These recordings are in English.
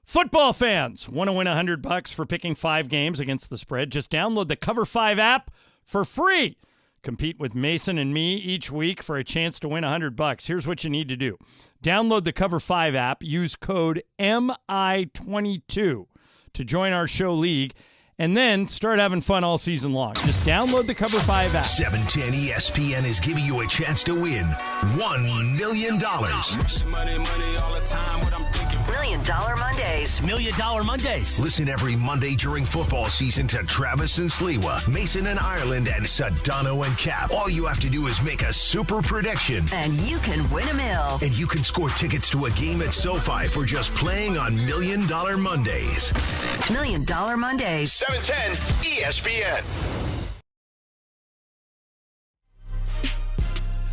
Football fans, want to win $100 for picking 5 games against the spread? Just download the Cover 5 app for free. Compete with Mason and me each week for a chance to win $100. Here's what you need to do. Download the Cover 5 app, use code MI22 to join our show league, and then start having fun all season long. Just download the Cover 5 app. 710 ESPN is giving you a chance to win $1 million. $1 Million Mondays. $1 Million Mondays. Listen every Monday during football season to Travis and Sliwa, Mason and Ireland, and Sedano and Cap. All you have to do is make a super prediction. And you can win $1 million. And you can score tickets to a game at SoFi for just playing on $1 Million Mondays. $1 Million Mondays. 710 ESPN.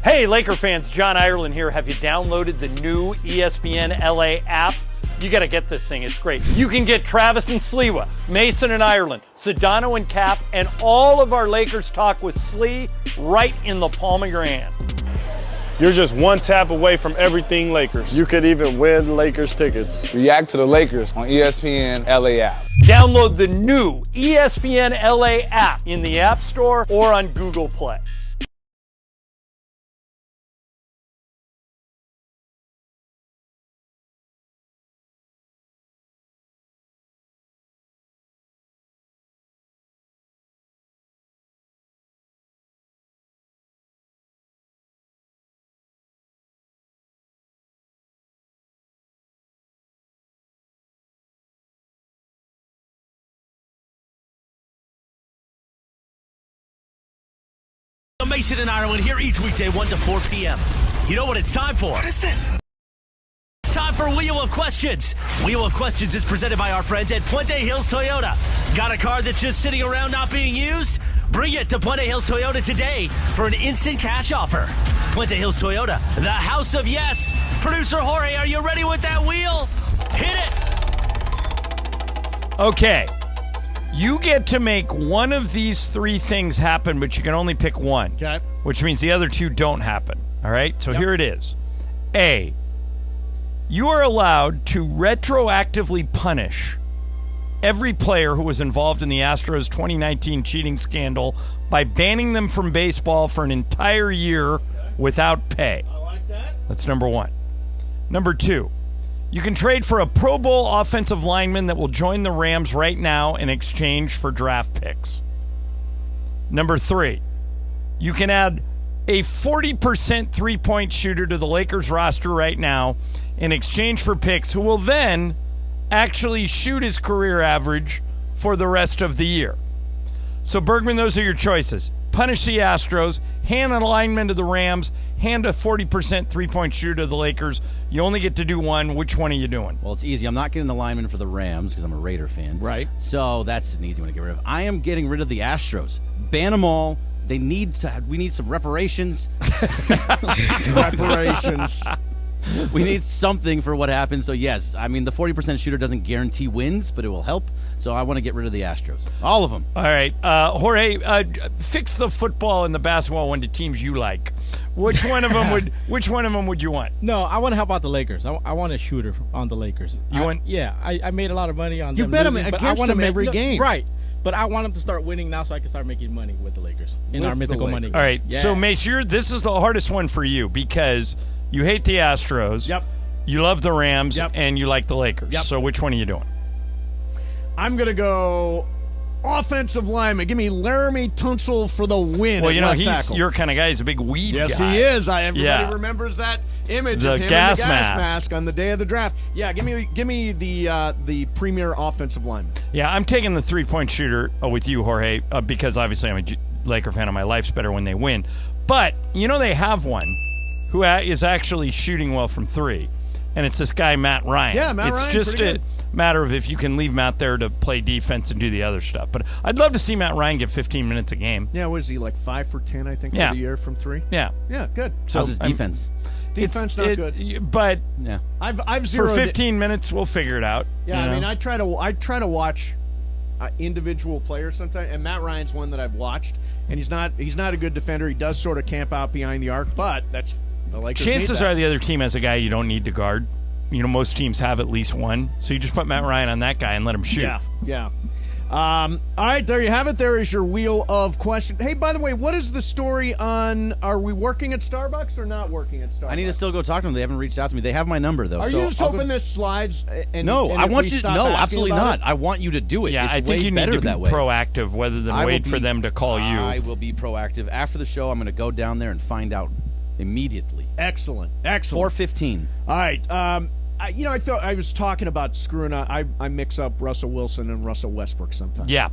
Hey, Laker fans, John Ireland here. Have you downloaded the new ESPNLA app? You got to get this thing. It's great. You can get Travis and Sliwa, Mason and Ireland, Sedano and Cap, and all of our Lakers talk with Slee right in the palm of your hand. You're just one tap away from everything Lakers. You could even win Lakers tickets. React to the Lakers on ESPNLA app. Download the new ESPNLA app in the App Store or on Google Play. Mason and Ireland here each weekday, 1 to 4 p.m. You know what it's time for? What is this? It's time for Wheel of Questions. Wheel of Questions is presented by our friends at Puente Hills Toyota. Got a car that's just sitting around not being used? Bring it to Puente Hills Toyota today for an instant cash offer. Puente Hills Toyota, the house of yes. Producer Jorge, are you ready with that wheel? Hit it. Okay. You get to make one of these 3 things happen, but you can only pick one. Okay. Which means the other 2 don't happen. All right? So Here it is. A, you are allowed to retroactively punish every player who was involved in the Astros 2019 cheating scandal by banning them from baseball for an entire year without pay. I like that. That's number 1. Number 2. You can trade for a Pro Bowl offensive lineman that will join the Rams right now in exchange for draft picks. Number 3, you can add a 40% three-point shooter to the Lakers roster right now in exchange for picks who will then actually shoot his career average for the rest of the year. So, Bergman, those are your choices. Punish the Astros, hand a lineman to the Rams, hand a 40% three-point shooter to the Lakers. You only get to do one. Which one are you doing? Well, it's easy. I'm not getting the lineman for the Rams because I'm a Raider fan. Right. So that's an easy one to get rid of. I am getting rid of the Astros. Ban them all. We need some reparations. Reparations. We need something for what happened. So, yes, I mean, the 40% shooter doesn't guarantee wins, but it will help. So I want to get rid of the Astros. All of them. All right. Jorge, fix the football and the basketball one to teams you like. Which one of them would you want? No, I want to help out the Lakers. I want a shooter on the Lakers. I made a lot of money on them. You bet losing, them against them every game. Right. But I want them to start winning now so I can start making money with the Lakers in our mythical money. All right. Yeah. So, Mace, this is the hardest one for you because you hate the Astros. Yep. You love the Rams. Yep. And you like the Lakers. Yep. So which one are you doing? I'm going to go offensive lineman. Give me Laramie Tunsil for the win. Well, at you know, left he's tackle. your kind of guy. He's a big weed guy. Yes, he is. Everybody remembers that image the of him gas in the gas mask. mask on the day of the draft. Yeah, give me the premier offensive lineman. Yeah, I'm taking the three-point shooter with you, Jorge, because obviously I'm a Laker fan and my life's better when they win. But, you know, they have one who is actually shooting well from 3, and it's this guy, Matt Ryan. Yeah, Matt Ryan, It's just pretty a good. matter of if you can leave Matt there to play defense and do the other stuff. But I'd love to see Matt Ryan get 15 minutes a game. Yeah, what is he, like 5 for 10, I think, Yeah. for the year from 3? Yeah. Yeah, good. So How's his defense? Defense not good. But Yeah. I've for zeroed 15 minutes, we'll figure it out. Yeah, you I mean, know? I try to watch individual players sometimes, and Matt Ryan's one that I've watched, and he's not a good defender. He does sort of camp out behind the arc, but that's the Lakers. Chances need that. are the other team has a guy you don't need to guard. most teams have at least one. So you just put Matt Ryan on that guy and let him shoot. Yeah. All right, there you have it. There is your wheel of questions. Hey, by the way, what is the story on, are we working at Starbucks or not working at Starbucks? I need to still go talk to them. They haven't reached out to me. They have my number, though. Are you just hoping this slides? No, I want you to. No, absolutely not. I want you to do it. Yeah, it's I think way you need better to be that way. proactive rather than wait for them to call you. I will be proactive. After the show, I'm going to go down there and find out immediately. Excellent. 4:15. All right. I felt I was talking about screwing up. I mix up Russell Wilson and Russell Westbrook sometimes. Yeah.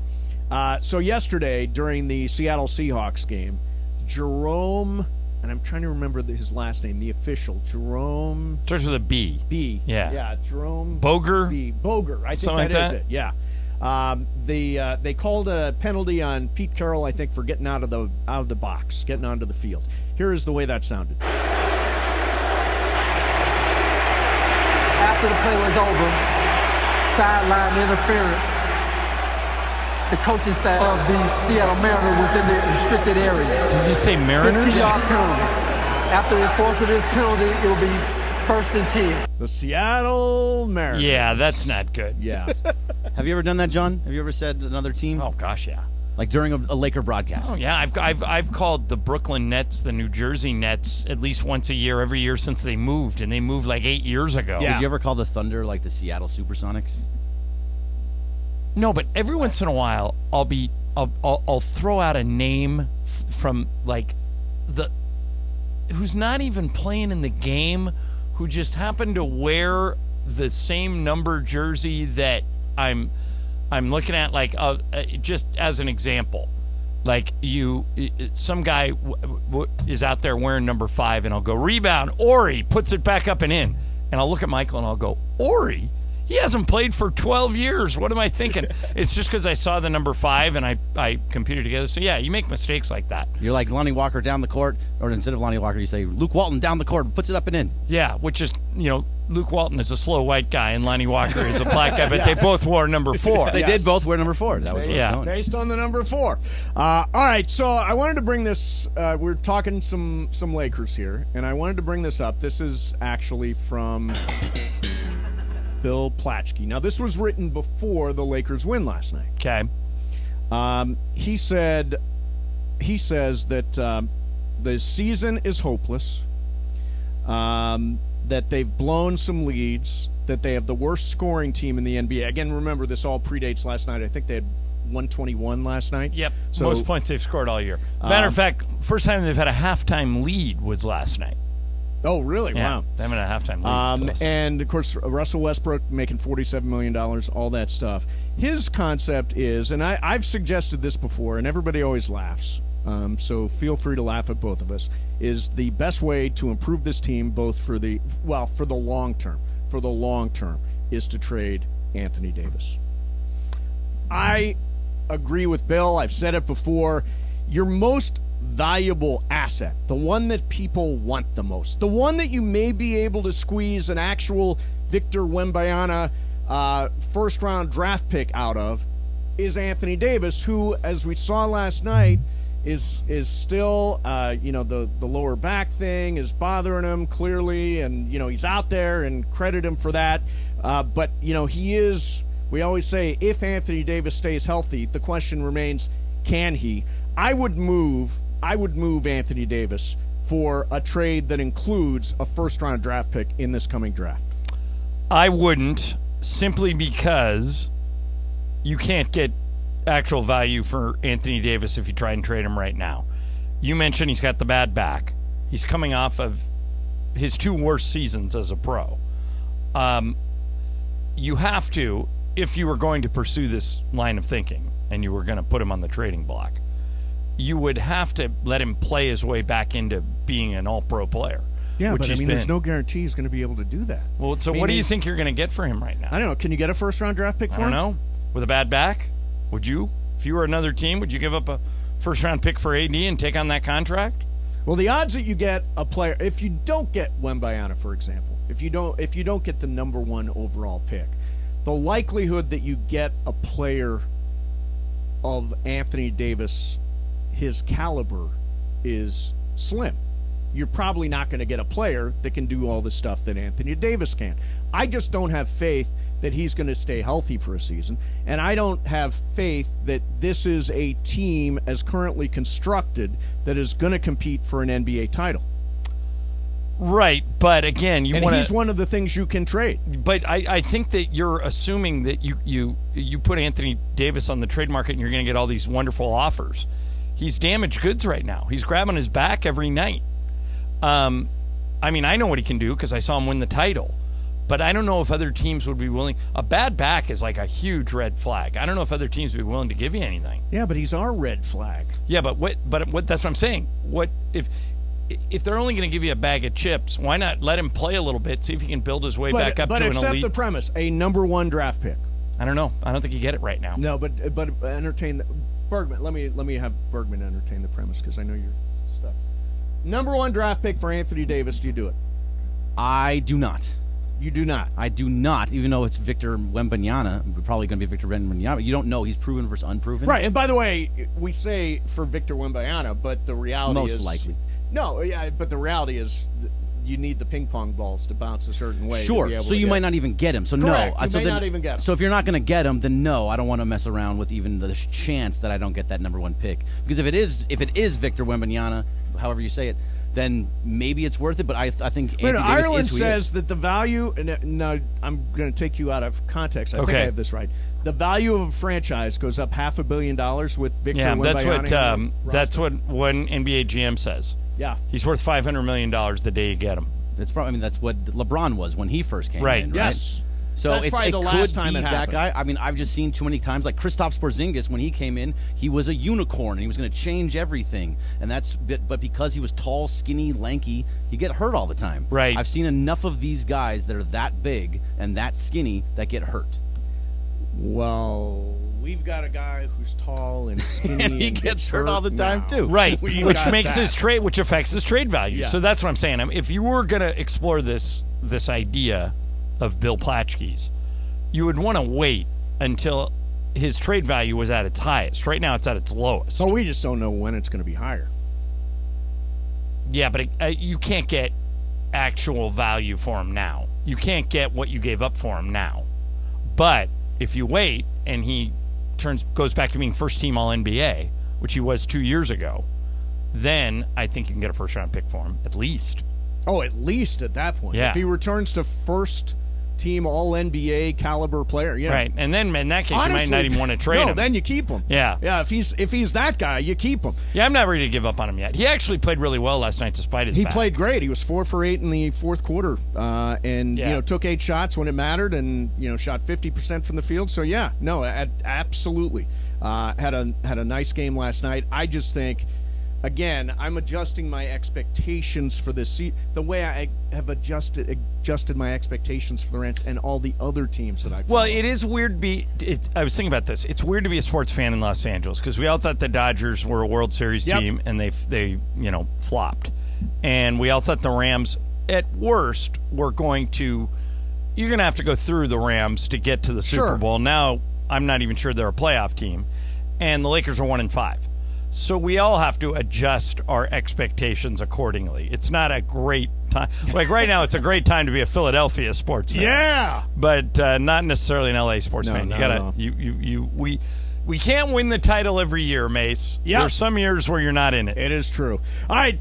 So yesterday during the Seattle Seahawks game, Jerome, and I'm trying to remember his last name, the official, Jerome. Starts with a B. B. Yeah. Yeah, Jerome. Boger? B. Boger. I think Something that like is that? it. Yeah. They called a penalty on Pete Carroll, I think, for getting out of the box, getting onto the field. Here is the way that sounded. After the play was over, sideline interference. The coaching staff of the Seattle Mariners was in the restricted area. Did you say Mariners? 15-yard penalty. After the enforcement of this penalty, it will be 1st and 10. The Seattle Mariners. Yeah, that's not good. Yeah. Have you ever done that, John? Have you ever said another team? Oh gosh, yeah. Like during a Laker broadcast? Oh yeah, I've called the Brooklyn Nets the New Jersey Nets at least once a year every year since they moved, and they moved like 8 years ago. Yeah. Did you ever call the Thunder like the Seattle Supersonics? No, but every once in a while I'll throw out a name from like who's not even playing in the game, who just happened to wear the same number jersey that I'm looking at, like just as an example, like some guy is out there wearing number 5, and I'll go rebound. Ori puts it back up and in, and I'll look at Michael and I'll go, Ori? He hasn't played for 12 years. What am I thinking? It's just because I saw the number 5 and I computed together. So yeah, you make mistakes like that. You're like Lonnie Walker down the court, or instead of Lonnie Walker, you say Luke Walton down the court, puts it up and in. Yeah, which is, Luke Walton is a slow white guy and Lonnie Walker is a black guy, but they both wore number 4. They did both wear number 4. That was what was going. Based on the number 4. All right, so I wanted to bring this. We're talking some Lakers here, and I wanted to bring this up. This is actually from Bill Plaschke. Now, this was written before the Lakers win last night. Okay. He says that the season is hopeless, that they've blown some leads, that they have the worst scoring team in the NBA. Again, remember, this all predates last night. I think they had 121 last night. Yep, so, most points they've scored all year. Matter of fact, first time they've had a halftime lead was last night. Oh, really? Yeah, Wow. they haven't had a halftime lead. And, of course, Russell Westbrook making $47 million, all that stuff. His concept is, and I've suggested this before, and everybody always laughs, so feel free to laugh at both of us, is the best way to improve this team both for the long term, is to trade Anthony Davis. I agree with Bill. I've said it before. Your most valuable asset, the one that people want the most, the one that you may be able to squeeze an actual Victor Wembanyama first-round draft pick out of, is Anthony Davis, who, as we saw last night, is still, the lower back thing is bothering him clearly, and, he's out there, and credit him for that. But, he is, we always say, if Anthony Davis stays healthy, the question remains, can he? I would move Anthony Davis for a trade that includes a first-round draft pick in this coming draft. I wouldn't, simply because you can't get actual value for Anthony Davis if you try and trade him right now. You mentioned he's got the bad back. He's coming off of his 2 worst seasons as a pro. You have to, if you were going to pursue this line of thinking and you were going to put him on the trading block, you would have to let him play his way back into being an all-pro player. Yeah, but there's no guarantee he's going to be able to do that. Well, so what do you think you're going to get for him right now? I don't know. Can you get a first-round draft pick for him? I don't know. With a bad back? Would you? If you were another team, would you give up a first-round pick for AD and take on that contract? Well, the odds that you get a player, if you don't get Wembanyama, for example, if you don't get the number 1 overall pick, the likelihood that you get a player of Anthony Davis, his caliber, is slim. you're probably not going to get a player that can do all the stuff that Anthony Davis can. I just don't have faith that he's going to stay healthy for a season, and I don't have faith that this is a team as currently constructed that is going to compete for an NBA title. Right, but again, he's one of the things you can trade. But I think that you're assuming that you put Anthony Davis on the trade market and you're going to get all these wonderful offers. He's damaged goods right now. He's grabbing his back every night. I mean, I know what he can do because I saw him win the title. But I don't know if other teams would be willing. A bad back is like a huge red flag. I don't know if other teams would be willing to give you anything. Yeah, but he's our red flag. Yeah, but what? That's what I'm saying. What if they're only going to give you a bag of chips? Why not let him play a little bit, see if he can build his way back up to an elite? But accept the premise: a number 1 draft pick. I don't know. I don't think you get it right now. No, but entertain Bergman. Let me have Bergman entertain the premise because I know you're stuck. Number 1 draft pick for Anthony Davis. Do you do it? I do not. You do not. I do not, even though it's Victor Wembanyama, probably going to be Victor Wembanyama. You don't know. He's proven versus unproven. Right, and by the way, we say for Victor Wembanyama, but the reality is... Most likely. No, yeah, but the reality is you need the ping pong balls to bounce a certain way. Sure, so you might not even get him. So correct. No. You may not even get him. So if you're not going to get him, then no, I don't want to mess around with even the chance that I don't get that number 1 pick. Because if it is Victor Wembanyama, however you say it, then maybe it's worth it, but I think Anthony Davis Ireland is who says that the value, no, I'm going to take you out of context. I think I have this right. The value of a franchise goes up $500 million with Victor Wembanyama. That's what one NBA GM says. Yeah. He's worth $500 million the day you get him. It's probably, that's what LeBron was when he first came in, right? Yes. So that's probably the last time it happened. That guy. I mean, I've just seen too many times. Like Kristaps Porzingis, when he came in, he was a unicorn and he was going to change everything. And but because he was tall, skinny, lanky, he get hurt all the time. Right. I've seen enough of these guys that are that big and that skinny that get hurt. Well, we've got a guy who's tall and skinny. And he gets hurt all the time too. Right, which makes his trade, which affects his trade value. Yeah. So that's what I'm saying. If you were going to explore this idea of Bill Plaschke's, you would want to wait until his trade value was at its highest. Right now, it's at its lowest. So we just don't know when it's going to be higher. Yeah, but you can't get actual value for him now. You can't get what you gave up for him now. But if you wait and he goes back to being first team All-NBA, which he was 2 years ago, then I think you can get a first-round pick for him, at least. Oh, at least at that point. Yeah. If he returns to first team All-NBA caliber player, yeah. Right, and then in that case, honestly, you might not even want to trade him. No, then you keep him. Yeah. Yeah, if he's that guy, you keep him. Yeah, I'm not ready to give up on him yet. He actually played really well last night despite his back. He played great. He was 4 for 8 in the fourth quarter and took 8 shots when it mattered and shot 50% from the field. So, yeah, no, absolutely. Had a nice game last night. I just think, again, I'm adjusting my expectations for this season the way I have adjusted my expectations for the Rams and all the other teams that I follow. Well, it is weird I was thinking about this. It's weird to be a sports fan in Los Angeles because we all thought the Dodgers were a World Series team and they flopped. And we all thought the Rams, at worst, were going to – you're going to have to go through the Rams to get to the Super Bowl. Now, I'm not even sure they're a playoff team. And the Lakers are 1-5. So we all have to adjust our expectations accordingly. It's not a great time. Like right now, it's a great time to be a Philadelphia sports fan. Yeah, but not necessarily an LA sports fan. You gotta we can't win the title every year, Mace. Yep. There's some years where you're not in it. It is true. All right,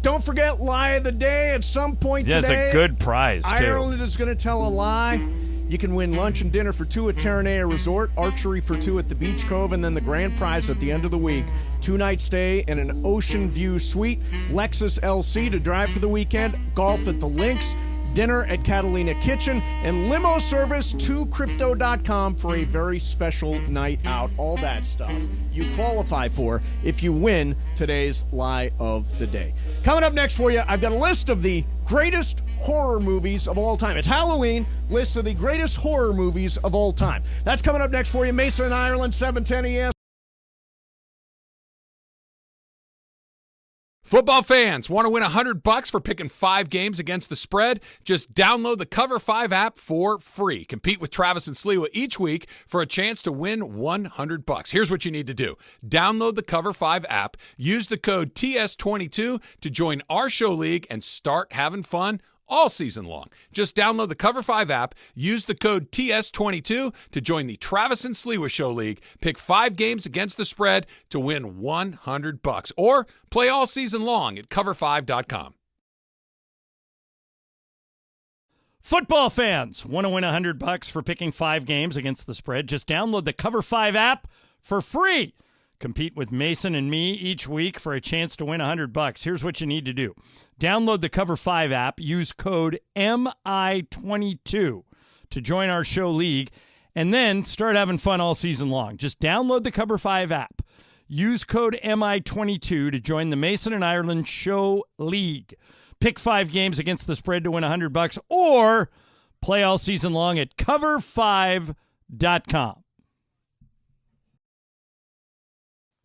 don't forget lie of the day at some point today. That's a good prize too. Ireland is going to tell a lie. You can win lunch and dinner for 2 at Terranea Resort, archery for 2 at the Beach Cove, and then the grand prize at the end of the week. 2-night stay in an Ocean View suite, Lexus LC to drive for the weekend, golf at the Links, dinner at Catalina Kitchen, and limo service to Crypto.com for a very special night out. All that stuff you qualify for if you win today's lie of the day. Coming up next for you, I've got a list of the greatest horror movies of all time. It's Halloween, list of the greatest horror movies of all time. That's coming up next for you. Mason, Ireland, 710 ES. Football fans, want to win $100 for picking 5 games against the spread? Just download the Cover 5 app for free. Compete with Travis and Sliwa each week for a chance to win $100. Here's what you need to do. Download the Cover 5 app, use the code TS22 to join our show league and start having fun all season long. Just download the Cover 5 app, use the code TS22 to join the Travis and Sliwa Show League, pick 5 games against the spread to win $100, or play all season long at cover5.com. Football fans, want to win $100 for picking 5 games against the spread? Just download the Cover 5 app for free. Compete with Mason and me each week for a chance to win $100. Here's what you need to do. Download the Cover 5 app, use code MI22 to join our show league, and then start having fun all season long. Just download the Cover 5 app. Use code MI22 to join the Mason and Ireland Show League. Pick 5 games against the spread to win $100, or play all season long at cover5.com.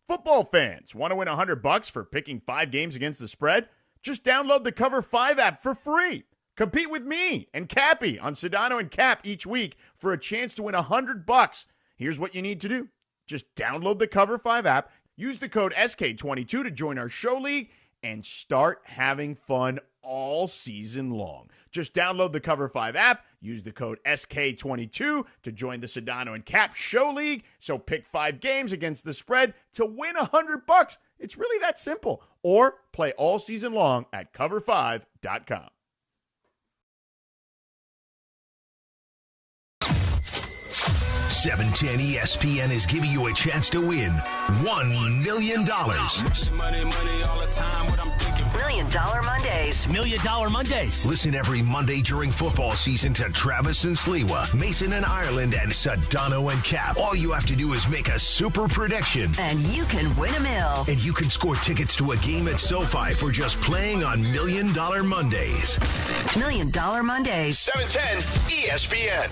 Football fans, want to win $100 for picking 5 games against the spread? Just download the Cover 5 app for free. Compete with me and Cappy on Sedano and Cap each week for a chance to win $100. Here's what you need to do. Just download the Cover 5 app, use the code SK22 to join our show league, and start having fun all season long. Just download the Cover 5 app, use the code SK22 to join the Sedano and Cap Show League. So pick 5 games against the spread to win $100. It's really that simple. Or play all season long at cover5.com. $710 ESPN is giving you a chance to win $1 million. $1 Million Mondays. $1 Million Mondays. Listen every Monday during football season to Travis and Sliwa, Mason and Ireland, and Sedano and Cap. All you have to do is make a super prediction. And you can win $1 million. And you can score tickets to a game at SoFi for just playing on $1 Million Mondays. $1 Million Mondays. 710 ESPN.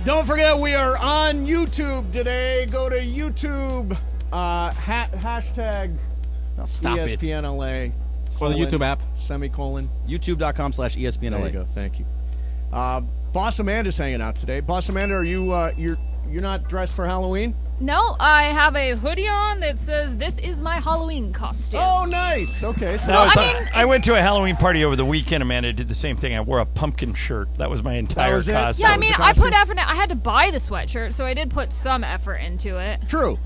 Don't forget, we are on YouTube today. Go to YouTube, hashtag ESPNLA. Or the YouTube app. Semicolon. YouTube.com/ESPNLA. There you go. Thank you. Boss Amanda's hanging out today. Boss Amanda, are you you're not dressed for Halloween? No, I have a hoodie on that says, "This is my Halloween costume." Oh, nice. Okay. So, I went to a Halloween party over the weekend, Amanda. Did the same thing. I wore a pumpkin shirt. That was my entire costume. Yeah, I mean, I put effort in. I had to buy the sweatshirt, so I did put some effort into it. True.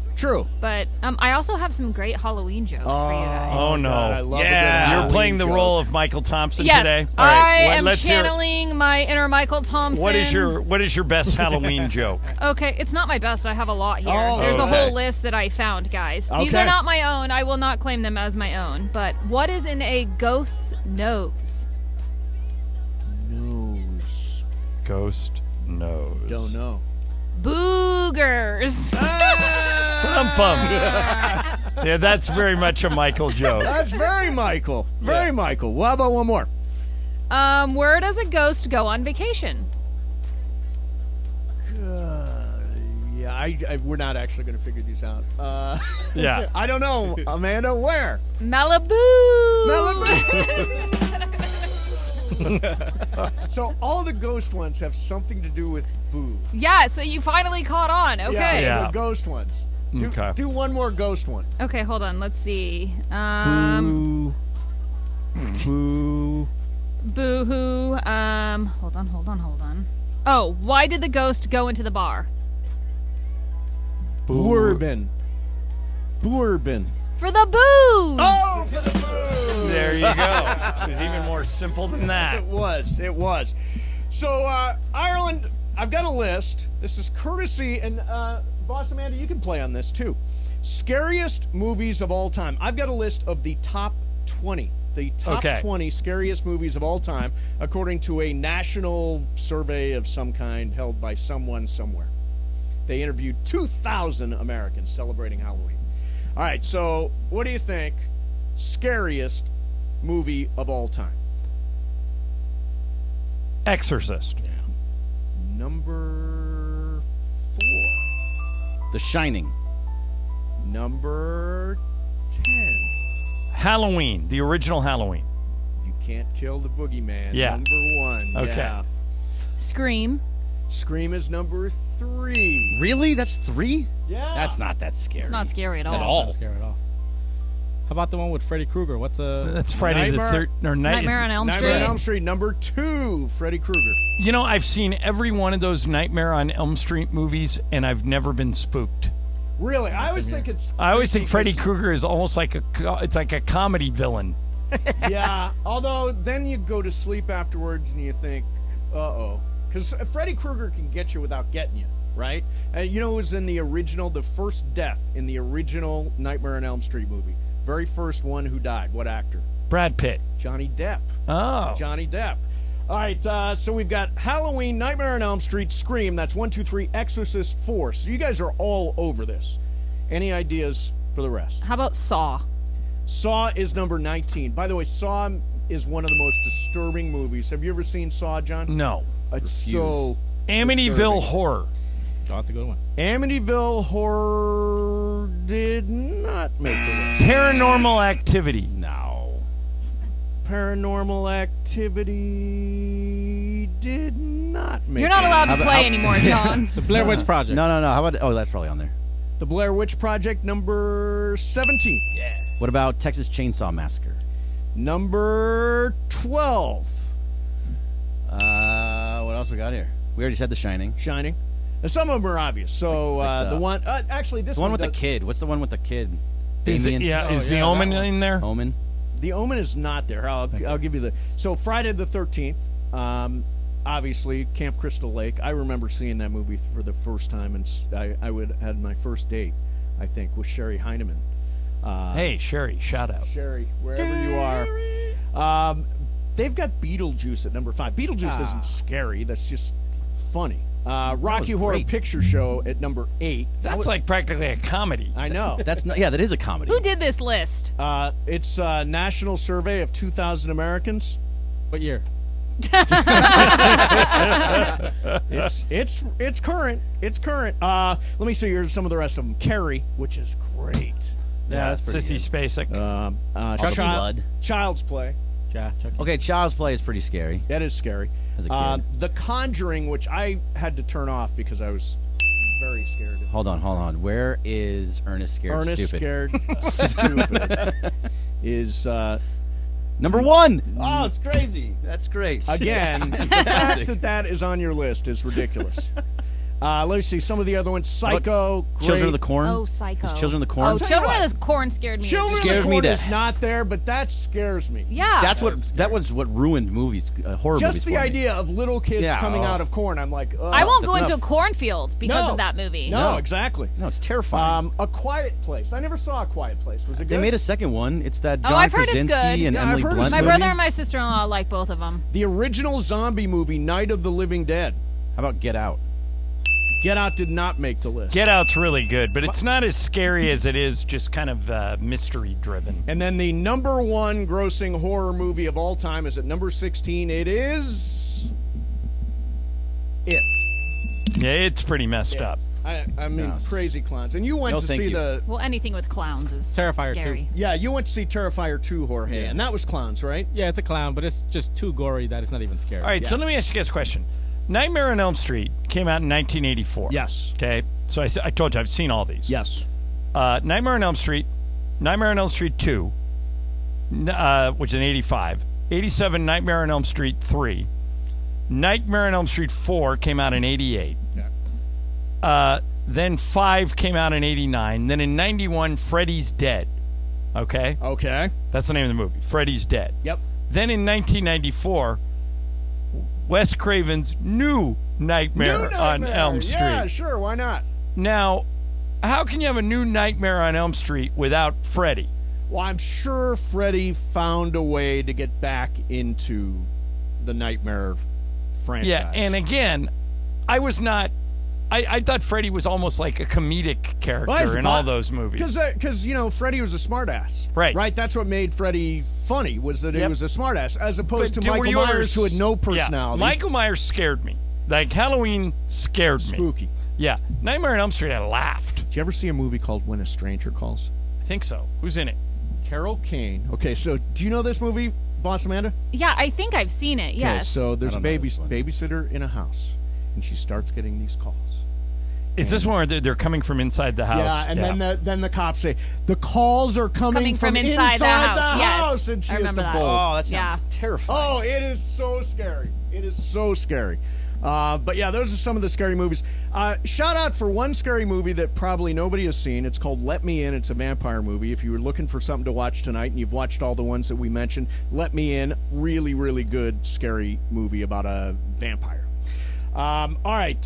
But I also have some great Halloween jokes for you guys. Oh, no. God, I love a good You're Halloween playing the joke. role of Michael Thompson Yes, today? All right, I am channeling my inner Michael Thompson. What is your best Halloween joke? Okay, it's not my best. I have a lot here. Oh, There's a okay. whole list that I found, guys. These Okay. are not my own. I will not claim them as my own. But what is in a ghost's nose? Nose. Ghost nose. Don't know. Boogers. Pum. Yeah, that's very much a Michael joke. That's very Michael. Very Michael. Well, how about one more? Where does a ghost go on vacation? Yeah, we're not actually going to figure these out. Yeah. I don't know. Amanda, where? Malibu. So all the ghost ones have something to do with boo. Yeah, so you finally caught on. Okay. Yeah, the ghost ones. Do one more ghost one. Okay, hold on. Let's see. Boo. Boo. Boo-hoo. Hold on. Oh, why did the ghost go into the bar? Bourbon. For the booze. Oh, for the booze. There you go. It was even more simple than that. It was. So, Ireland, I've got a list. This is courtesy, and Boss Amanda, you can play on this too. Scariest movies of all time. I've got a list of the top 20 the top 20 scariest movies of all time, according to a national survey of some kind held by someone somewhere. They interviewed 2,000 Americans celebrating Halloween. All right, so what do you think? Scariest movie of all time? Exorcist. Yeah. Number 4. The Shining. Number 10. Halloween, the original Halloween. You Can't Kill the Boogeyman. Yeah. Number 1. Okay. Yeah. Scream. Scream is number 3. Really? That's 3? Yeah. That's not that scary. It's not scary at all. At all. Not scary at all. How about the one with Freddy Krueger? What's That's Friday the 13th. Nightmare on Elm Street. Nightmare on Elm Street, number 2, Freddy Krueger. You know, I've seen every one of those Nightmare on Elm Street movies, and I've never been spooked. Really? I always think it's... I always think Freddy Krueger is almost like it's like a comedy villain. Yeah, although then you go to sleep afterwards and you think, uh-oh. Because Freddy Krueger can get you without getting you, right? You know who was in the original, the first death in the original Nightmare on Elm Street movie? Very first one who died. What actor? Brad Pitt. Johnny Depp. Oh. Johnny Depp. All right, so we've got Halloween, Nightmare on Elm Street, Scream. That's 1, 2, 3, Exorcist, 4. So you guys are all over this. Any ideas for the rest? How about Saw? Saw is number 19. By the way, Saw is one of the most disturbing movies. Have you ever seen Saw, John? No. It's so Amityville disturbing. Horror. Oh, that's a good one. Amityville Horror did not make the list. Paranormal Activity. No. Paranormal Activity did not make You're not the allowed list. to play anymore, John. The Blair Witch Project. No. How about... Oh, that's probably on there. The Blair Witch Project, number 17. Yeah. What about Texas Chainsaw Massacre? Number 12. What else we got here? We already said The Shining. Shining. Now, some of them are obvious. So the one... actually, this The one with the kid. What's the one with the kid? Is Damien? The Omen in there? Omen. The Omen is not there. I'll give you the... So Friday the 13th, obviously, Camp Crystal Lake. I remember seeing that movie for the first time, and I had my first date, I think, with Sherry Heineman. Hey, Sherry, shout out. Sherry, wherever you are. They've got Beetlejuice at number 5. Beetlejuice isn't scary. That's just funny. Rocky Horror Picture Show at number 8. That's like practically a comedy. I know. That is a comedy. Who did this list? It's a national survey of 2,000 Americans. What year? It's current. It's current. Let me see here some of the rest of them. Carrie, which is great. Yeah, that's Sissy Spacek. Blood. Child's Play. Okay, Child's Play is pretty scary. That is scary. As a kid. The Conjuring, which I had to turn off because I was very scared. Hold on. Where is Ernest Scared Ernest Stupid? Scared Stupid is number 1. Oh, it's crazy. That's great. Again, the fact that is on your list is ridiculous. Let me see some of the other ones. Psycho, great. Children of the Corn. Oh, Psycho. Is Children of the Corn? Oh, Children of the Corn scared me. Children Scares of the me Corn to- is not there, but that scares me. Yeah. That was what ruined movies, horror movies. Just the for me. idea of little kids Yeah, coming out of corn, I'm like, I won't go that's into a enough. cornfield because of that movie. No, exactly. No, it's terrifying. A Quiet Place. I never saw A Quiet Place. Was it good? They made a second one. It's that John I've heard it's Krasinski good. and Yeah, I've Emily heard Blunt it's My movie. brother and my sister-in-law like both of them. The original zombie movie, Night of the Living Dead. How about Get Out? Get Out did not make the list. Get Out's really good, but it's not as scary as it is just kind of mystery driven. And then the number 1 grossing horror movie of all time is at number 16. It is... It. Yeah, it's pretty messed up. I mean, Crazy Clowns. And you went to see the... Well, anything with clowns is Terrifier scary. 2. Yeah, you went to see Terrifier 2, Jorge, and that was clowns, right? Yeah, it's a clown, but it's just too gory that it's not even scary. All right, so let me ask you guys a question. Nightmare on Elm Street came out in 1984. Yes. Okay, so I told you I've seen all these. Yes. Nightmare on Elm Street 2, which is in 85. 87, Nightmare on Elm Street 3. Nightmare on Elm Street 4 came out in 88. Yeah. Then 5 came out in 89. Then in 91, Freddy's Dead. Okay? Okay. That's the name of the movie, Freddy's Dead. Yep. Then in 1994, Wes Craven's New Nightmare on Elm Street. Yeah, sure, why not? Now, how can you have a new Nightmare on Elm Street without Freddy? Well, I'm sure Freddie found a way to get back into the Nightmare franchise. Yeah, and again, I was not. I thought Freddie was almost like a comedic character in all those movies. Because Freddie was a smartass. Right. That's what made Freddie funny, was that he was a smartass, as opposed to Michael Myers, who had no personality. Yeah, Michael Myers scared me. Like, Halloween scared me. Spooky. Yeah. Nightmare on Elm Street, I laughed. Did you ever see a movie called When a Stranger Calls? I think so. Who's in it? Carol Kane. Okay, so do you know this movie, Boss Amanda? Yeah, I think I've seen it, yes. Okay, so there's a babysitter in a house, and she starts getting these calls. Is this one where they're coming from inside the house? Yeah, and then the cops say, the calls are coming from inside the house. Yes, And she I has remember to that. bolt. Oh, that sounds terrifying. Oh, it is so scary. It is so scary. But yeah, those are some of the scary movies. Shout out for one scary movie that probably nobody has seen. It's called Let Me In. It's a vampire movie. If you were looking for something to watch tonight and you've watched all the ones that we mentioned, Let Me In, really, really good scary movie about a vampire. All right,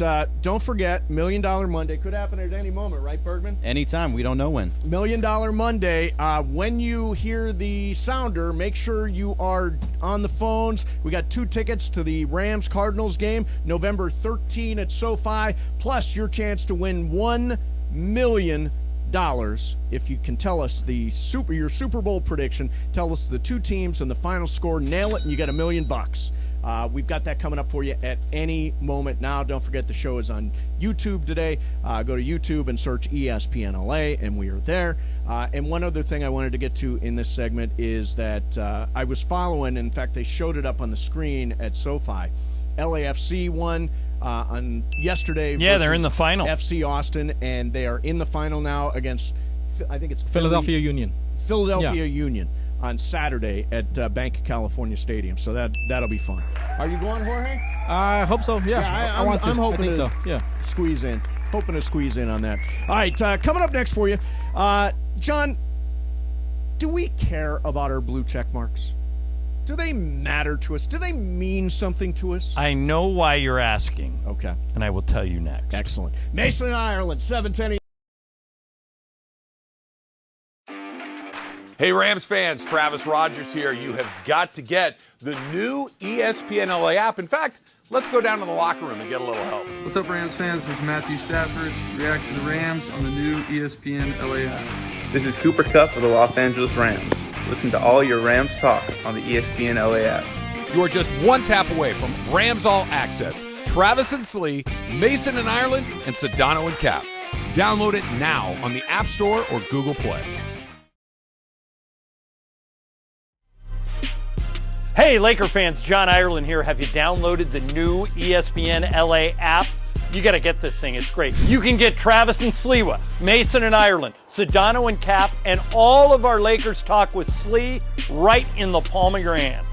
don't forget, $1 Million Monday could happen at any moment, right, Bergman? Anytime. We don't know when. $1 Million Monday. When you hear the sounder, make sure you are on the phones. We got 2 tickets to the Rams-Cardinals game, November 13 at SoFi, plus your chance to win $1 million. If you can tell us your Super Bowl prediction, tell us the 2 teams and the final score, nail it, and you get $1 million. We've got that coming up for you at any moment now. Don't forget the show is on YouTube today. Go to YouTube and search ESPNLA, and we are there. And one other thing I wanted to get to in this segment is that I was following, in fact, they showed it up on the screen at SoFi. LAFC won on yesterday. Yeah, they're in the final. FC Austin, and they are in the final now against, I think it's Philadelphia Union. Philadelphia Union on Saturday at Bank of California Stadium. So that'll be fun. Are you going, Jorge? I hope so. Yeah, I want to. I'm hoping so. Yeah, squeeze in. Hoping to squeeze in on that. All right, coming up next for you, John. Do we care about our blue check marks? Do they matter to us? Do they mean something to us? I know why you're asking. Okay. And I will tell you next. Excellent. Mason, Ireland, 710. Hey, Rams fans, Travis Rogers here. You have got to get the new ESPNLA app. In fact, let's go down to the locker room and get a little help. What's up, Rams fans? This is Matthew Stafford. React to the Rams on the new ESPNLA app. This is Cooper Kupp of the Los Angeles Rams. Listen to all your Rams talk on the ESPNLA app. You are just one tap away from Rams All Access. Travis and Slee, Mason and Ireland, and Sedano and Cap. Download it now on the App Store or Google Play. Hey, Laker fans, John Ireland here. Have you downloaded the new ESPNLA app? You got to get this thing. It's great. You can get Travis and Sliwa, Mason and Ireland, Sedano and Cap, and all of our Lakers talk with Slee right in the palm of your hand.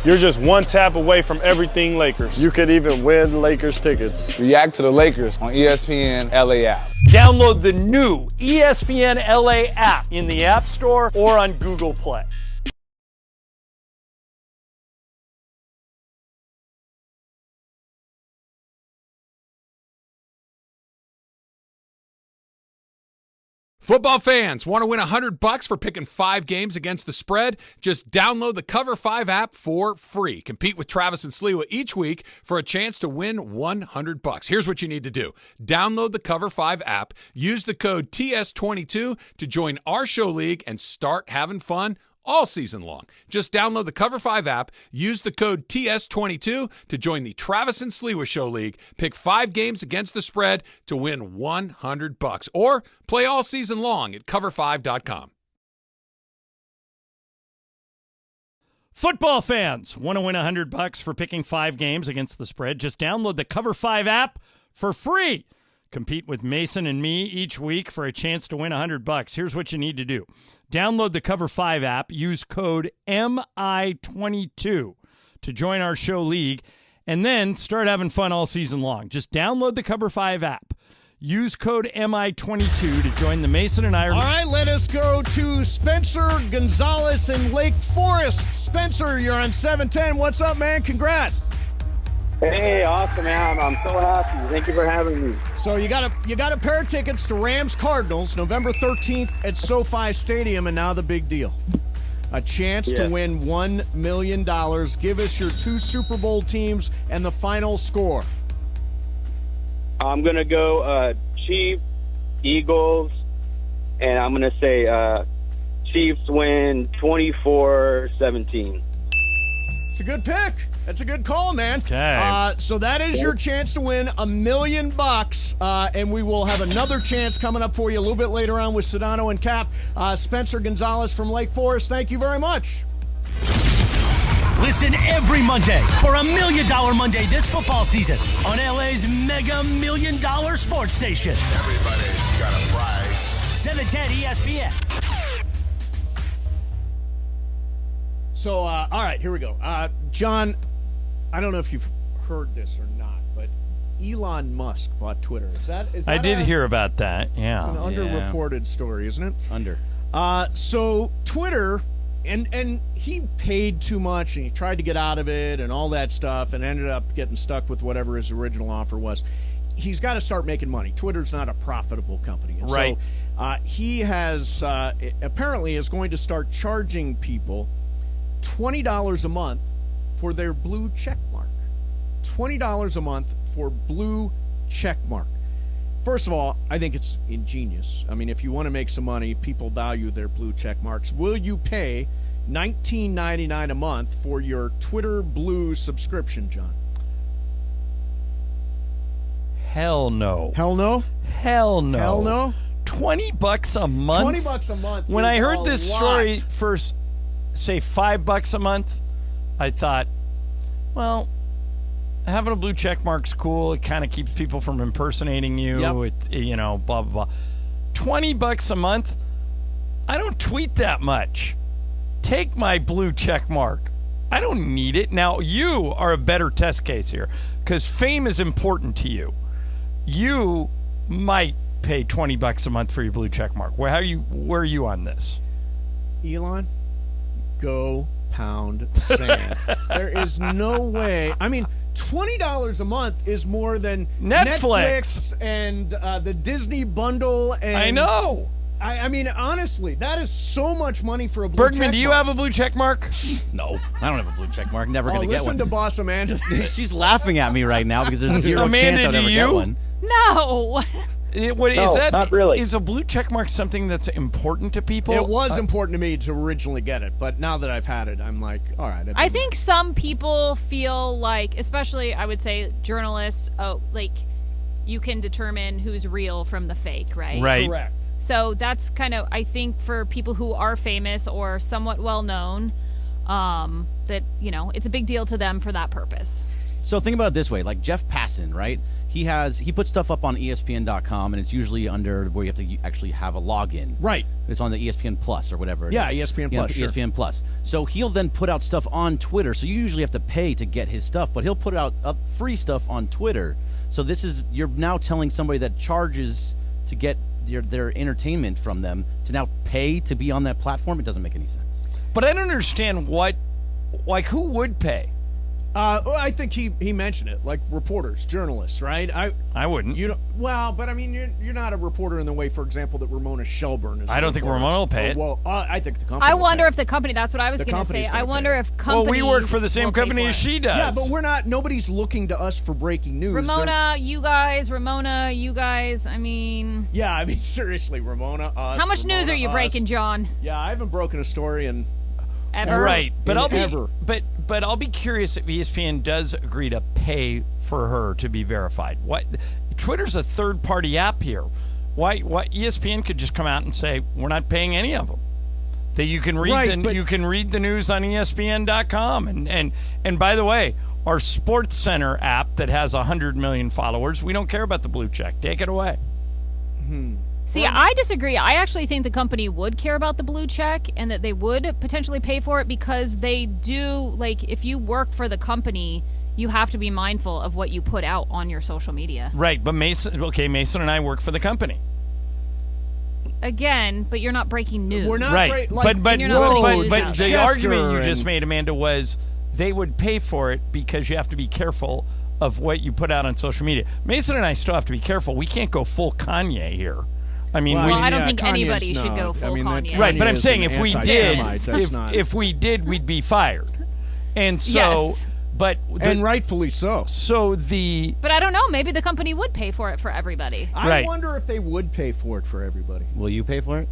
You're just one tap away from everything Lakers. You could even win Lakers tickets. React to the Lakers on ESPNLA app. Download the new ESPNLA app in the App Store or on Google Play. Football fans, want to win $100 for picking 5 games against the spread? Just download the Cover 5 app for free. Compete with Travis and Sliwa each week for a chance to win $100. Here's what you need to do. Download the Cover 5 app, use the code TS22 to join our show league and start having fun all season long. Just download the Cover 5 app, use the code TS22 to join the Travis and Sliwa Show League, pick 5 games against the spread to win $100, or play all season long at cover5.com. Football fans, want to win $100 for picking 5 games against the spread? Just download the Cover 5 app for free. Compete with Mason and me each week for a chance to win $100. Here's what you need to do. Download the Cover 5 app, use code MI22 to join our show league, and then start having fun all season long. Just download the Cover 5 app. Use code MI22 to join the Mason and Ireland. All right, let us go to Spencer Gonzalez in Lake Forest. Spencer, you're on 710. What's up, man? Congrats. Hey, awesome, man. I'm so happy. Thank you for having me. So you got a pair of tickets to Rams Cardinals, November 13th at SoFi Stadium, and now the big deal. A chance to win $1 million. Give us your 2 Super Bowl teams and the final score. I'm going to go Chiefs, Eagles, and I'm going to say Chiefs win 24-17. It's a good pick. That's a good call, man. Okay. So that is your chance to win $1 million, and we will have another chance coming up for you a little bit later on with Sedano and Cap. Spencer Gonzalez from Lake Forest, thank you very much. Listen every Monday for $1 Million Monday this football season on LA's Mega $1 Million Sports Station. Everybody's got a prize. 710 ESPN. So, all right, here we go. John, I don't know if you've heard this or not, but Elon Musk bought Twitter. Is that I did hear about that, yeah. It's an underreported story, isn't it? Under. So Twitter, and he paid too much, and he tried to get out of it and all that stuff, and ended up getting stuck with whatever his original offer was. He's got to start making money. Twitter's not a profitable company. And right. So he has apparently is going to start charging people $20 a month for their blue check mark. $20 a month for blue check mark. First of all, I think it's ingenious. I mean, if you want to make some money, people value their blue check marks. Will you pay $19.99 a month for your Twitter Blue subscription, John? Hell no. Hell no? Hell no. Hell no? $20 a month? $20 a month. When I heard a this lot. story first, say $5 a month, I thought, well, having a blue check mark's cool. It kind of keeps people from impersonating you. Yep. It, blah, blah, blah. $20 a month? I don't tweet that much. Take my blue check mark. I don't need it. Now, you are a better test case here because fame is important to you. You might pay $20 a month for your blue check mark. Where are you on this? Elon, go pound sand. There is no way. I mean, $20 a month is more than Netflix and the Disney bundle. And I know. I mean, honestly, that is so much money for a blue check mark. Bergman, do you have a blue check mark? No, I don't have a blue check mark. Never going to get one. Listen to Boss Amanda. She's laughing at me right now because there's zero chance I'd ever get one. No. Not really. Is a blue check mark something that's important to people? It was important to me to originally get it, but now that I've had it, I'm like, all right. I think some people feel like, especially I would say journalists, you can determine who's real from the fake, right? Right. Correct. So that's kind of, I think, for people who are famous or somewhat well known, that, it's a big deal to them for that purpose. So think about it this way, like Jeff Passan, right? He puts stuff up on ESPN.com, and it's usually under where you have to actually have a login. Right. It's on the ESPN Plus or whatever it is. ESPN Plus, sure. ESPN Plus. So he'll then put out stuff on Twitter. So you usually have to pay to get his stuff, but he'll put out free stuff on Twitter. So you're now telling somebody that charges to get their entertainment from them to now pay to be on that platform. It doesn't make any sense. But I don't understand who would pay? I think he mentioned it, like reporters, journalists, right? I wouldn't. But I mean, you're not a reporter in the way, for example, that Ramona Shelburne is. I don't think Ramona will pay it. Well, I think the company. I wonder if the company. That's what I was going to say. I wonder if companies. Well, we work for the same company as she does. Yeah, but we're not. Nobody's looking to us for breaking news. Ramona, you guys. I mean. Yeah, I mean, seriously, Ramona. Us. How much news are you breaking, John? Yeah, I haven't broken a story in. Ever. Right, but I'll be curious if ESPN does agree to pay for her to be verified. What? Twitter's a third-party app here. Why ESPN could just come out and say we're not paying any of them. That you can read you can read the news on ESPN.com and by the way, our Sports Center app that has 100 million followers, we don't care about the blue check. Take it away. See, I disagree. I actually think the company would care about the blue check and that they would potentially pay for it because they do, if you work for the company, you have to be mindful of what you put out on your social media. Right, but Mason and I work for the company. Again, but you're not breaking news. We're not right. But the argument you just made, Amanda, was they would pay for it because you have to be careful of what you put out on social media. Mason and I still have to be careful. We can't go full Kanye here. I mean, I don't think anybody should go full Kanye. Right, but I'm saying if we did, we'd be fired. And so, yes. And rightfully so. But I don't know. Maybe the company would pay for it for everybody. I wonder if they would pay for it for everybody. Will you pay for it?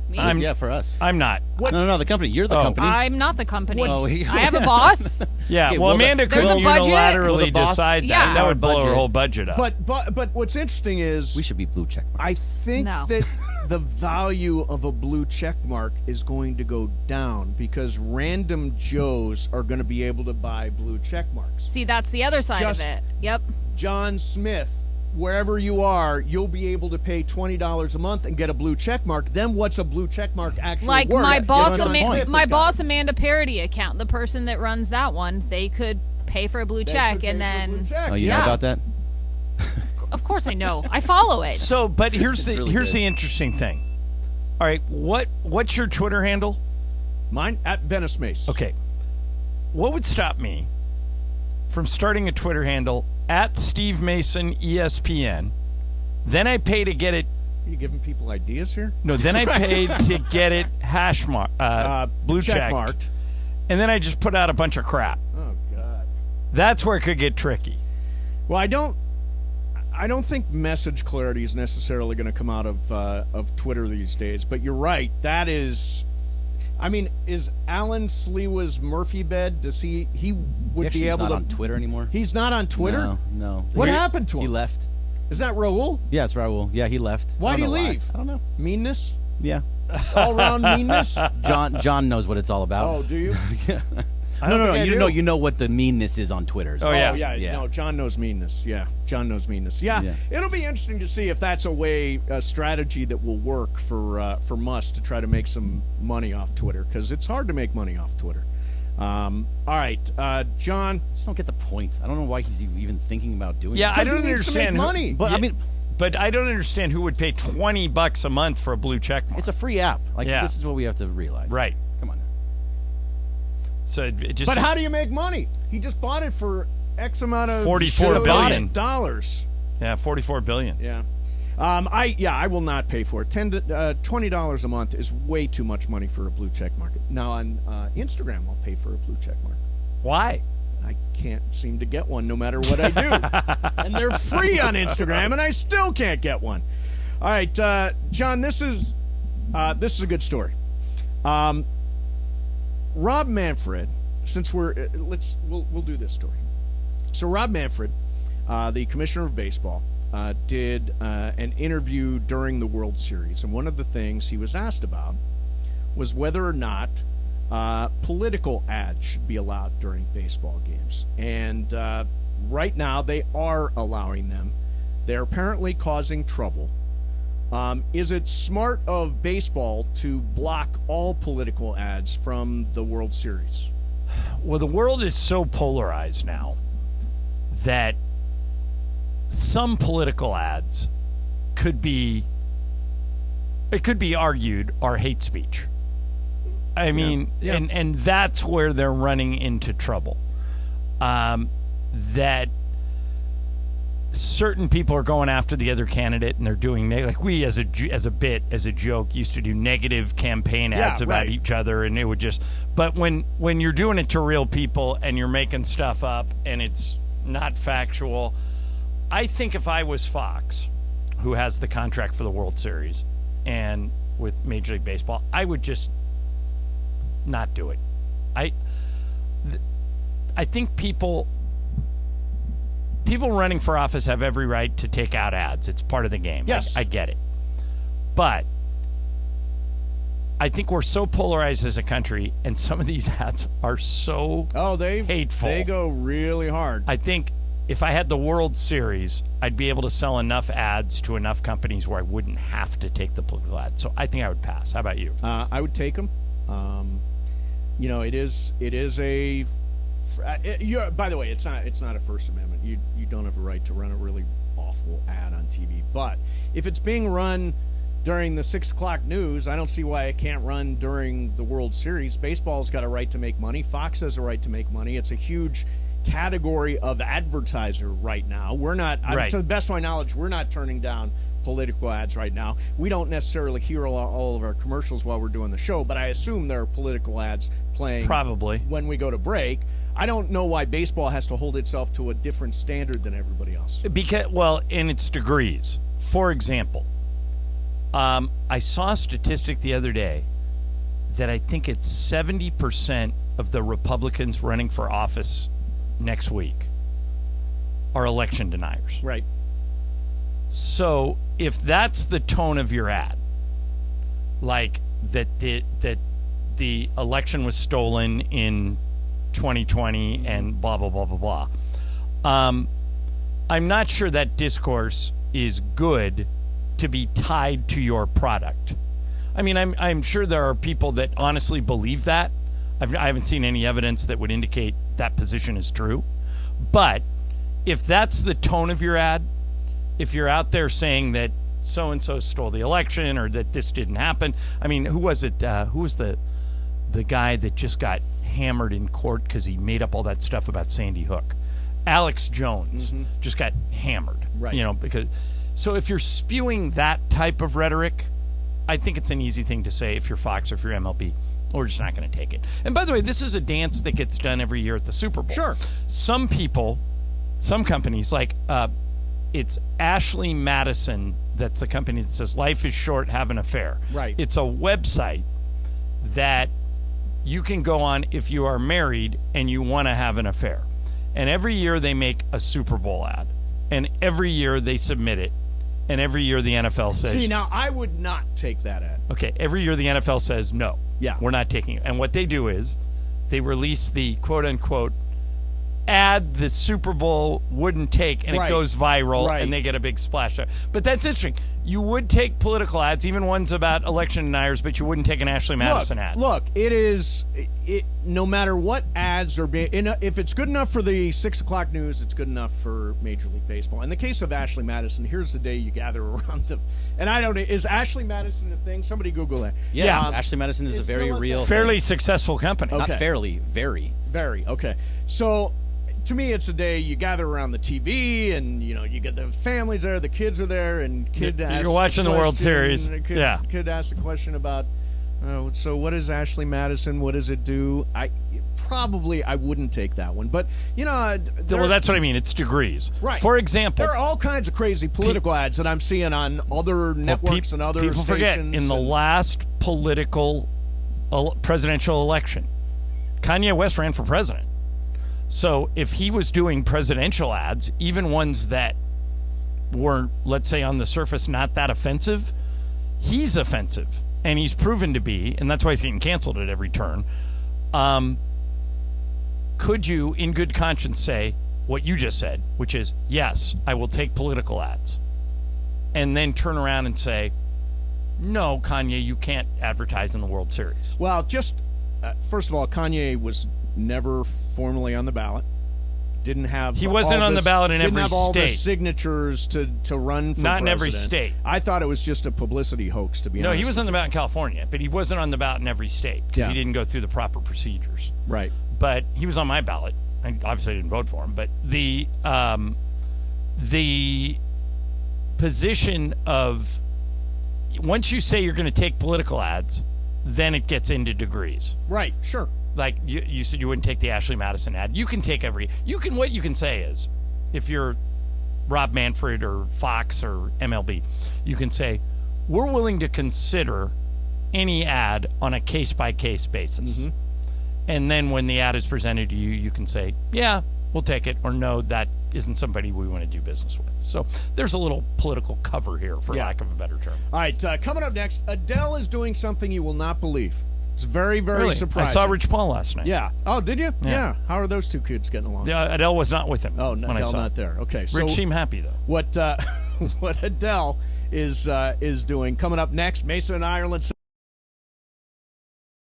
Me? Yeah, for us. I'm not. No, the company. You're the company. I'm not the company. I have a boss. Yeah, well, Amanda could unilaterally decide that. Yeah. That would blow her whole budget up. But what's interesting is we should be blue check mark. I think that the value of a blue check mark is going to go down because random Joes are going to be able to buy blue check marks. See, that's the other side of it. Yep. John Smith, wherever you are, you'll be able to pay $20 a month and get a blue check mark. Then what's a blue check mark actually like worth? my boss Amanda Parody account, the person that runs that one, they could pay for a blue check and then Oh, you know about that? Of course I know. I follow it. So, but here's the interesting thing. All right, what's your Twitter handle? Mine at Venice Mace. Okay. What would stop me from starting a Twitter handle at Steve Mason ESPN? Then I pay to get it. Are you giving people ideas here? No, then I paid to get it blue check marked, and then I just put out a bunch of crap. Oh God. That's where it could get tricky. Well, I don't think message clarity is necessarily going to come out of Twitter these days. But you're right. That is. I mean, is Alan Sliwa's Murphy bed? Does he would be able to? He's not on Twitter anymore. He's not on Twitter. No. What happened to him? He left. Is that Raul? Yeah, it's Raul. Yeah, he left. Why did he leave? I don't know. Meanness. Yeah. All around meanness. John knows what it's all about. Oh, do you? No. You know what the meanness is on Twitter. Oh yeah. No, John knows meanness. Yeah, John knows meanness. Yeah. It'll be interesting to see if that's a strategy that will work for Musk to try to make some money off Twitter, because it's hard to make money off Twitter. All right, John. I just don't get the point. I don't know why he's even thinking about doing it. Yeah, I don't understand money. But I don't understand who would pay $20 a month for a blue check mark. It's a free app. This is what we have to realize. Right. Come on now. So it just. But how do you make money? He just bought it for X amount of $44 billion. Dollars. Yeah, $44 billion. Yeah. I will not pay for it. $20 a month is way too much money for a blue check mark. Now on Instagram, I'll pay for a blue check mark. Why? I can't seem to get one no matter what I do. And they're free on Instagram, and I still can't get one. All right, John, this is a good story. Rob Manfred, since we'll do this story. So Rob Manfred, the commissioner of baseball, did an interview during the World Series, and one of the things he was asked about was whether or not political ads should be allowed during baseball games. And right now they are allowing them. They're apparently causing trouble. Is it smart of baseball to block all political ads from the World Series? Well, the world is so polarized now that some political ads could be argued are hate speech. I mean, and that's where they're running into trouble. That certain people are going after the other candidate, and they're doing like we as a joke used to do negative campaign ads about each other, and it would just. But when you're doing it to real people and you're making stuff up and it's not factual, I think if I was Fox, who has the contract for the World Series and with Major League Baseball, I would just not do it. I think people running for office have every right to take out ads. It's part of the game. Yes. I get it. But I think we're so polarized as a country, and some of these ads are so hateful. They go really hard. I think if I had the World Series, I'd be able to sell enough ads to enough companies where I wouldn't have to take the political ads. So I think I would pass. How about you? I would take them. It is a. By the way, it's not a First Amendment. You don't have a right to run a really awful ad on TV. But if it's being run during the 6 o'clock news, I don't see why it can't run during the World Series. Baseball's got a right to make money. Fox has a right to make money. It's a huge category of advertiser right now. We're not, Right. to the best of my knowledge, we're not turning down political ads right now. We don't necessarily hear all of our commercials while we're doing the show, but I assume there are political ads playing Probably. when we go to break. I don't know why baseball has to hold itself to a different standard than everybody else. Because, well, in its degrees. For example, I saw a statistic the other day that I think it's 70% of the Republicans running for office next week are election deniers. Right. So if that's the tone of your ad, like that the election was stolen in 2020 and blah blah blah blah blah, I'm not sure that discourse is good to be tied to your product. I mean, I'm sure there are people that honestly believe that. I haven't seen any evidence that would indicate that position is true. But if that's the tone of your ad, if you're out there saying that so-and-so stole the election or that this didn't happen. I mean, who was it? Who was the guy that just got hammered in court because he made up all that stuff about Sandy Hook? Alex Jones just got hammered. Right. You know, because so if you're spewing that type of rhetoric, I think it's an easy thing to say if you're Fox or if you're MLB. We're just not going to take it. And by the way, this is a dance that gets done every year at the Super Bowl. Sure. Some people, some companies, like it's Ashley Madison, that's a company that says life is short, have an affair. Right. It's a website that you can go on if you are married and you want to have an affair. And every year they make a Super Bowl ad. And every year they submit it. And every year the NFL says... See, now I would not take that ad. Okay, every year the NFL says no. Yeah. We're not taking it. And what they do is they release the quote-unquote ad the Super Bowl wouldn't take, and Right. it goes viral, Right. and they get a big splash. But that's interesting. You would take political ads, even ones about election deniers, but you wouldn't take an Ashley Madison ad. Look, no matter what ads are being, if it's good enough for the 6 o'clock news, it's good enough for Major League Baseball. In the case of Ashley Madison, here's the day you gather around them. And I don't know, is Ashley Madison a thing? Somebody Google that. Yes, Ashley Madison is a very real, fairly successful company. Not fairly, very. Very, okay. So, to me, it's a day you gather around the TV, and you get the families there, the kids are there, and kid asks You're watching the World Series. Kid asks a question about, so what is Ashley Madison? What does it do? I wouldn't take that one, but Well, that's what I mean. It's degrees. Right. For example, there are all kinds of crazy political ads that I'm seeing on other networks and other people stations. forget in the last political presidential election, Kanye West ran for president. So if he was doing presidential ads, even ones that were, let's say, on the surface not that offensive, he's offensive, and he's proven to be, and that's why he's getting canceled at every turn. Could you, in good conscience, say what you just said, which is, yes, I will take political ads, and then turn around and say, no, Kanye, you can't advertise in the World Series? Well, first of all, Kanye was never formally on the ballot. Didn't have. He wasn't on the ballot in every state. Didn't have all the state. signatures to run for Not president. in every state. I thought it was just a publicity hoax, to be honest. No, he was on the ballot in California, but he wasn't on the ballot in every state because he didn't go through the proper procedures. Right. But he was on my ballot. I obviously didn't vote for him, but the position of once you say you're going to take political ads, then it gets into degrees. Right. Sure. Like you said, you wouldn't take the Ashley Madison ad. You can take what you can say is, if you're Rob Manfred or Fox or MLB, you can say, we're willing to consider any ad on a case-by-case basis. Mm-hmm. And then when the ad is presented to you, you can say, yeah, we'll take it, or no, that isn't somebody we want to do business with. So there's a little political cover here, for lack of a better term. All right, coming up next, Adele is doing something you will not believe. It's very, very Really? surprising. I saw Rich Paul last night. Yeah. Oh, did you? Yeah. How are those two kids getting along? Adele was not with him. Oh, when I Adele saw not him. there. Okay. So Rich seemed happy, though. What Adele is doing coming up next? Mason and Ireland.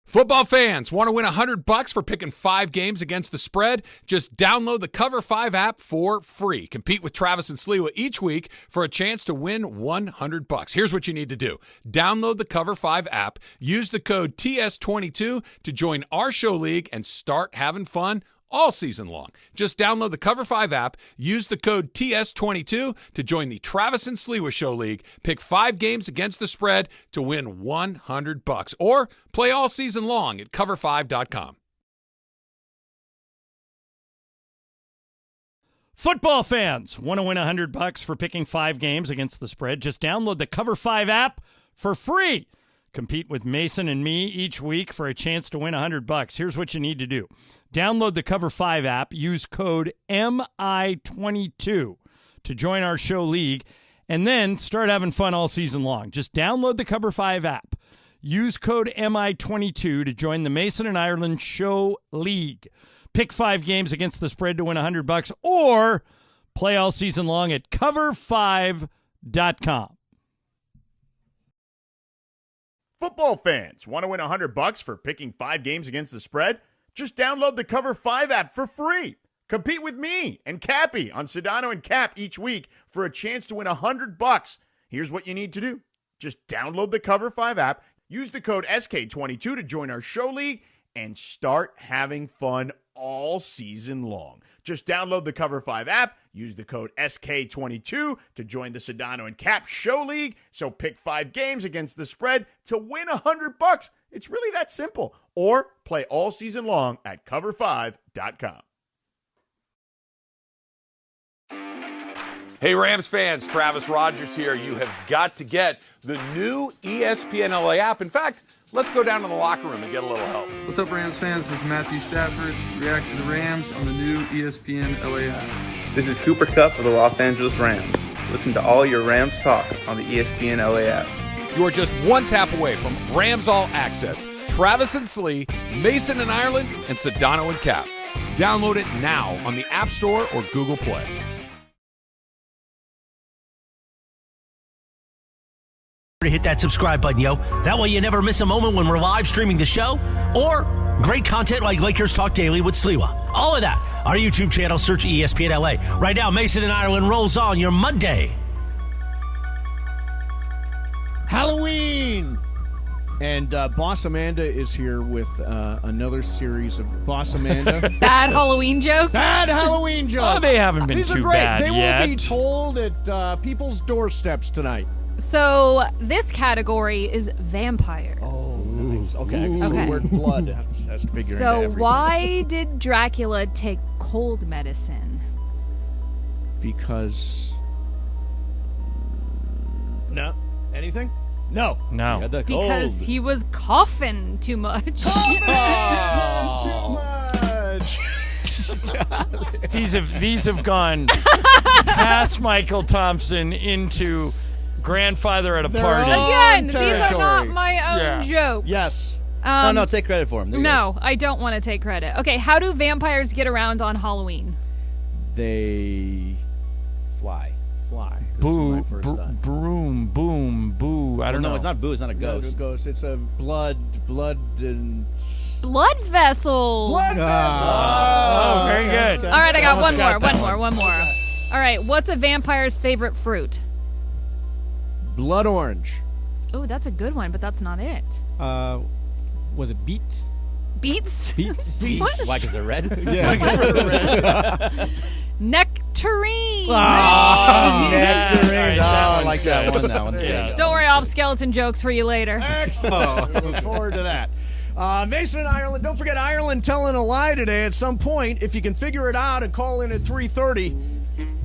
Football fans, want to win $100 for picking 5 games against the spread? Just download the Cover 5 app for free. Compete with Travis and Sliwa each week for a chance to win $100. Here's what you need to do. Download the Cover 5 app, use the code TS22 to join our show league, and start having fun all season long. Just download the Cover 5 app, use the code TS22 to join the Travis and Sliwa Show League. Pick 5 games against the spread to win $100, or play all season long at cover5.com. Football fans want to win $100 for picking 5 games against the spread? Just download the Cover 5 app for free. Compete with Mason and me each week for a chance to win $100. Here's what you need to do. Download the Cover 5 app, use code MI22 to join our show league, and then start having fun all season long. Just download the Cover 5 app. Use code MI22 to join the Mason and Ireland Show League. Pick 5 games against the spread to win $100, or play all season long at cover5.com. Football fans want to win $100 for picking 5 games against the spread? Just download the Cover 5 app for free. Compete with me and Cappy on Sedano and Cap each week for a chance to win $100. Here's what you need to do. Just download the Cover 5 app, use the code SK22 to join our show league, and start having fun all season long. Just download the Cover 5 app, use the code SK22 to join the Sedano and Cap Show League. So pick 5 games against the spread to win $100. It's really that simple. Or play all season long at cover5.com. Hey, Rams fans, Travis Rogers here. You have got to get the new ESPNLA app. In fact, let's go down to the locker room and get a little help. What's up, Rams fans? This is Matthew Stafford. React to the Rams on the new ESPNLA app. This is Cooper Kupp of the Los Angeles Rams. Listen to all your Rams talk on the ESPNLA app. You are just one tap away from Rams All Access. Travis and Slee, Mason and Ireland, and Sedano and Cap. Download it now on the App Store or Google Play. Hit that subscribe button, yo. That way you never miss a moment when we're live streaming the show, or great content like Lakers Talk Daily with Sliwa. All of that. Our YouTube channel, search ESPNLA. Right now, Mason and Ireland rolls on your Monday. Halloween! And Boss Amanda is here with another series of Boss Amanda. Bad Halloween jokes? Bad Halloween jokes! Oh, they haven't been These too are great. bad They yet. will be told at people's doorsteps tonight. So this category is vampires. Oh, nice. Okay. So the word blood has to figure into So everything. why did Dracula take cold medicine? Because... No. Anything? No. No. Because he was coughing too much. These have gone past Michael Thompson into grandfather at a party. Again, these are not my own jokes. Yes. No, take credit for them. No, I don't want to take credit. Okay, how do vampires get around on Halloween? They fly. Boo, broom, boom, boo. I don't know. No, it's not boo. It's not a ghost. No, ghost. It's a blood and... Blood vessels. Blood vessels. Oh, very good. All right, I got Almost one more. All right, what's a vampire's favorite fruit? Blood orange. Oh, that's a good one, but that's not it. Was it beets? Beets? Beets. What? Why? Because they're red? Yeah. Nectarine. Nectarines. I like that one. That one's good. Don't worry, I'll have skeleton jokes for you later. Excellent. Look forward to that. Mason and Ireland, don't forget Ireland telling a lie today at some point. If you can figure it out and call in at 3:30,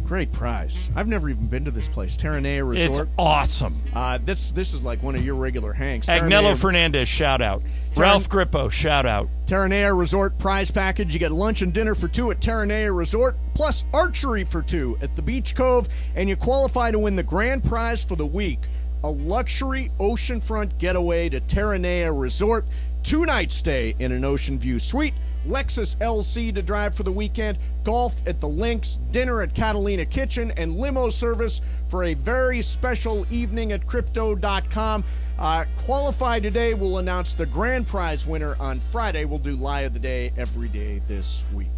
great prize. I've never even been to this place, Terranea Resort. It's awesome. This is like one of your regular hangs. Agnello Fernandez, shout out. Ralph Grippo, shout out. Terranea Resort prize package. You get lunch and dinner for 2 at Terranea Resort, plus archery for 2 at the Beach Cove, and you qualify to win the grand prize for the week, a luxury oceanfront getaway to Terranea Resort, 2-night stay in an ocean view suite, Lexus LC to drive for the weekend, golf at the links, dinner at Catalina Kitchen, and limo service for a very special evening at Crypto.com. Qualify today. We'll announce the grand prize winner on Friday. We'll do lie of the day every day this week.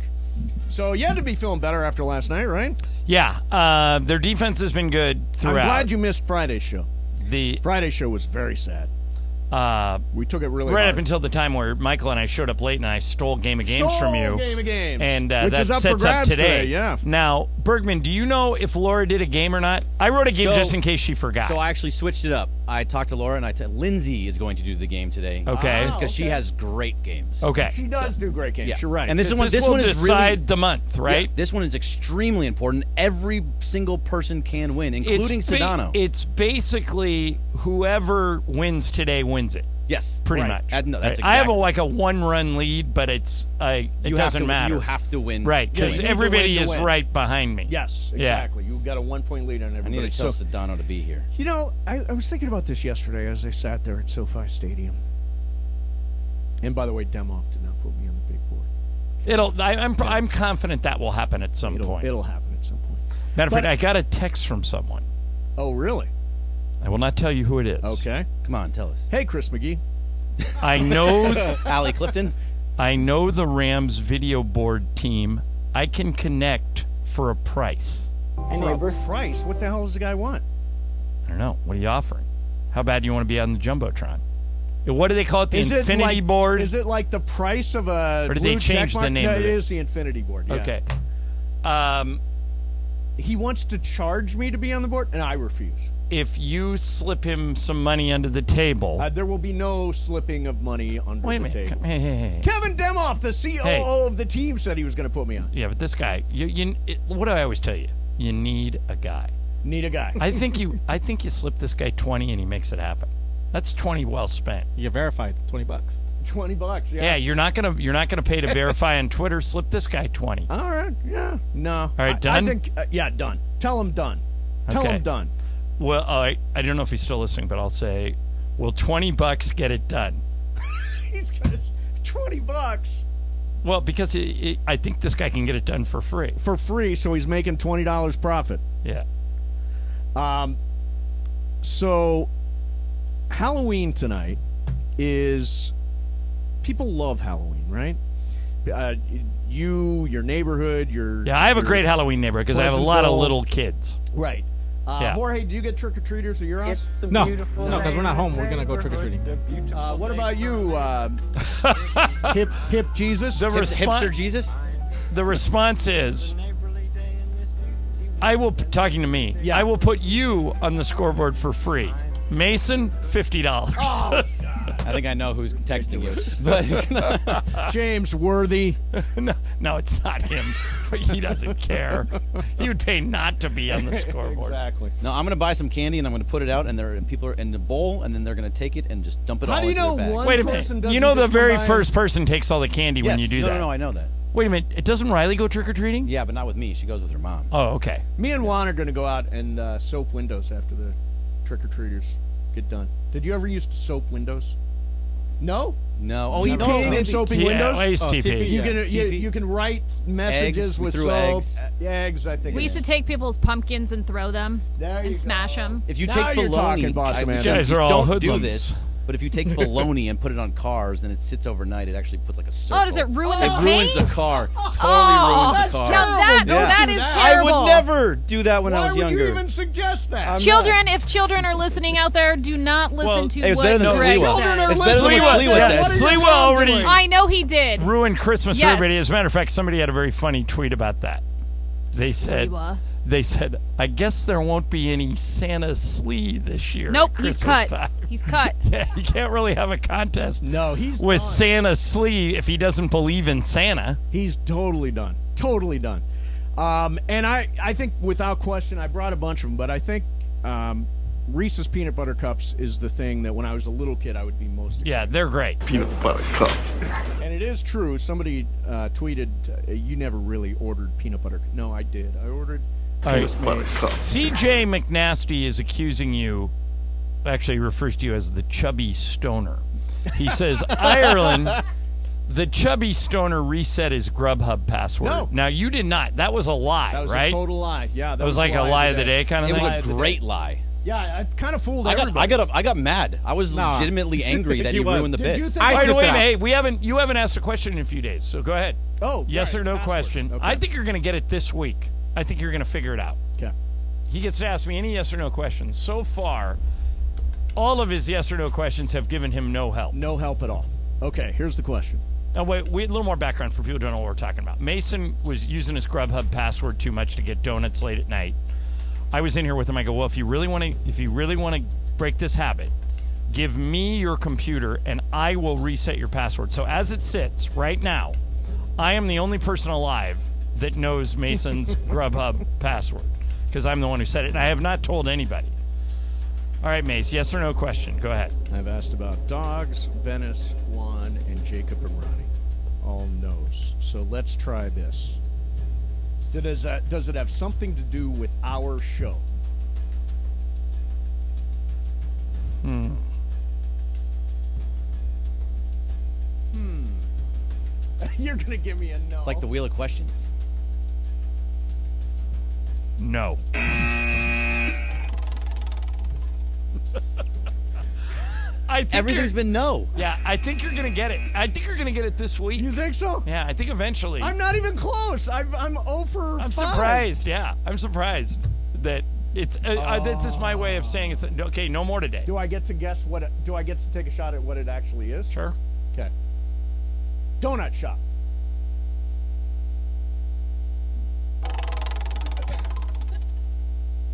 So you had to be feeling better after last night, right? Yeah. Their defense has been good throughout. I'm glad you missed Friday's show. The Friday show was very sad. We took it really right hard. up until the time where Michael and I showed up late and I stole Game of Games from you. Game of Games. And which that is up sets for grabs up today. Yeah. Now, Bergman, do you know if Laura did a game or not? I wrote a game just in case she forgot. So I actually switched it up. I talked to Laura, and Lindsay is going to do the game today. Okay. Because she has great games. Okay. She does do great games. Yeah. You're right. And this one will is decide really, the month, right? Yeah, this one is extremely important. Every single person can win, including Sedano. It's basically whoever wins today wins it. Yes, pretty right. much. No, that's exactly. I have a one-run lead, but it doesn't matter. You have to win, right? Because everybody is right behind me. Yes, exactly. You've got a 1-point lead on everybody. I need to tell Sedano to be here. You know, I was thinking about this yesterday as I sat there at SoFi Stadium. And by the way, Demoff did not put me on the big board. I'm confident that will happen at some point. It'll happen at some point. Matter of fact, I got a text from someone. Oh, really? I will not tell you who it is. Okay. Come on, tell us. Hey, Chris McGee. I know Allie Clifton. I know the Rams video board team. I can connect for a price. For a price? What the hell does the guy want? I don't know. What are you offering? How bad do you want to be on the Jumbotron? What do they call it? The Infinity Board? Is it like the price of a Or did they change the name no, of it? It is the Infinity Board, yeah. Okay. He wants to charge me to be on the board, and I refuse. If you slip him some money under the table... there will be no slipping of money under the table. Hey. Kevin Demoff, the COO of the team, said he was going to put me on. Yeah, but this guy... what do I always tell you? You need a guy. Need a guy. I think you slip this guy 20 and he makes it happen. That's 20 well spent. You get verified, $20. $20, yeah. Yeah, you're not gonna pay to verify on Twitter. Slip this guy 20. All right, yeah, no. All right, done. I think, done. Tell him done. Tell him done. Well, I don't know if he's still listening, but I'll say, will $20 get it done? He's got $20. Well, because I think this guy can get it done for free. For free, so he's making $20 profit. Yeah. So Halloween tonight is, people love Halloween, right? Your neighborhood, I have a great Halloween neighborhood because I have a lot of little kids. Right. Jorge, do you get trick-or-treaters at your house? No, because we're not home. We're going to go trick-or-treating. What about you, hip Jesus? Hipster Jesus? The response is, I will put you on the scoreboard for free. Mason, $50. Oh. I think I know who's texting you. But James Worthy. No, it's not him. But he doesn't care. He would pay not to be on the scoreboard. Exactly. No, I'm going to buy some candy and I'm going to put it out, and people are in the bowl, and then they're going to take it and just dump it all into their bag. Wait a minute. You know the very first person takes all the candy when you do that. No, I know that. Wait a minute. Doesn't Riley go trick-or-treating? Yeah, but not with me. She goes with her mom. Oh, okay. Me and Juan are going to go out and soap windows after the trick-or-treaters get done. Did you ever used to soap windows? No? No. Oh, TPing and soaping windows? I used TP. You can write messages with soap. Eggs, I think. We used to take people's pumpkins and throw them and smash them. If you take bologna, don't do this. But if you take bologna and put it on cars, then it sits overnight. It actually puts like a circle. Oh, does it ruin the paint? It ruins the car. Totally ruins the car. Now that is terrible. I would never do that when I was younger. Why would you even suggest that? If children are listening out there, do not listen to what Greg says. It's better than what Sliwa says. Sliwa already I know he did. ruined Christmas for everybody. As a matter of fact, somebody had a very funny tweet about that. They said, I guess there won't be any Santa Slee this year. Nope, he's cut. Time. He's cut. Yeah, you can't really have a contest with Santa Slee if he doesn't believe in Santa. He's totally done. Totally done. And I think without question, I brought a bunch of them, but I think Reese's Peanut Butter Cups is the thing that when I was a little kid I would be most excited. Yeah, they're great. Peanut Butter Cups. And it is true. Somebody tweeted, you never really ordered peanut butter. No, I did. I ordered CJ McNasty is accusing you, actually refers to you as the chubby stoner. He says, Ireland, the chubby stoner reset his Grubhub password. No. Now, you did not. That was a lie, That was right? a total lie. Yeah, that was like a lie of the day kind of thing? It was a great lie. Yeah, I kind of fooled everybody. I got mad. I was legitimately angry that he ruined the bit. Wait a minute. Hey, you haven't asked a question in a few days, so go ahead. Oh, yes or no password. question. Okay. I think you're going to get it this week. I think you're going to figure it out. Okay. He gets to ask me any yes or no questions. So far, All of his yes or no questions have given him no help. No help at all. Okay, here's the question. Now, wait, a little more background for people who don't know what we're talking about. Mason was using his Grubhub password too much to get donuts late at night. I was in here with him. I go, well, if you really want to break this habit, give me your computer and I will reset your password. So as it sits right now, I am the only person alive that knows Mason's Grubhub password because I'm the one who said it, and I have not told anybody. All right, Mace, yes or no question. Go ahead. I've asked about dogs, Venice, Juan, and Jacob Imrani. All no's. So let's try this. Does it have something to do with our show? You're going to give me a no. It's like the Wheel of Questions. No. Everything's been no. Yeah, I think you're going to get it. I think you're going to get it this week. You think so? Yeah, I think eventually. I'm not even close. I'm 0 for 5. I'm surprised. Yeah, I'm surprised that it's. This is my way of saying it's okay. No more today. Do I get to guess what? Do I get to take a shot at what it actually is? Sure. Okay. Donut shop.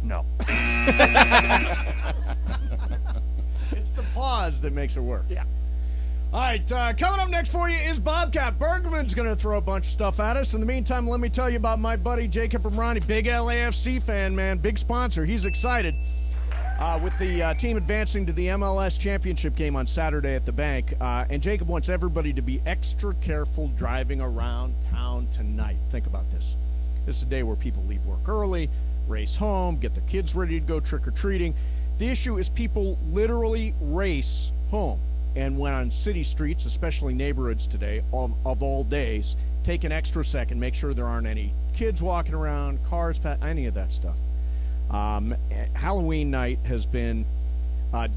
No. It's the pause that makes it work. Yeah. All right, coming up next for you is Bobcat. Bergman's going to throw a bunch of stuff at us. In the meantime, let me tell you about my buddy Jacob Imrani, big LAFC fan, man, big sponsor. He's excited with the team advancing to the MLS championship game on Saturday at the bank. And Jacob wants everybody to be extra careful driving around town tonight. Think about this. This is a day where people leave work early, race home, get their kids ready to go trick-or-treating. The issue is people literally race home. And when on city streets, especially neighborhoods today, of all days, take an extra second, make sure there aren't any kids walking around, cars, any of that stuff. Halloween night has been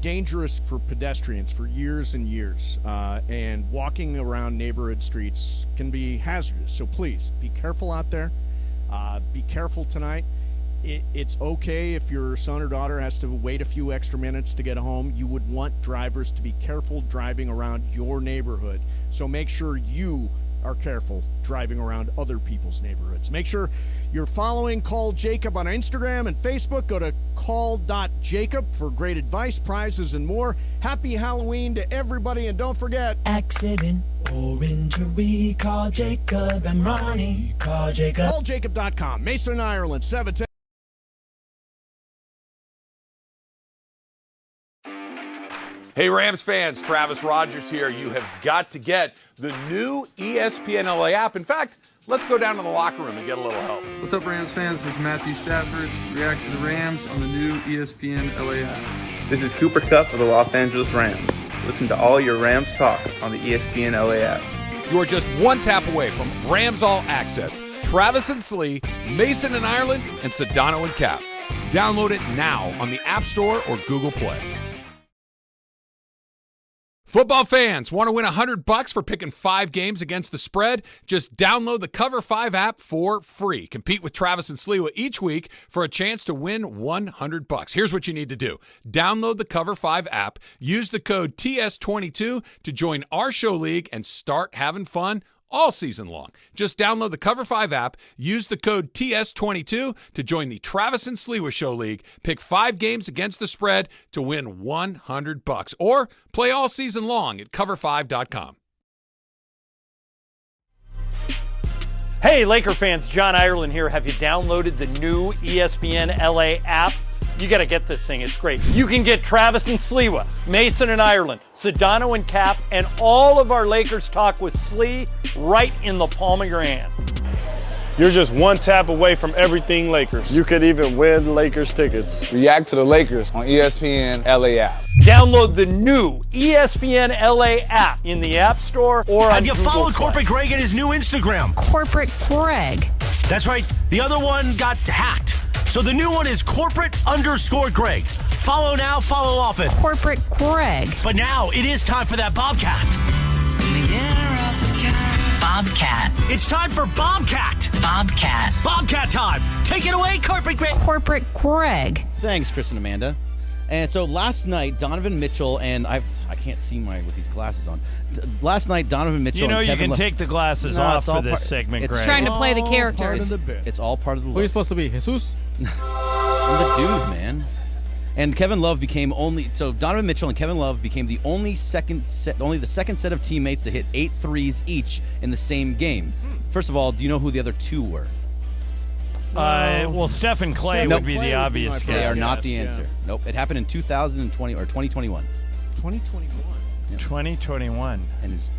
dangerous for pedestrians for years and years, and walking around neighborhood streets can be hazardous. So please, be careful out there. Be careful tonight. It's okay if your son or daughter has to wait a few extra minutes to get home. You would want drivers to be careful driving around your neighborhood. So make sure you are careful driving around other people's neighborhoods. Make sure you're following Call Jacob on Instagram and Facebook. Go to call.jacob for great advice, prizes, and more. Happy Halloween to everybody, and don't forget... Accident or injury, call Jacob and Ronnie. Call Jacob. CallJacob.com. Mason, Ireland, 710. Hey, Rams fans, Travis Rogers here. You have got to get the new ESPNLA app. In fact, let's go down to the locker room and get a little help. What's up, Rams fans? This is Matthew Stafford. React to the Rams on the new ESPNLA app. This is Cooper Kupp of the Los Angeles Rams. Listen to all your Rams talk on the ESPNLA app. You are just one tap away from Rams All Access. Travis and Slee, Mason and Ireland, and Sedano and Cap. Download it now on the App Store or Google Play. Football fans, want to win $100 for picking 5 games against the spread? Just download the Cover 5 app for free. Compete with Travis and Sliwa each week for a chance to win $100. Here's what you need to do. Download the Cover 5 app, use the code TS22 to join our show league and start having fun all season long. Just download the Cover 5 app, use the code TS22 to join the Travis and Sliwa Show League, pick 5 games against the spread to win $100, or play all season long at cover5.com. Hey, Laker fans, John Ireland here. Have you downloaded the new ESPNLA app? You got to get this thing. It's great. You can get Travis and Sliwa, Mason and Ireland, Sedano and Cap, and all of our Lakers talk with Slee right in the palm of your hand. You're just one tap away from everything Lakers. You could even win Lakers tickets. React to the Lakers on ESPNLA app. Download the new ESPNLA app in the App Store or on Google Play. Have you followed Corporate Greg at his new Instagram? Corporate Greg. That's right. The other one got hacked. So the new one is corporate_Greg. Follow now, follow often. Corporate Greg. But now it is time for that Bobcat. Bobcat. It's time for Bobcat. Bobcat. Bobcat time. Take it away, Corporate Greg. Corporate Greg. Thanks, Chris and Amanda. And so last night, Donovan Mitchell and I can't see with these glasses on. Last night, Donovan Mitchell. You know, and you Kevin can take the glasses off for this segment. It's Greg. Trying to play the character. Part of the bit. It's all part of the look. Who are you supposed to be, Jesus? I'm the dude, man. And Kevin Love became Donovan Mitchell and Kevin Love became only the second set of teammates to hit 8 threes each in the same game. First of all, do you know who the other two were? Well, Steph and Clay would be the obvious guess. They are not the answer. Yeah. Nope. It happened in 2020 or 2021. 2021. Yeah. 2021. And it's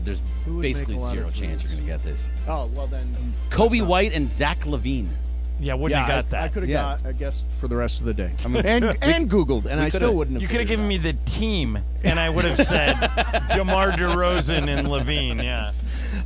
there's basically zero chance you're going to get this. Oh, well then. Kobe White and Zach LaVine. Yeah, wouldn't have got that. I could have got a guess for the rest of the day. I mean, and Googled, and I still wouldn't have. You could have given me the team, and I would have said DeMar DeRozan and LaVine, yeah.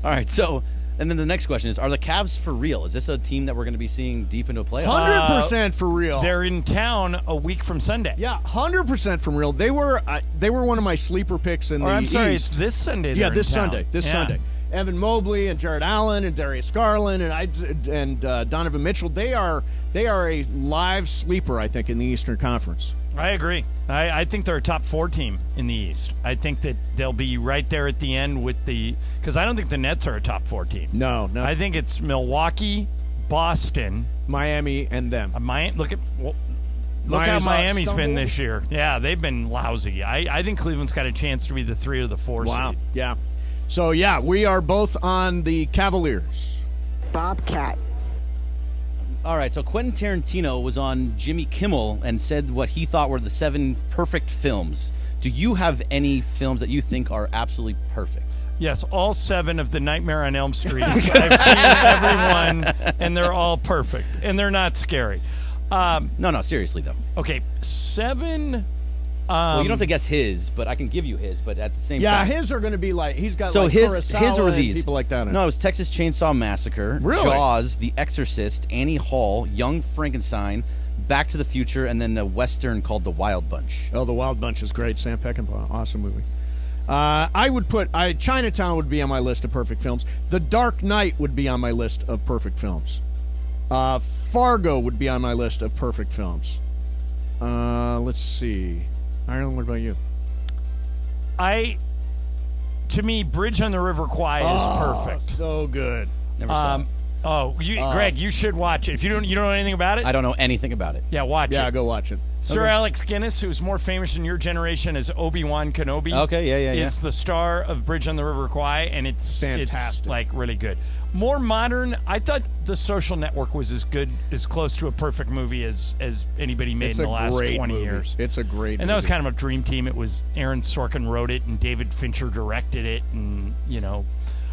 All right, so, and then the next question is, are the Cavs for real? Is this a team that we're going to be seeing deep into a playoff? 100% for real. They're in town a week from Sunday. Yeah, 100% from real. They were one of my sleeper picks in the I'm sorry, East. it's this Sunday. Yeah, they're this in town. Sunday. This Yeah. Sunday. Evan Mobley and Jared Allen and Darius Garland and Donovan Mitchell. They are a live sleeper, I think, in the Eastern Conference. I agree. I think they're a top 4 team in the East. I think that they'll be right there at the end with because I don't think the Nets are a top 4 team. No. I think it's Milwaukee, Boston, Miami, and them. Look how Miami's been this year. Yeah, they've been lousy. I think Cleveland's got a chance to be the 3 or the 4 Wow. seed. Yeah. So, yeah, we are both on the Cavaliers. Bobcat. All right, so Quentin Tarantino was on Jimmy Kimmel and said what he thought were the 7 perfect films. Do you have any films that you think are absolutely perfect? Yes, all 7 of the Nightmare on Elm Street. I've seen every one, and they're all perfect, and they're not scary. No, seriously, though. Okay, 7... well, you don't have to guess his, but I can give you his. But at the same Yeah, time, his are going to be like he's got. So like his Kurosawa were and these people like that. No, it was Texas Chainsaw Massacre, Really? Jaws, The Exorcist, Annie Hall, Young Frankenstein, Back to the Future, and then a Western called The Wild Bunch. Oh, The Wild Bunch is great. Sam Peckinpah, awesome movie. I would put Chinatown would be on my list of perfect films. The Dark Knight would be on my list of perfect films. Fargo would be on my list of perfect films. Let's see. Ireland, what about you? To me, Bridge on the River Kwai is perfect. So good. Never saw it. Greg, you should watch it. If you don't know anything about it, I don't know anything about it. Yeah, watch it. Yeah, go watch it. Sir Alex Guinness, who's more famous in your generation as Obi-Wan Kenobi, is the star of Bridge on the River Kwai, and it's fantastic. It's like really good. More modern, I thought The Social Network was as close to a perfect movie as anybody made in the last 20 years. It's a great movie. And that was kind of a dream team. It was Aaron Sorkin wrote it, and David Fincher directed it, and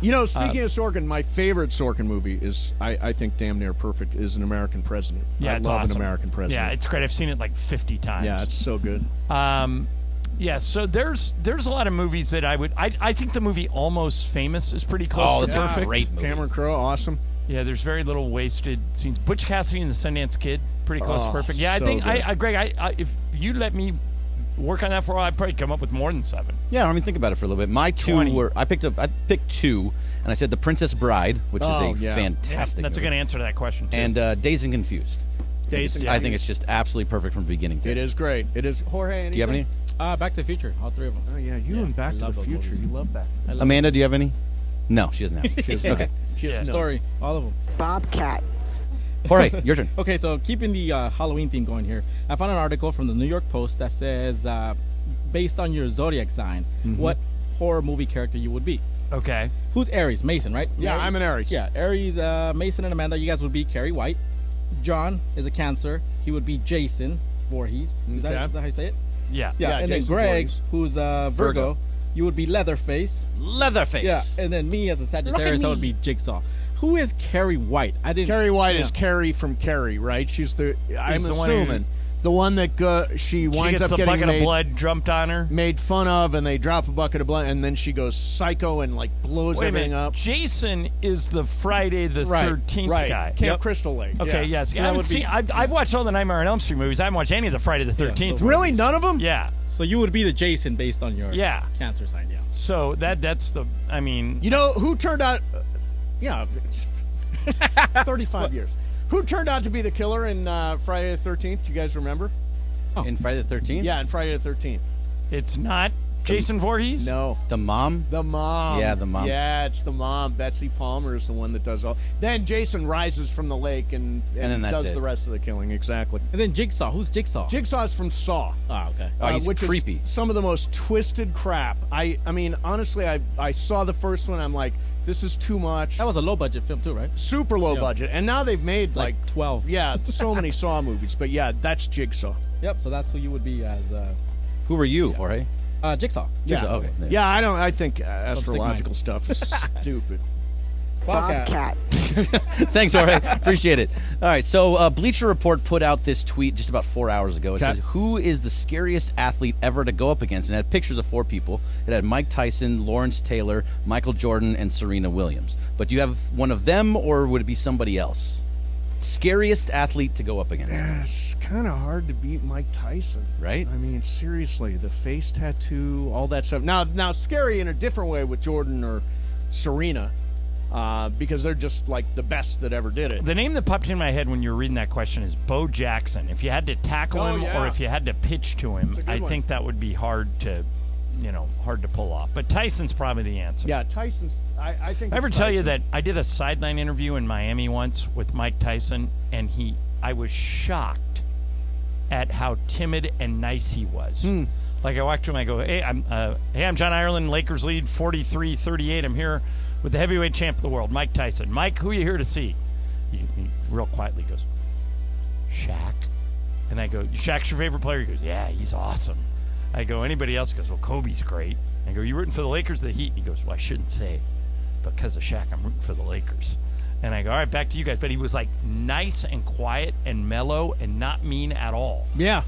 speaking of Sorkin, my favorite Sorkin movie is, I think damn near perfect, is An American President. Yeah, I love An American President. Yeah, it's great. I've seen it like 50 times. Yeah, it's so good. So there's a lot of movies that I think the movie Almost Famous is pretty close to perfect. Great movie. Cameron Crowe, awesome. Yeah, there's very little wasted scenes. Butch Cassidy and the Sundance Kid, pretty close to perfect. Yeah, so I think good. Greg, if you let me work on that for a while, I'd probably come up with more than 7. Yeah, let me think about it for a little bit. My 2 20. were I picked 2, and I said The Princess Bride, which is a fantastic. That's a good answer to that question too. And Dazed and Confused. I think it's just absolutely perfect from beginning to end. It is great. It is. Jorge, anything? Do you have any? Back to the Future, all 3 of them. Oh yeah, and Back to the Future. You love Back. Amanda, do you have any? No, she doesn't have any. She doesn't. Okay. She has no. Story, all of them. Bobcat. Jorge, your turn. Okay, so keeping the Halloween theme going here, I found an article from the New York Post that says, based on your zodiac sign, what horror movie character you would be. Okay. Who's Aries? Mason, right? Yeah, I'm an Aries. Yeah, Aries, Mason and Amanda, you guys would be Carrie White. John is a Cancer. He would be Jason Voorhees. Is that how you say it? Yeah. Yeah, and Jason then Greg, Voorhees. who's Virgo, you would be Leatherface. Leatherface. Yeah, and then me as a Sagittarius, I would be Jigsaw. Who is Carrie White? Carrie White is Carrie from Carrie, right? She's I'm assuming the one that she winds gets up the getting bucket of blood jumped on her, made fun of, and they drop a bucket of blood, and then she goes psycho and like blows everything up. Jason is the Friday the 13th guy. Camp Crystal Lake. Okay, yes. So I've watched all the Nightmare on Elm Street movies. I haven't watched any of the Friday the 13th. Really, none of them? Yeah. So you would be the Jason based on your Cancer sign, yeah. So that's the. I mean, you know who turned out? 35 years. Who turned out to be the killer in Friday the 13th? Do you guys remember? In Friday the 13th? Yeah, in Friday the 13th. It's not Jason Voorhees? No. The mom? The mom. Yeah, the mom. Yeah, it's the mom. Betsy Palmer is the one that does all. Then Jason rises from the lake and then that's does it. the rest of the killing. Exactly. And then Jigsaw. Who's Jigsaw? Jigsaw's from Saw. Oh, okay. Oh, he's which creepy. Is some of the most twisted crap. I mean, honestly, I saw the first one. I'm like, this is too much. That was a low-budget film, too, right? Super low Yeah. budget. And now they've made like 12. Yeah, so many Saw movies. But yeah, that's Jigsaw. Yep, so that's who you would be as... Who were you, Jorge? Jigsaw. Jigsaw, okay. Yeah, I think astrological stuff is stupid. Bobcat. Thanks, Jorge. Appreciate it. All right, so Bleacher Report put out this tweet just about 4 hours ago. It says, who is the scariest athlete ever to go up against? And it had pictures of 4 people. It had Mike Tyson, Lawrence Taylor, Michael Jordan, and Serena Williams. But do you have one of them, or would it be somebody else? Scariest athlete to go up against? Yeah, it's kind of hard to beat Mike Tyson. Right? I mean, seriously, the face tattoo, all that stuff. Now, scary in a different way with Jordan or Serena. Because they're just like the best that ever did it. The name that popped in my head when you were reading that question is Bo Jackson. If you had to tackle him or if you had to pitch to him, I think that would be hard to pull off. But Tyson's probably the answer. Yeah, Tyson's. I think. I ever tell you that I did a sideline interview in Miami once with Mike Tyson, and I was shocked at how timid and nice he was. Like I walked to him, I go, "Hey, I'm John Ireland. Lakers lead 43-38. I'm here with the heavyweight champ of the world, Mike Tyson. Mike, who are you here to see?" He real quietly goes, "Shaq." And I go, "Shaq's your favorite player?" He goes, "Yeah, he's awesome." I go, "Anybody else?" He goes, "Well, Kobe's great." I go, "You rooting for the Lakers or the Heat?" He goes, "Well, I shouldn't say, but because of Shaq, I'm rooting for the Lakers." And I go, "All right, back to you guys." But he was like nice and quiet and mellow and not mean at all. Yeah.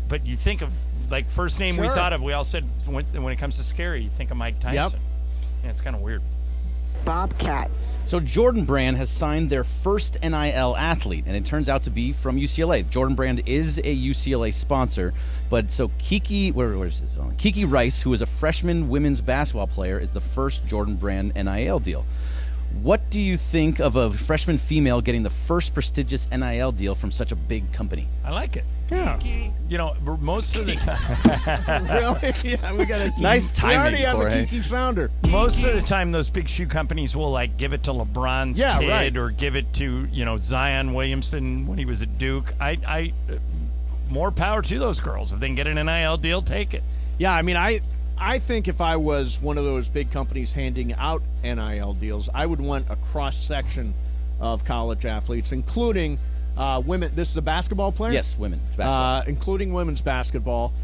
But you think of like first name we thought of, we all said when it comes to scary, you think of Mike Tyson. Yeah, it's kind of weird. Bobcat. So Jordan Brand has signed their first NIL athlete, and it turns out to be from UCLA. Jordan Brand is a UCLA sponsor, but so Kiki, where is this on? Kiki Rice, who is a freshman women's basketball player, is the first Jordan Brand NIL deal. What do you think of a freshman female getting the first prestigious NIL deal from such a big company? I like it. Yeah. You know, most of the time. Really? Yeah, we got a nice timing. We already have Jorge. a Kiki sounder. Most of the time, those big shoe companies will like give it to LeBron's kid or give it to Zion Williamson when he was at Duke. I more power to those girls. If they can get an NIL deal, take it. Yeah, I mean, I think if I was one of those big companies handing out NIL deals, I would want a cross-section of college athletes, including women. This is a basketball player? Yes, women's basketball. Including women's basketball,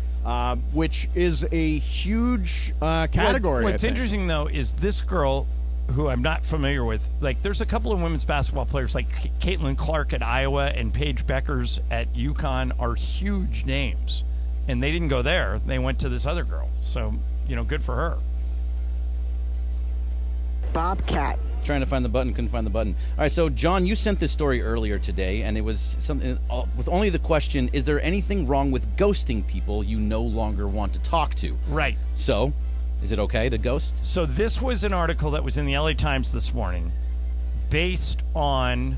which is a huge category. What's interesting, though, is this girl, who I'm not familiar with, like there's a couple of women's basketball players like Caitlin Clark at Iowa and Paige Beckers at UConn are huge names. And they didn't go there. They went to this other girl. So, good for her. Bobcat. Trying to find the button, couldn't find the button. All right, so John, you sent this story earlier today, and it was something with only the question, is there anything wrong with ghosting people you no longer want to talk to? Right. So, is it okay to ghost? So this was an article that was in the LA Times this morning based on,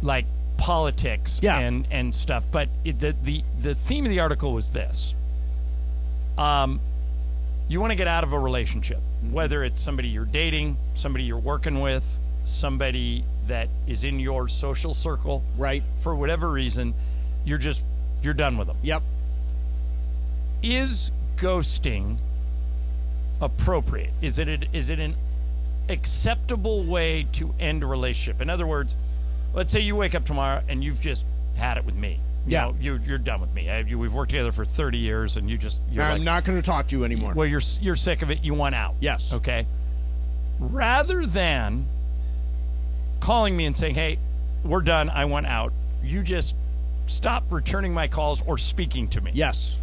like, politics and stuff, but the theme of the article was this: you want to get out of a relationship, whether it's somebody you're dating, somebody you're working with, somebody that is in your social circle, right? For whatever reason, you're done with them. Yep. Is ghosting appropriate? Is it an acceptable way to end a relationship? In other words, let's say you wake up tomorrow and you've just had it with me. You're done with me. We've worked together for 30 years, and I'm not going to talk to you anymore. Well, you're sick of it. You want out. Yes. Okay. Rather than calling me and saying, "Hey, we're done. I want out," you just stop returning my calls or speaking to me. Yes.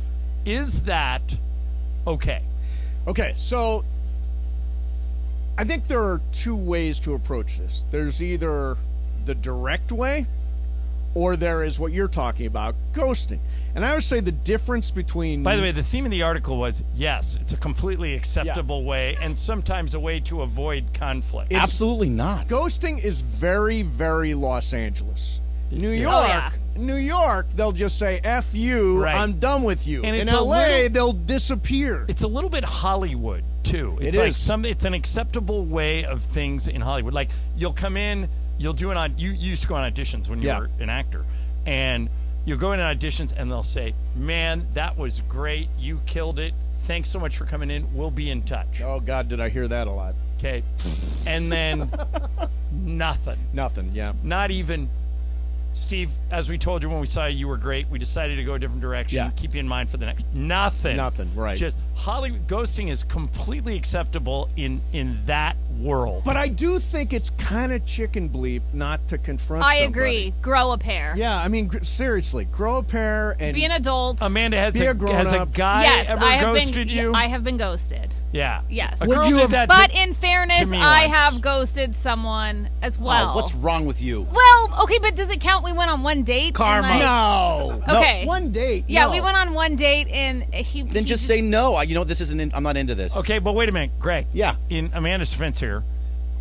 Is that okay? Okay. So I think there are two ways to approach this. There's either the direct way, or there is what you're talking about, ghosting. And I would say the difference between... By the way, the theme of the article was, yes, it's a completely acceptable way, and sometimes a way to avoid conflict. Absolutely not. Ghosting is very, very Los Angeles. New York, New York, they'll just say, F you, Right. I'm done with you. And In it's a LA, little- they'll disappear. It's a little bit Hollywood too. It's It like is. it's an acceptable way of things in Hollywood. Like you'll come in, you'll do you used to go on auditions when you Yeah. were an actor, and you'll go in on auditions and they'll say, "Man, that was great. You killed it. Thanks so much for coming in. We'll be in touch." Oh God, did I hear that a lot? Okay, and then nothing. Nothing. Yeah. Not even. Steve, as we told you when we saw you were great. We decided to go a different direction. Yeah. Keep you in mind for the next. Nothing. Nothing. Right. Just Hollywood ghosting is completely acceptable in that world. But I do think it's kind of chicken bleep not to confront. I somebody. agree. Grow a pair. Yeah, I mean, seriously, grow a pair and Be an adult. Amanda, has Be a a grown-up. guy yes, ever I have ghosted been. you? I have been ghosted. Yeah. Yes. A girl did that But to- in fairness, to me I once. have ghosted someone as well. Oh, what's wrong with you? Well, okay, but does it count? We went on one date. and, Karma. like- No. Okay. One date. Yeah, no. we went on one date, and he. Then he just say no. This isn't. I'm not into this. Okay, but wait a minute, Greg. Yeah. In Amanda's defense here,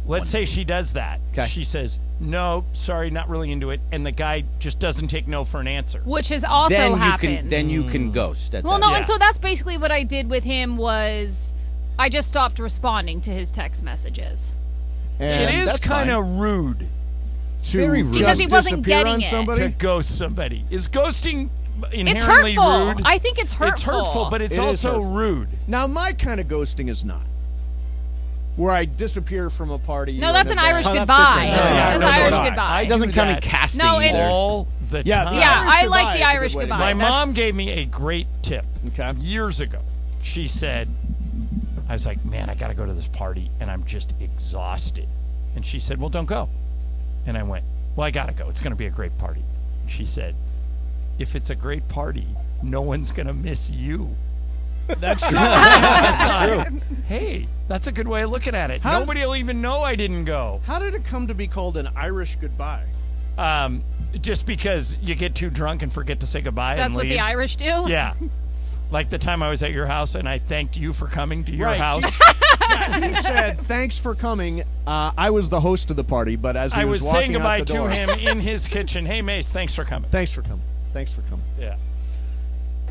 let's say she does that. 'Kay. She says, "No, sorry, not really into it," and the guy just doesn't take no for an answer. Which has also then happened. you can ghost. At Well, that. no, Yeah. and so that's basically what I did with him was I just stopped responding to his text messages. And It is that's kind fine. of rude To very rude. Because he just wasn't disappear getting on it. somebody. to ghost somebody. Is ghosting It's inherently hurtful. rude? I think it's hurtful. It's hurtful, but it's It is also hurtful. rude. Now, my kind of ghosting is not. Where I disappear from a party. No, that's an Irish that's goodbye. different. That's that's Irish not. goodbye. I It doesn't do count in that casting No, it- either. all the Yeah, time. the Yeah, Irish I like goodbye the is a good Irish way to do goodbye. My it. mom That's- gave me a great tip Okay. years ago. She said, I was like, "Man, I got to go to this party, and I'm just exhausted." And she said, "Well, don't go." And I went, "Well, I got to go. It's going to be a great party." She said, "If it's a great party, no one's going to miss you." That's true. True. Hey, that's a good way of looking at it. How- Nobody will even know I didn't go. How did it come to be called an Irish goodbye? Just because you get too drunk and forget to say goodbye That's and what leave. the Irish do? Yeah. Like the time I was at your house and I thanked you for coming to your Right. house. He said, "Thanks for coming." I was the host of the party, but as he I was was walking saying out goodbye the to door, him in his kitchen. "Hey, Mace, thanks for coming." Thanks for coming. Thanks for coming. Yeah.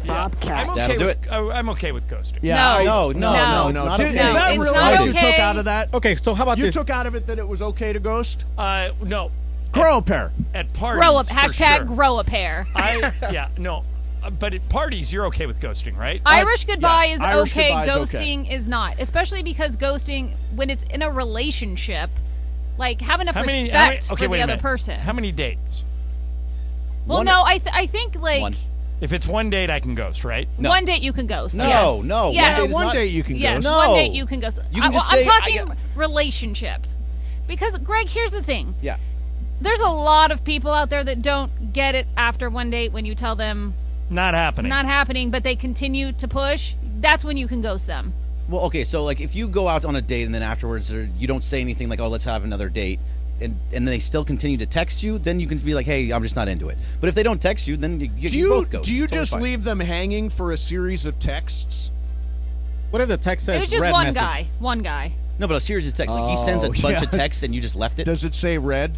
Bobcat. I'm okay That'll do with, I'm okay with ghosting. Yeah. No, I- no, it's not Did- okay. Is that It's really not what you okay. took out of that? Okay, so how about You this? took out of it that it was okay to ghost? No. Grow a pair. At parties. Grow up. for Hashtag sure. grow a pair. No. But at parties, you're okay with ghosting, right? Irish goodbye yes, is Irish okay. goodbye is okay. Ghosting is not. Especially because ghosting, when it's in a relationship, like have enough respect for the wait a other minute. person. How many dates? Well, One- no, I think like One. If it's one date, I can ghost, right? No. one date you can ghost. No, yes. no, one Yes. date is One not- day you can Yes, ghost. No. one date you can ghost. You can just I'm say, talking relationship. Because Greg, here's the thing. Yeah. There's a lot of people out there that don't get it after one date when you tell them Not happening. not happening, but they continue to push. That's when you can ghost them. Well, okay, so like if you go out on a date and then afterwards you don't say anything like, "Oh, let's have another date," and they still continue to text you, then you can be like, "Hey, I'm just not into it." But if they don't text you, then you both ghost. Do you Totally just fine. leave them hanging for a series of texts? What if the text says It was just red one message? guy. One guy. No, but a series of texts. Like he sends a Oh, bunch yeah. of texts and you just left it. Does it say red?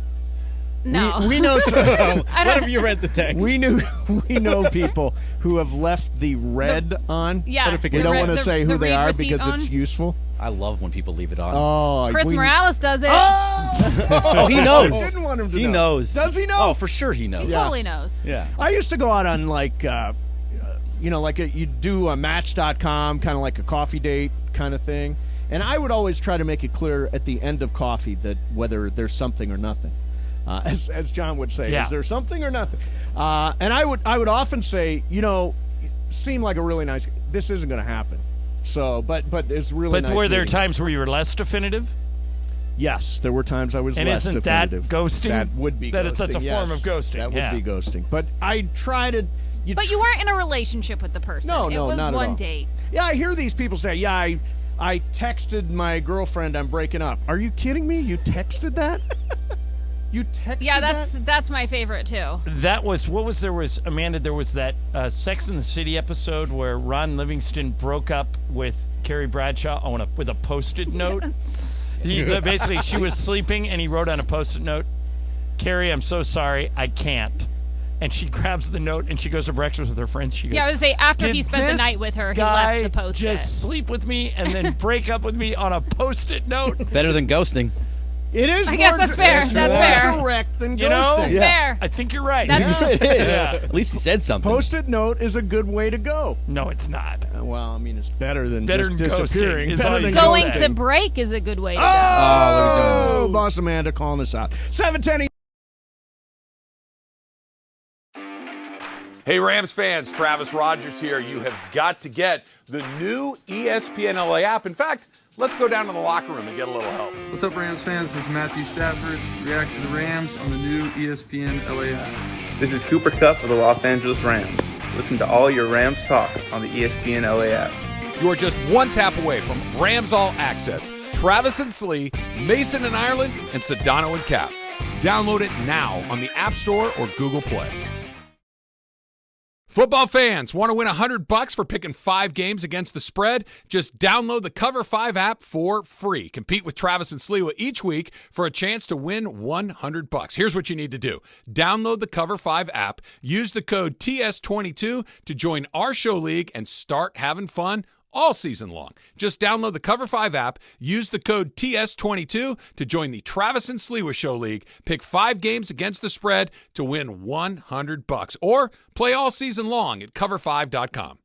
No. We know some, I What don't- if you read the text? we know people who have left the red on. Yeah. What if it We gets- don't the want to the- say who the they read are receipt because on. it's useful. I love when people leave it on. Oh, Chris Morales does it. Oh, he knows. I didn't want him to He know. knows. Does he know? Oh, for sure he knows. He totally knows. Yeah. I used to go out on like, you do a Match.com, kind of like a coffee date kind of thing. And I would always try to make it clear at the end of coffee that whether there's something or nothing. As John would say, Yeah. is there something or nothing? And I would often say, seem like a really nice. This isn't going to happen. So, but it's really. But nice were there meeting you. times where you were less definitive? Yes, there were times I was And less isn't that definitive. ghosting? That would be That ghosting. is- that's a form yes. of ghosting, That yeah. would be ghosting. But I try to. But you weren't in a relationship with the person. No, it no, was not at one all. date. Yeah, I hear these people say, "Yeah, I texted my girlfriend I'm breaking up." Are you kidding me? You texted that? You texted Yeah, that? that's my favorite too. That was Amanda. There was that Sex and the City episode where Ron Livingston broke up with Carrie Bradshaw with a Post-it note. Basically, she was sleeping and he wrote on a Post-it note, "Carrie, I'm so sorry, I can't." And she grabs the note and she goes to breakfast with her friends. She goes, I was going to say, after "Did he spent the this night with her, he guy left the Post-it. just sleep with me and then break up with me on a Post-it note?" Better than ghosting. It is. I guess that's fair. That's fair. Direct than You know? ghosting. That's fair. I think you're right. That's At least he said something. Post-it note is a good way to go. No, it's not. Well, I mean, it's better than Better just than ghosting disappearing. is Better all than you Going ghosting. to break is a good way to go. Oh, Boss Amanda calling us out. 7:10. Hey, Rams fans, Travis Rogers here. You have got to get the new ESPNLA app. In fact, let's go down to the locker room and get a little help. What's up, Rams fans? This is Matthew Stafford. React to the Rams on the new ESPNLA app. This is Cooper Kupp of the Los Angeles Rams. Listen to all your Rams talk on the ESPNLA app. You are just one tap away from Rams All Access. Travis and Slee, Mason and Ireland, and Sedano and Cap. Download it now on the App Store or Google Play. Football fans, want to win $100 for picking 5 games against the spread? Just download the Cover 5 app for free. Compete with Travis and Sliwa each week for a chance to win $100. Here's what you need to do. Download the Cover 5 app, use the code TS22 to join our show league and start having fun all season long. Just download the Cover 5 app, use the code TS22 to join the Travis and Sliwa Show League. Pick 5 games against the spread to win $100. Or play all season long at cover5.com.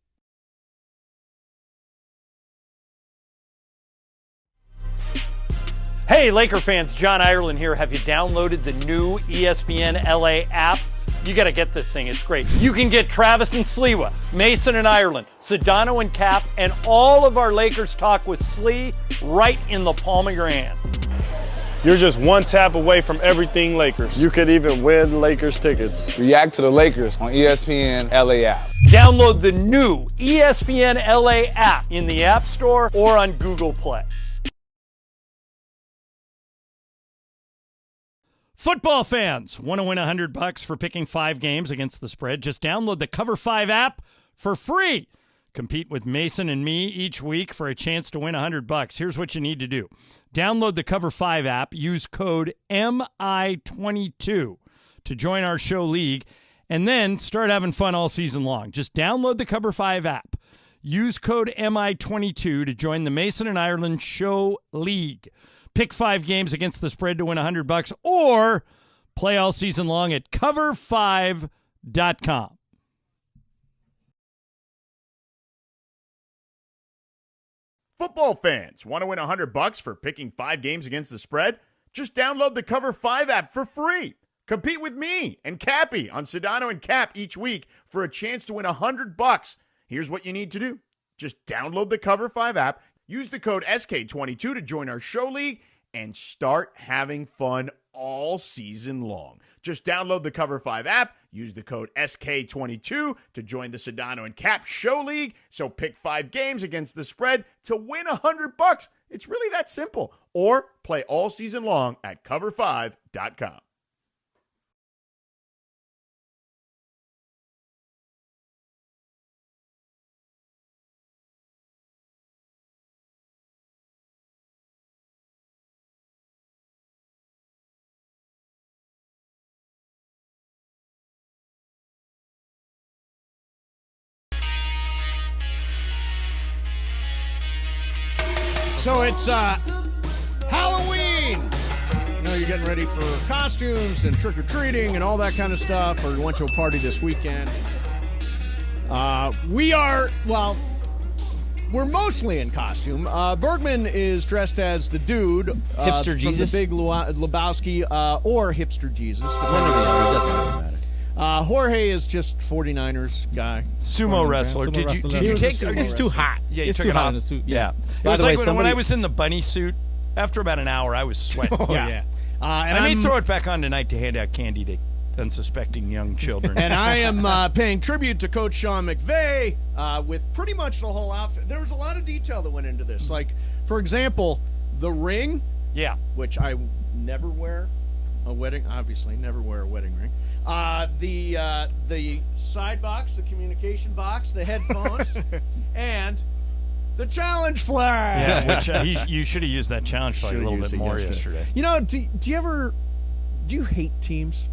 Hey, Laker fans, John Ireland here. Have you downloaded the new ESPNLA app? You got to get this thing. It's great. You can get Travis and Sliwa, Mason and Ireland, Sedano and Cap, and all of our Lakers talk with Slee right in the palm of your hand. You're just one tap away from everything Lakers. You could even win Lakers tickets. React to the Lakers on ESPNLA app. Download the new ESPNLA app in the App Store or on Google Play. Football fans, want to win $100 for picking 5 games against the spread? Just download the Cover 5 app for free. Compete with Mason and me each week for a chance to win $100. Here's what you need to do. Download the Cover 5 app, use code MI22 to join our show league, and then start having fun all season long. Just download the Cover 5 app. Use code MI22 to join the Mason and Ireland Show League. Pick 5 games against the spread to win $100 or play all season long at cover5.com. Football fans, want to win $100 for picking 5 games against the spread? Just download the Cover 5 app for free. Compete with me and Cappy on Sedano and Cap each week for a chance to win $100. Here's what you need to do. Just download the Cover 5 app, use the code SK22 to join our show league, and start having fun all season long. Just download the Cover 5 app, use the code SK22 to join the Sedano and Cap Show League. So pick 5 games against the spread to win $100. It's really that simple. Or play all season long at cover5.com. So it's Halloween. You know, you're getting ready for costumes and trick-or-treating and all that kind of stuff, or you went to a party this weekend. We're mostly in costume. Bergman is dressed as the dude. Hipster Jesus? From the Big Lebowski, or Hipster Jesus. One or the other, it doesn't really matter. Jorge is just 49ers guy. Sumo wrestler. Did you take? It's too hot. Yeah, you it's took too it hot off. in the suit. Yeah. By It was the way, like when somebody- I was in the bunny suit. After about an hour, I was sweating. Yeah. I may throw it back on tonight to hand out candy to unsuspecting young children. And I am paying tribute to Coach Sean McVay with pretty much the whole outfit. There was a lot of detail that went into this. Like, for example, the ring. Yeah. Which I never wear a wedding. Obviously, never wear a wedding ring. The side box, the communication box, the headphones, and the challenge flag. Yeah, which you should have used that challenge flag a little bit more yesterday. You know, do you hate teams?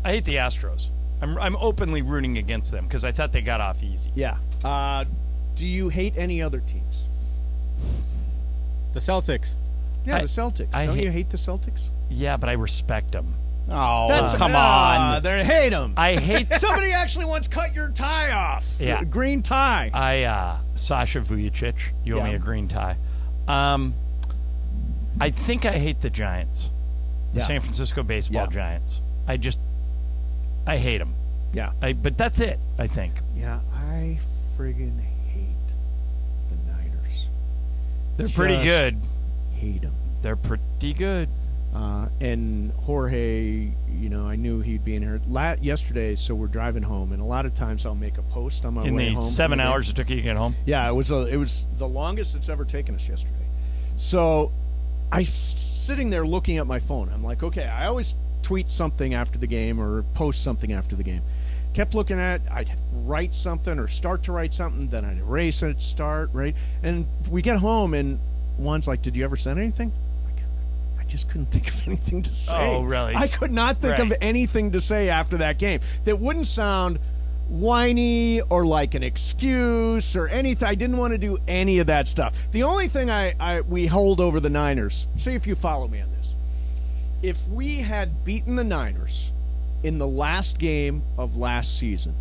I hate the Astros. I'm openly rooting against them because I thought they got off easy. Yeah. Do you hate any other teams? The Celtics. Yeah, the Celtics. Don't you hate the Celtics? Yeah, but I respect them. Oh, come on. They hate them. I hate... Somebody actually once cut your tie off. Yeah. Green tie. Sasha Vujicic, you owe me a green tie. I think I hate the Giants. The San Francisco baseball Giants. I hate them. Yeah. But that's it, I think. Yeah, I friggin' hate the Niners. They're pretty good. Hate them. They're pretty good. And Jorge, I knew he'd be in here yesterday, so we're driving home, and a lot of times I'll make a post on my way home. In the 7 hours it took you to get home? Yeah, it was the longest it's ever taken us yesterday. So I'm sitting there looking at my phone. I'm like, okay, I always tweet something after the game or post something after the game. Kept looking at it. I'd write something or start to write something, then I'd erase it, start, right? And we get home, and Juan's like, did you ever send anything? I just couldn't think of anything to say. Oh, really? I could not think of anything to say after that game that wouldn't sound whiny or like an excuse or anything. I didn't want to do any of that stuff. The only thing we hold over the Niners, see if you follow me on this. If we had beaten the Niners in the last game of last season,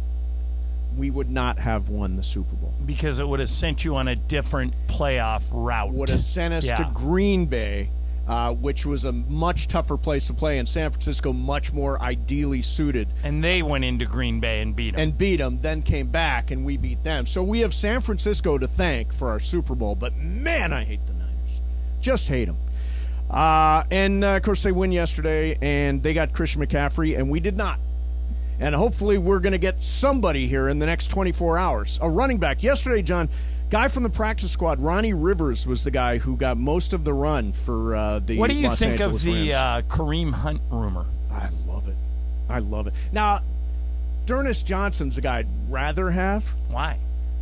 we would not have won the Super Bowl. Because it would have sent you on a different playoff route. Would have sent us to Green Bay, which was a much tougher place to play, and San Francisco much more ideally suited. And they went into Green Bay and beat them. Then came back, and we beat them. So we have San Francisco to thank for our Super Bowl, but man, I hate the Niners. Just hate them. And, of course, they win yesterday, and they got Christian McCaffrey, and we did not. And hopefully we're going to get somebody here in the next 24 hours. A running back. Yesterday, John, guy from the practice squad, Ronnie Rivers, was the guy who got most of the run for the Los Angeles Rams. What do you think of the Kareem Hunt rumor? I love it. Now, D'Ernest Johnson's the guy I'd rather have. Why?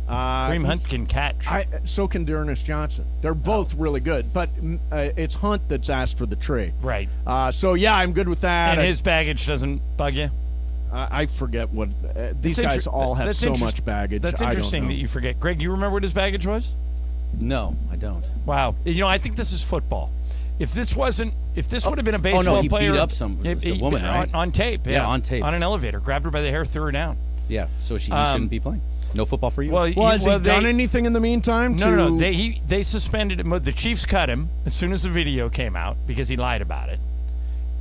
Kareem Hunt can catch. So can D'Ernest Johnson. They're both really good, but it's Hunt that's asked for the trade. Right. So, yeah, I'm good with that. And his baggage doesn't bug you? I forget what these guys all have so much baggage. That's interesting that you forget. Greg, you remember what his baggage was? No, I don't. Wow. I think this is football. If this would have been a baseball he player, beat up some woman, right? on tape. Yeah, on tape. On an elevator, grabbed her by the hair, threw her down. Yeah, so he shouldn't be playing. No football for you. Well, has he done anything in the meantime? No. They suspended him. The Chiefs cut him as soon as the video came out because he lied about it,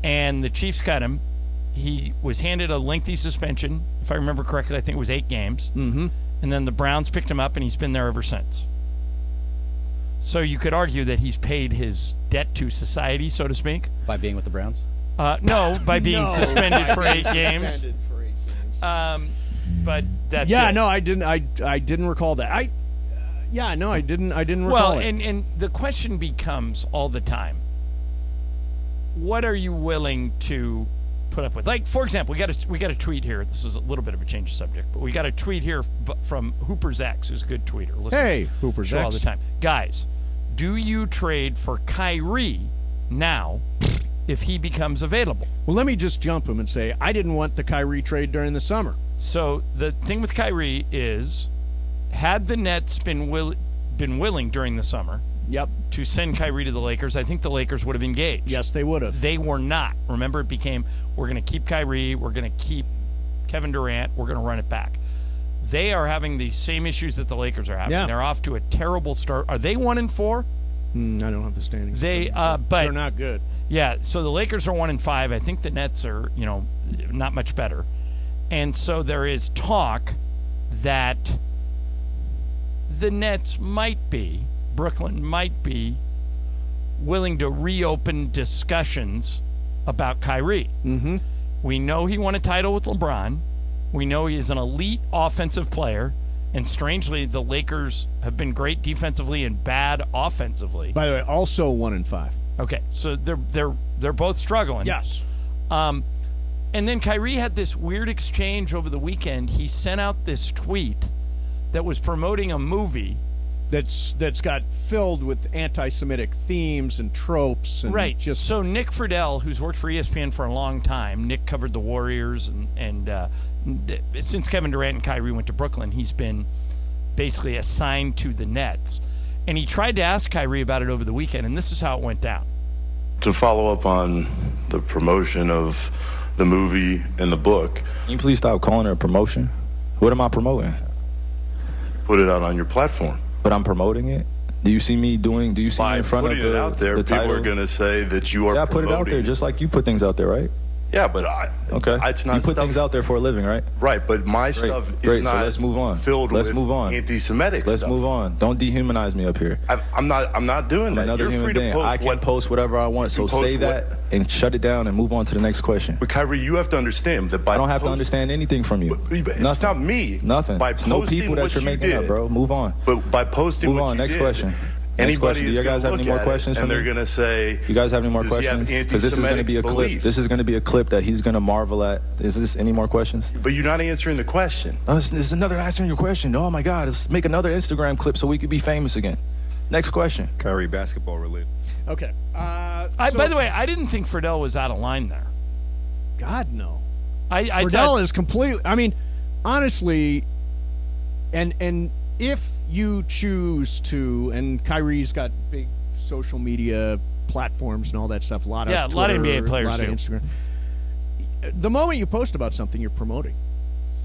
and the Chiefs cut him. He was handed a lengthy suspension, if I remember correctly. I think it was 8 games. Mm-hmm. And then the Browns picked him up, and he's been there ever since. So you could argue that he's paid his debt to society, so to speak. By being with the Browns? No, by being suspended for 8 games. But that's it. No, I didn't recall that. I didn't recall well, it. and the question becomes all the time, what are you willing to put up with? Like, for example, we got a tweet here. This is a little bit of a change of subject, but we got a tweet here from Hooper's X, who's a good tweeter. Hey, Hooper's X. All the time. Guys, do you trade for Kyrie now if he becomes available? Well, let me just jump him and say I didn't want the Kyrie trade during the summer. So the thing with Kyrie is, had the Nets been willing during the summer to send Kyrie to the Lakers, I think the Lakers would have engaged. Yes, they would have. They were not. Remember, it became, we're going to keep Kyrie, we're going to keep Kevin Durant, we're going to run it back. They are having the same issues that the Lakers are having. Yeah. They're off to a terrible start. Are they 1-4? I don't have the standings. But they're not good. Yeah, so the Lakers are 1-5. I think the Nets are, not much better. And so there is talk that the Nets Brooklyn might be willing to reopen discussions about Kyrie. Mm-hmm. We know he won a title with LeBron. We know he is an elite offensive player. And strangely, the Lakers have been great defensively and bad offensively. By the way, also 1-5. Okay, so they're both struggling. Yes. And then Kyrie had this weird exchange over the weekend. He sent out this tweet that was promoting a movie that's got filled with anti-Semitic themes and tropes. And right. So Nick Friedel, who's worked for ESPN for a long time, Nick covered the Warriors, and since Kevin Durant and Kyrie went to Brooklyn, he's been basically assigned to the Nets. And he tried to ask Kyrie about it over the weekend, and this is how it went down. To follow up on the promotion of the movie and the book. Can you please stop calling it a promotion? What am I promoting? Put it out on your platform. But I'm promoting it? Do you see me in front of putting it out there, people are going to say that you are promoting. Yeah, I put it out there just like you put things out there, right? Yeah, but it's not. You put things out there for a living, right? Right, but my stuff is not. So let's move on. Let's move on. Anti-Semitic. Let's move on. Don't dehumanize me up here. I'm not doing that. Another human being. I can post whatever I want. So say that and shut it down and move on to the next question. But Kyrie, you have to understand that I don't have to understand anything from you. It's not me. Nothing. It's no people that you're making up, bro. Move on. But by posting, move on. Next question. Anybody do you guys have any more questions for me? And they're going to say, you guys have any more questions? Because this is going to be a clip. This is going to be a clip that he's going to marvel at. Is this any more questions? But you're not answering the question. Oh, this is another answering your question. Oh my God, let's make another Instagram clip so we could be famous again. Next question. Kyrie, basketball related. Okay. By the way, I didn't think Friedel was out of line there. God, no. Friedel is completely. I mean, honestly, and if you choose to, and Kyrie's got big social media platforms and all that stuff. A lot of Twitter, a lot of NBA players a lot do. of Instagram. The moment you post about something, you're promoting.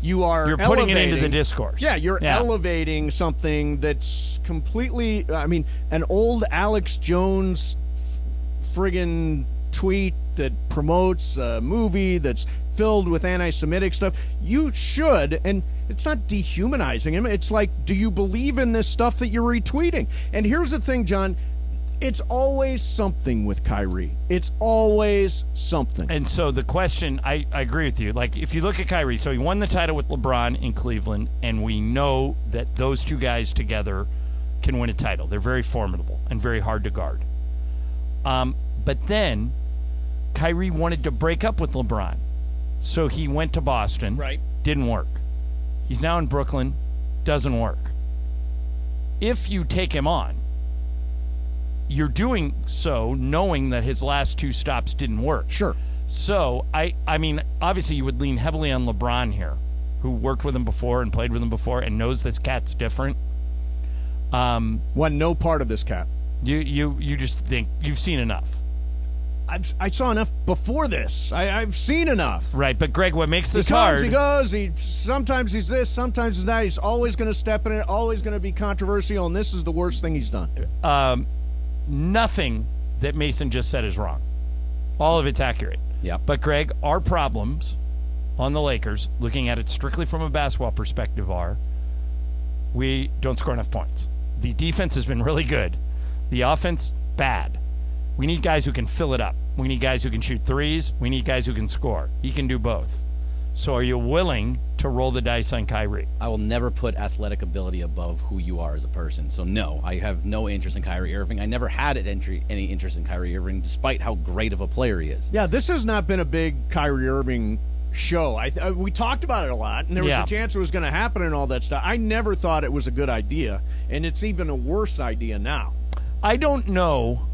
You're putting it into the discourse. Yeah, you're elevating something that's completely. I mean, an old Alex Jones friggin' tweet that promotes a movie that's filled with anti-Semitic stuff. You should, and it's not dehumanizing him. It's like, do you believe in this stuff that you're retweeting? And here's the thing, John. It's always something with Kyrie. It's always something. And so the question, I agree with you. Like, if you look at Kyrie, so he won the title with LeBron in Cleveland, and we know that those two guys together can win a title. They're very formidable and very hard to guard. But then Kyrie wanted to break up with LeBron. So he went to Boston. Right. Didn't work. He's now in Brooklyn. Doesn't work. If you take him on, you're doing so knowing that his last two stops didn't work. Sure. So, I mean, obviously you would lean heavily on LeBron here, who worked with him before and played with him before and knows this cat's different. No part of this cat. You just think you've seen enough. I saw enough before this. I've seen enough. Right, but Greg, what makes this hard? He goes. Sometimes he's this, sometimes he's that. He's always going to step in it. Always going to be controversial, and this is the worst thing he's done. Nothing that Mason just said is wrong. All of it's accurate. Yeah. But Greg, our problems on the Lakers, looking at it strictly from a basketball perspective, are we don't score enough points. The defense has been really good. The offense, bad. We need guys who can fill it up. We need guys who can shoot threes. We need guys who can score. He can do both. So are you willing to roll the dice on Kyrie? I will never put athletic ability above who you are as a person. So no, I have no interest in Kyrie Irving. I never had any interest in Kyrie Irving, despite how great of a player he is. Yeah, this has not been a big Kyrie Irving show. We talked about it a lot, and there was a chance it was going to happen and all that stuff. I never thought it was a good idea, and it's even a worse idea now. I don't know.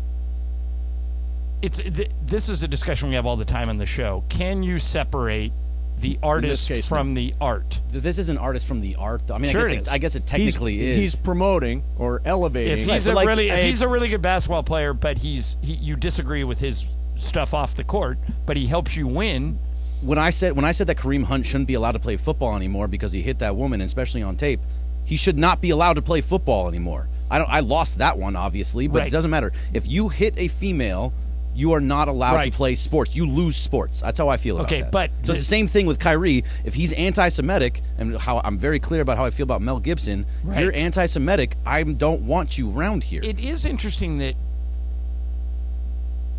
This is a discussion we have all the time on the show. Can you separate the artist from the art? This is an artist from the art. I mean, sure I guess it technically is. He's promoting or elevating. If he's he's a really good basketball player, but you disagree with his stuff off the court, but he helps you win. When I said that Kareem Hunt shouldn't be allowed to play football anymore because he hit that woman, and especially on tape, he should not be allowed to play football anymore. I lost that one, obviously, but It doesn't matter. If you hit a female, you are not allowed to play sports. You lose sports. That's how I feel about that. Okay, but so it's the same thing with Kyrie. If he's anti-Semitic, and how I'm very clear about how I feel about Mel Gibson, if you're anti-Semitic, I don't want you around here. It is interesting that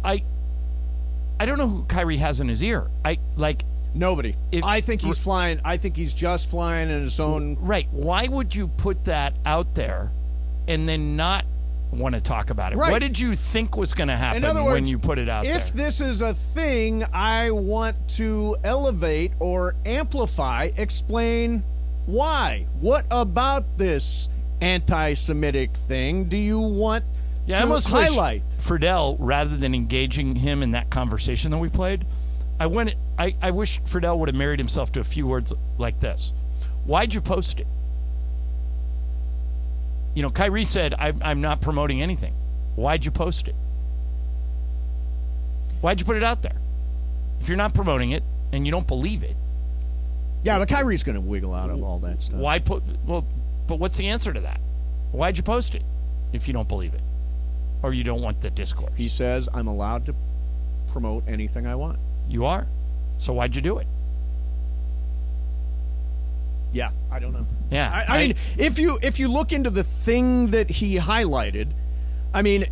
I don't know who Kyrie has in his ear. Nobody. I think he's flying. I think he's just flying in his own. Right. Why would you put that out there and then not want to talk about it? Right. What did you think was going to happen when you put it out there? If this is a thing I want to elevate or amplify, explain why. What about this anti-Semitic thing do you want I to almost highlight? wish Friedel, rather than engaging him in that conversation that we played, I wish Friedel would have married himself to a few words like this. Why'd you post it? Kyrie said, I'm not promoting anything. Why'd you post it? Why'd you put it out there? If you're not promoting it and you don't believe it. Yeah, but Kyrie's going to wiggle out of all that stuff. But what's the answer to that? Why'd you post it if you don't believe it? Or you don't want the discourse? He says, I'm allowed to promote anything I want. You are. So why'd you do it? Yeah, I don't know. Yeah. I mean, if you look into the thing that he highlighted, I mean,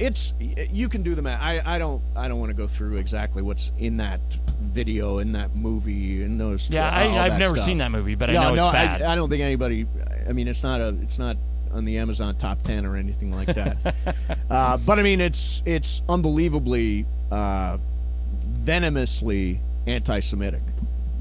you can do the math. I don't want to go through exactly what's in that video, in that movie, in those. Yeah, I've never seen that movie, but I know it's bad. I don't think anybody. I mean, it's not on the Amazon top 10 or anything like that. But I mean, it's unbelievably venomously anti-Semitic.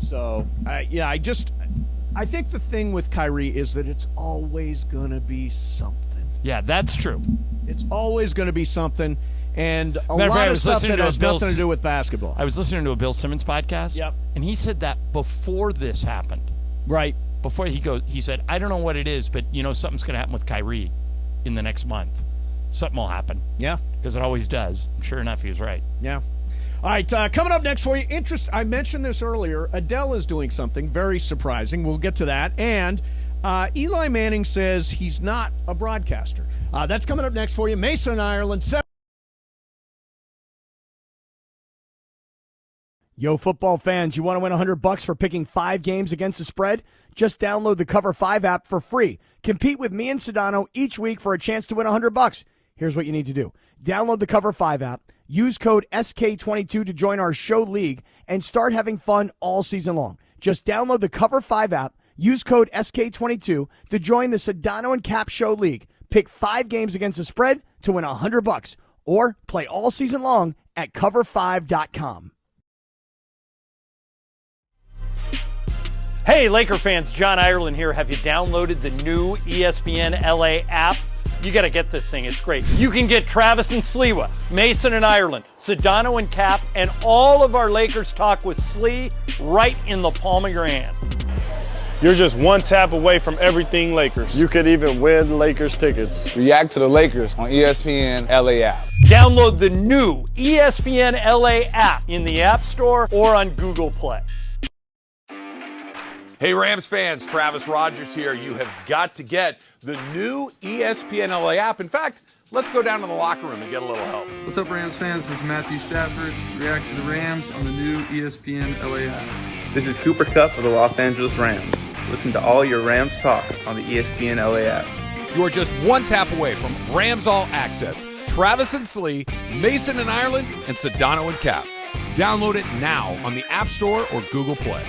So I think the thing with Kyrie is that it's always going to be something. Yeah, that's true. It's always going to be something, and a lot of stuff that has nothing to do with basketball. I was listening to a Bill Simmons podcast, and he said that before this happened. Right. Before he said, I don't know what it is, but something's going to happen with Kyrie in the next month. Something will happen. Yeah. Because it always does. Sure enough, he was right. Yeah. All right, coming up next for you, I mentioned this earlier. Adele is doing something very surprising. We'll get to that. And Eli Manning says he's not a broadcaster. That's coming up next for you. Mason in Ireland. Yo, football fans, you want to win $100 for picking 5 games against the spread? Just download the Cover 5 app for free. Compete with me and Sedano each week for a chance to win $100. Here's what you need to do. Download the Cover 5 app. Use code SK22 to join our show league and start having fun all season long. Just download the Cover 5 app. Use code SK22 to join the Sedano and Cap show league. Pick 5 games against the spread to win $100 or play all season long at cover5.com. Hey, Laker fans, John Ireland here. Have you downloaded the new ESPNLA app? You got to get this thing. It's great. You can get Travis and Sliwa, Mason and Ireland, Sedano and Cap, and all of our Lakers talk with Slee right in the palm of your hand. You're just one tap away from everything Lakers. You could even win Lakers tickets. React to the Lakers on ESPNLA app. Download the new ESPNLA app in the App Store or on Google Play. Hey, Rams fans, Travis Rogers here. You have got to get the new ESPNLA app. In fact, let's go down to the locker room and get a little help. What's up, Rams fans? This is Matthew Stafford. React to the Rams on the new ESPNLA app. This is Cooper Kupp of the Los Angeles Rams. Listen to all your Rams talk on the ESPNLA app. You are just one tap away from Rams All Access. Travis and Slee, Mason in Ireland, and Sedano and Cap. Download it now on the App Store or Google Play.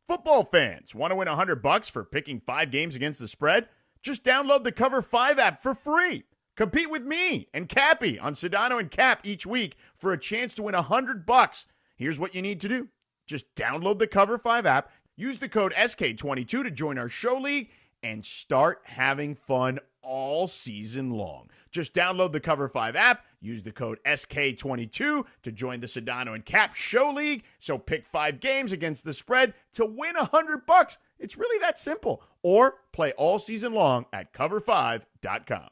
Football fans, want to win $100 for picking 5 games against the spread? Just download the Cover 5 app for free. Compete with me and Cappy on Sedano and Cap each week for a chance to win $100. Here's what you need to do. Just download the Cover 5 app, use the code SK22 to join our show league, and start having fun all season long. Just download the Cover 5 app, use the code SK22 to join the Sedano and Cap show league. So pick 5 games against the spread to win $100. It's really that simple. Or play all season long at cover5.com.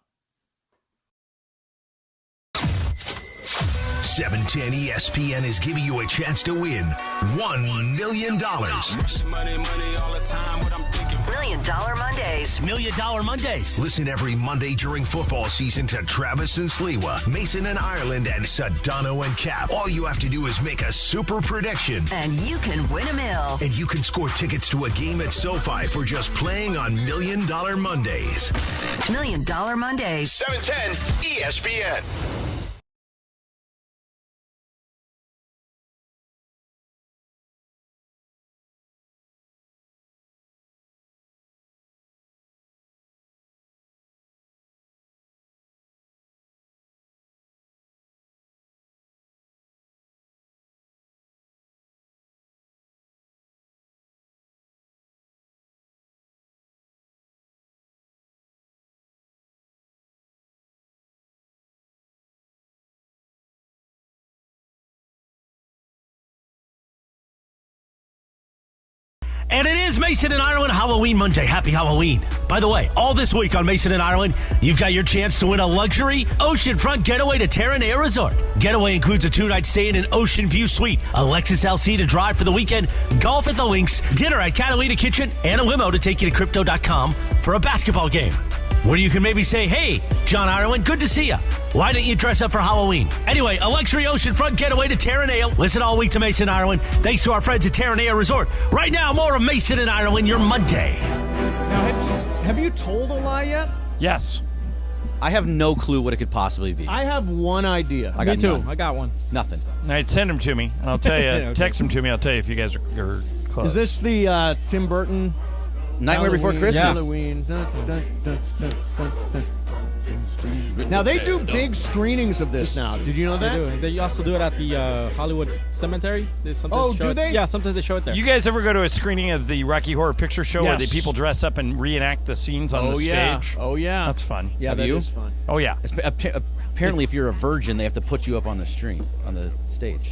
710 ESPN is giving you a chance to win $1 million. $1 Million Mondays. $1 Million Mondays. Listen every Monday during football season to Travis and Sliwa, Mason in Ireland, and Sedano and Cap. All you have to do is make a super prediction. And you can win $1 million. And you can score tickets to a game at SoFi for just playing on $1 Million Mondays. $1 Million Mondays. 710 ESPN. And it is Mason and Ireland Halloween Monday. Happy Halloween. By the way, all this week on Mason and Ireland, you've got your chance to win a luxury oceanfront getaway to Terranea Resort. Getaway includes a 2-night stay in an ocean view suite, a Lexus LC to drive for the weekend, golf at the links, dinner at Catalina Kitchen, and a limo to take you to Crypto.com for a basketball game. Where you can maybe say, hey, John Ireland, good to see ya. Why don't you dress up for Halloween? Anyway, a luxury oceanfront getaway to Terranea. Listen all week to Mason Ireland. Thanks to our friends at Terranea Resort. Right now, more of Mason and Ireland, your Monday. Now, have you told a lie yet? Yes. I have no clue what it could possibly be. I have one idea. Me too. I got one. Nothing. All right, send them to me, and I'll tell you. Okay. Text them to me. I'll tell you if you guys are close. Is this the Tim Burton Nightmare Before Christmas? Halloween. Dun, dun, dun, dun, dun, dun. Now, they do big screenings of this now. Did you know that? They do. They also do it at the Hollywood Cemetery. Do they? Yeah, sometimes they show it there. You guys ever go to a screening of the Rocky Horror Picture Show where the people dress up and reenact the scenes on the stage? Oh, yeah. That's fun. Yeah, that is fun. Oh, yeah. Apparently, if you're a virgin, they have to put you up on the stage.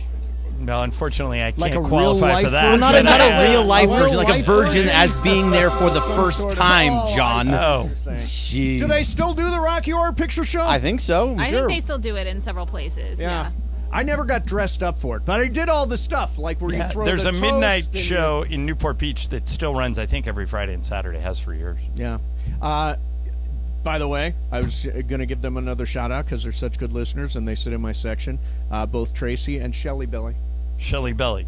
Well, unfortunately, I Like can't a qualify real-life for that. Well, not a real life virgin, like a life virgin virgin? as being there for the first time, John. Oh, jeez. Do they still do the Rocky Horror Picture Show? I think so. I sure. think they still do it in several places. Yeah. I never got dressed up for it, but I did all the stuff, like where you throw there's the a toast midnight and show in Newport Beach that still runs, I think, every Friday and Saturday. Has for years. Yeah. By the way, I was going to give them another shout-out because they're such good listeners, and they sit in my section. Both Tracy and Shelley Belly. Shelley Belly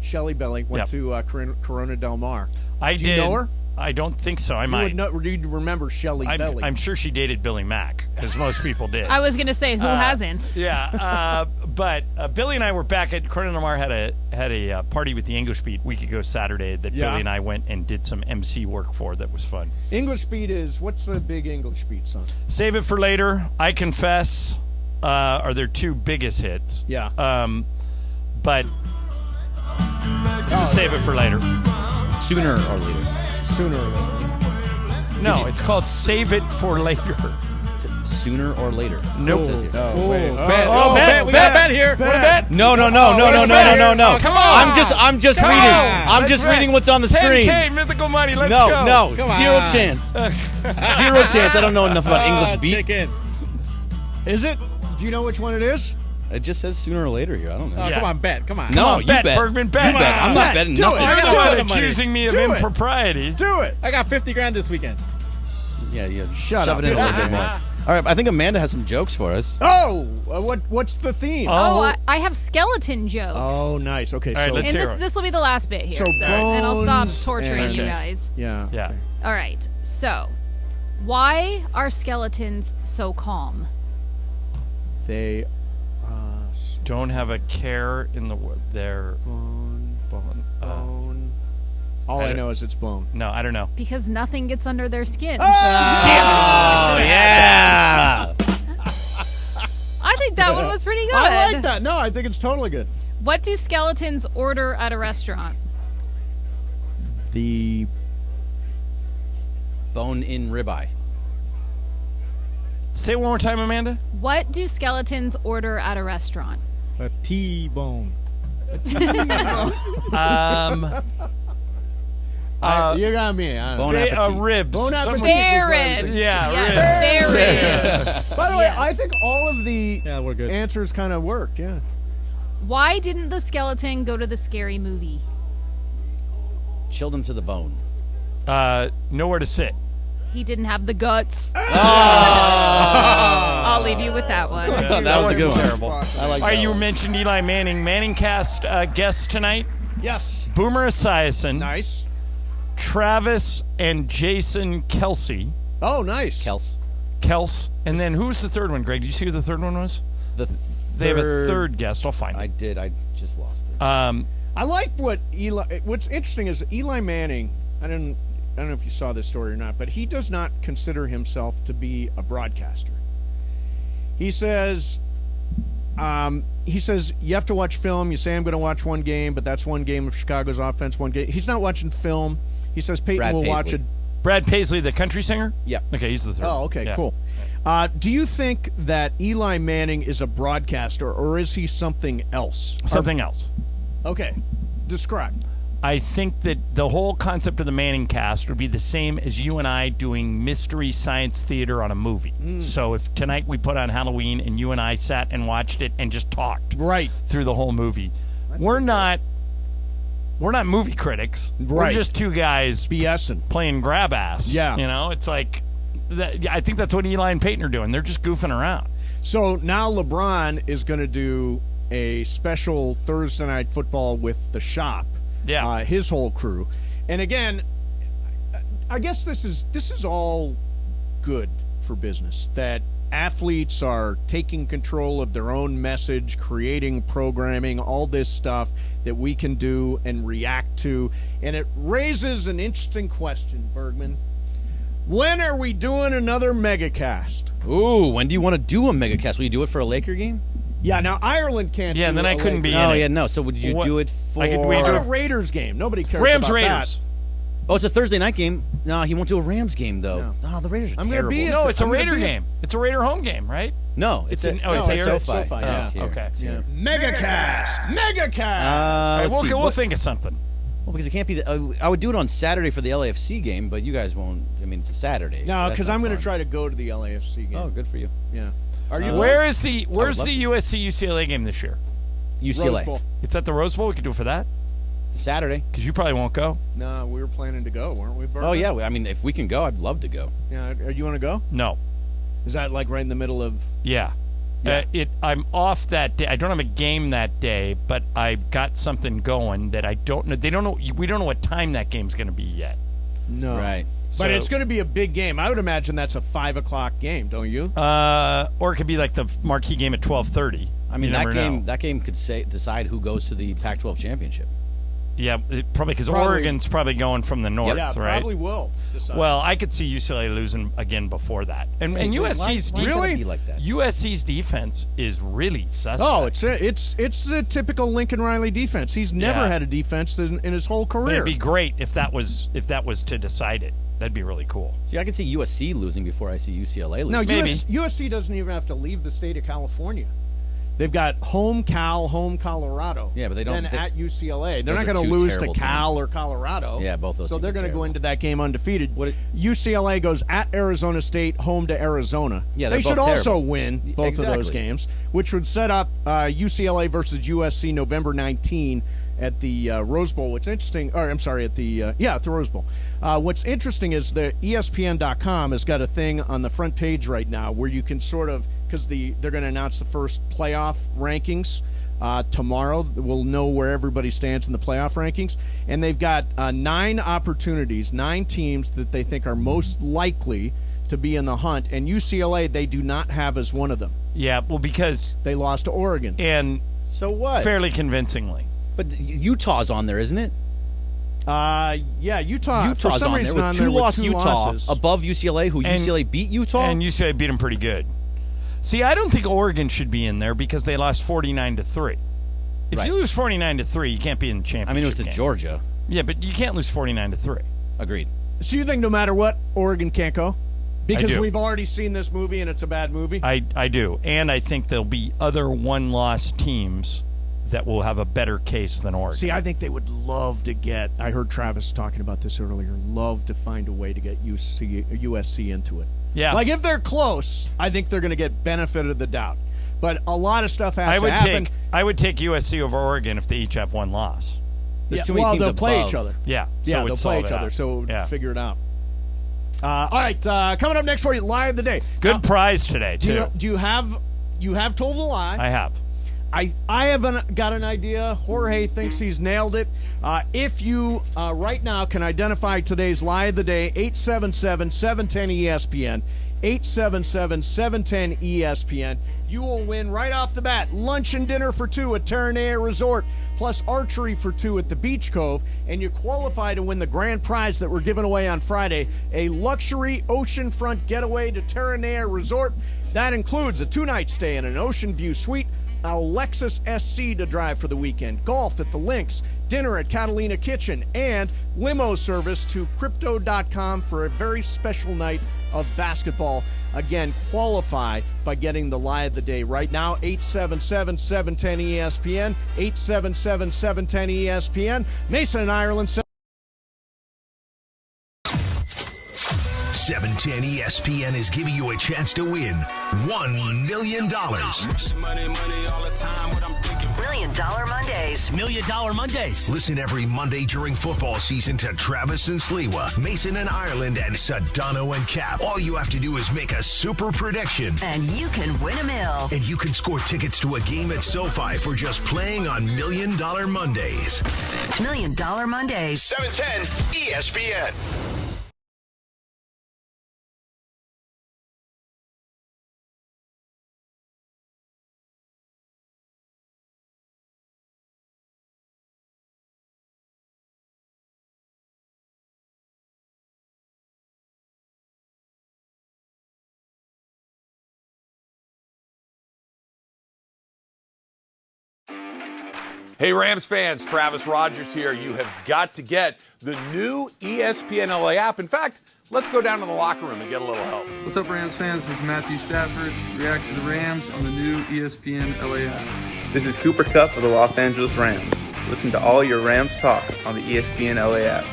went to Corona Del Mar. Do you know her? I don't think so. I might. You'd remember Shelley Belly. I'm sure she dated Billy Mack, because most people did. I was going to say, who hasn't? Yeah, but Billy and I were back at Corona Del Mar, had a party with the English Beat a week ago Saturday that Billy and I went and did some MC work for. That was fun. English Beat what's the big English Beat song? Save It for Later, I Confess, are their two biggest hits. Yeah. But Save It for Later. Sooner or later. No, it's called Save It for Later. Is it sooner or later? Nope. It says here. Bet. We got a bet here. Bet. No. Come on. I'm just reading. I'm just reading what's on the screen. 10K mythical money. Let's go. No. Come on. Zero chance. Zero chance. I don't know enough about English Beat. Chicken. Is it? Do you know which one it is? It just says sooner or later here. I don't know. Oh, come on, bet. Come on. No, you bet. Bergman, bet. You bet. I'm not betting nothing. You're Do the it. one accusing me of Do it. impropriety. Do it. I got 50 grand this weekend. Yeah. Shut Shove up. it in a little bit more. All right. I think Amanda has some jokes for us. Oh, what's the theme? I have skeleton jokes. Oh, nice. Okay, All right, so let's hear it. This will be the last bit here. So and I'll stop bones torturing and- you guys. yeah. Yeah. okay. All right. So, why are skeletons so calm? They Don't have a care in their bone. bone. All I know is it's bone. No, I don't know. Because nothing gets under their skin. Oh yeah. I think that one was pretty good. I like that. No, I think it's totally good. What do skeletons order at a restaurant? The Bone-in ribeye. Say it one more time, Amanda. What do skeletons order at a restaurant? A T-bone. you got me. Bon appetit. Ribs. Bon appetit. Spare ribs. Yeah, Yes, spare ribs. By the way, Yes. I think all of the we're good. answers kind of worked. Yeah. Why didn't the skeleton go to the scary movie? Chilled him to the bone. Nowhere to sit. He didn't have the guts. Oh. I'll leave you with that one. That was a good one. Terrible. I like All right, that you one. mentioned Eli Manning. Manningcast guests tonight. Yes. Boomer Esiason. Nice. Travis and Jason Kelsey. Oh, nice. Kels. And then who's the third one, Greg? Did you see who the third one was? They have a third guest. I'll find it. I did. I just lost it. I like what's interesting is Eli Manning, I don't know if you saw this story or not, but he does not consider himself to be a broadcaster. He says you have to watch film. You say I'm going to watch one game, but that's one game of Chicago's offense, one game. He's not watching film. He says Peyton will watch it. Brad Paisley, the country singer? Yeah. Okay, he's the third. Oh, okay, Yeah. cool. Do you think that Eli Manning is a broadcaster, or is he something else? Something else. Okay. Describe. I think that the whole concept of the Manning cast would be the same as you and I doing mystery science theater on a movie. So if tonight we put on Halloween and you and I sat and watched it and just talked through the whole movie, we're not movie critics. We're just two guys BSing, playing grab ass. Yeah. You know, it's like, I think that's what Eli and Peyton are doing. They're just goofing around. So now LeBron is going to do a special Thursday Night Football with the Shop. Yeah. His whole crew. And again, I guess this is all good for business, that athletes are taking control of their own message, creating programming, all this stuff that we can do and react to. And it raises an interesting question, Bergman. When are we doing another megacast? Ooh, when do you want to do a megacast? Will you do it for a Laker game? Yeah, now Ireland can't. Yeah, do then I couldn't be in Oh, it. yeah, no. So would you do it for a Raiders game? Nobody cares about Raiders. that. Oh, it's a Thursday night game. No, he won't do a Rams game though. No, the Raiders are I'm terrible. gonna be. No, it's a Raider game. It's a Raider home game, right? No, it's at SoFi. Yeah, okay. Megacast. We'll think of something. Well, because it can't be. I would do it on Saturday for the LAFC game, but you guys won't. I mean, it's a Saturday. No, because I'm going to try to go to the LAFC game. Oh, good for you. Yeah. Are you? Where's the USC UCLA game this year? UCLA. Rose Bowl. It's at the Rose Bowl. We could do it for that. It's a Saturday. Because you probably won't go. No, we were planning to go, weren't we, Bergman? Oh yeah. I mean, if we can go, I'd love to go. Yeah. You want to go? No. Is that like right in the middle of? Yeah. I'm off that day. I don't have a game that day, but I've got something going that I don't know. They don't know. We don't know what time that game's going to be yet. No. Right. But it's going to be a big game. I would imagine that's a 5:00 game, don't you? Or it could be like the marquee game at 12:30. I mean, that game could decide who goes to the Pac-12 championship. Yeah, probably because Oregon's probably going from the north, yeah, right? Probably will decide. Well, I could see UCLA losing again before that, and USC's really like that? USC's defense is really suspect. Oh, it's a typical Lincoln Riley defense. He's never had a defense in his whole career. It'd be great if that was to decide it. That'd be really cool. See, I could see USC losing before I see UCLA losing. Now, USC doesn't even have to leave the state of California. They've got home Colorado. Yeah, but they don't. Then at UCLA, they're not going to lose to Cal or Colorado. Yeah, both those. So they're going to go into that game undefeated. UCLA goes at Arizona State, home to Arizona. Yeah, they should both also terrible. win both of those games, which would set up UCLA versus USC November 19 at the Rose Bowl. What's interesting, or I'm sorry, at the Rose Bowl. What's interesting is the ESPN.com has got a thing on the front page right now where you can sort of, because they're going to announce the first playoff rankings tomorrow. We'll know where everybody stands in the playoff rankings, and they've got 9 opportunities, 9 teams that they think are most likely to be in the hunt, and UCLA they do not have as one of them. Yeah, well, because they lost to Oregon, and so what? Fairly convincingly. But Utah's on there, isn't it? Yeah, Utah. Utah's for some on reason there on with there with 2 two Utah losses. above UCLA, UCLA beat Utah, and UCLA beat them pretty good. See, I don't think Oregon should be in there because they lost 49-3. If you lose 49-3, you can't be in the championship. I mean, it was to game. Georgia. Yeah, but you can't lose 49-3. Agreed. So you think no matter what, Oregon can't go? Because do. we've already seen this movie and it's a bad movie? I do. And I think there'll be other one-loss teams that will have a better case than Oregon. See, I think they would love to get, I heard Travis talking about this earlier, love to find a way to get USC into it. Yeah. Like if they're close, I think they're going to get benefit of the doubt. But a lot of stuff has to happen. I would take USC over Oregon if they each have one loss. There's too many teams they'll above. play each other. Yeah. Yeah, they'll play each other, so figure it out. All right, coming up next for you, Lie of the Day. Good prize today, too. Do you have told a lie? I have. I haven't got an idea. Jorge thinks he's nailed it. If you right now can identify today's Lie of the Day, 877-710-ESPN, 877-710-ESPN. You will win right off the bat lunch and dinner for 2 at Terranea Resort, plus archery for 2 at the Beach Cove, and you qualify to win the grand prize that we're giving away on Friday, a luxury oceanfront getaway to Terranea Resort. That includes a 2-night stay in an Ocean View suite, a Lexus SC to drive for the weekend, golf at the links, dinner at Catalina Kitchen, and limo service to Crypto.com for a very special night of basketball. Again, qualify by getting the lie of the day right now. 877-710-ESPN. 877-710-ESPN. Mason and Ireland. 710 ESPN is giving you a chance to win $1 million. $1 Million Mondays. $1 Million Mondays. Listen every Monday during football season to Travis and Sliwa, Mason and Ireland, and Sedano and Cap. All you have to do is make a super prediction. And you can win $1 million. And you can score tickets to a game at SoFi for just playing on $1 Million Mondays. $1 Million Mondays. 710 ESPN. Hey, Rams fans, Travis Rogers here. You have got to get the new ESPNLA app. In fact, let's go down to the locker room and get a little help. What's up, Rams fans? This is Matthew Stafford. React to the Rams on the new ESPNLA app. This is Cooper Kupp of the Los Angeles Rams. Listen to all your Rams talk on the ESPNLA app.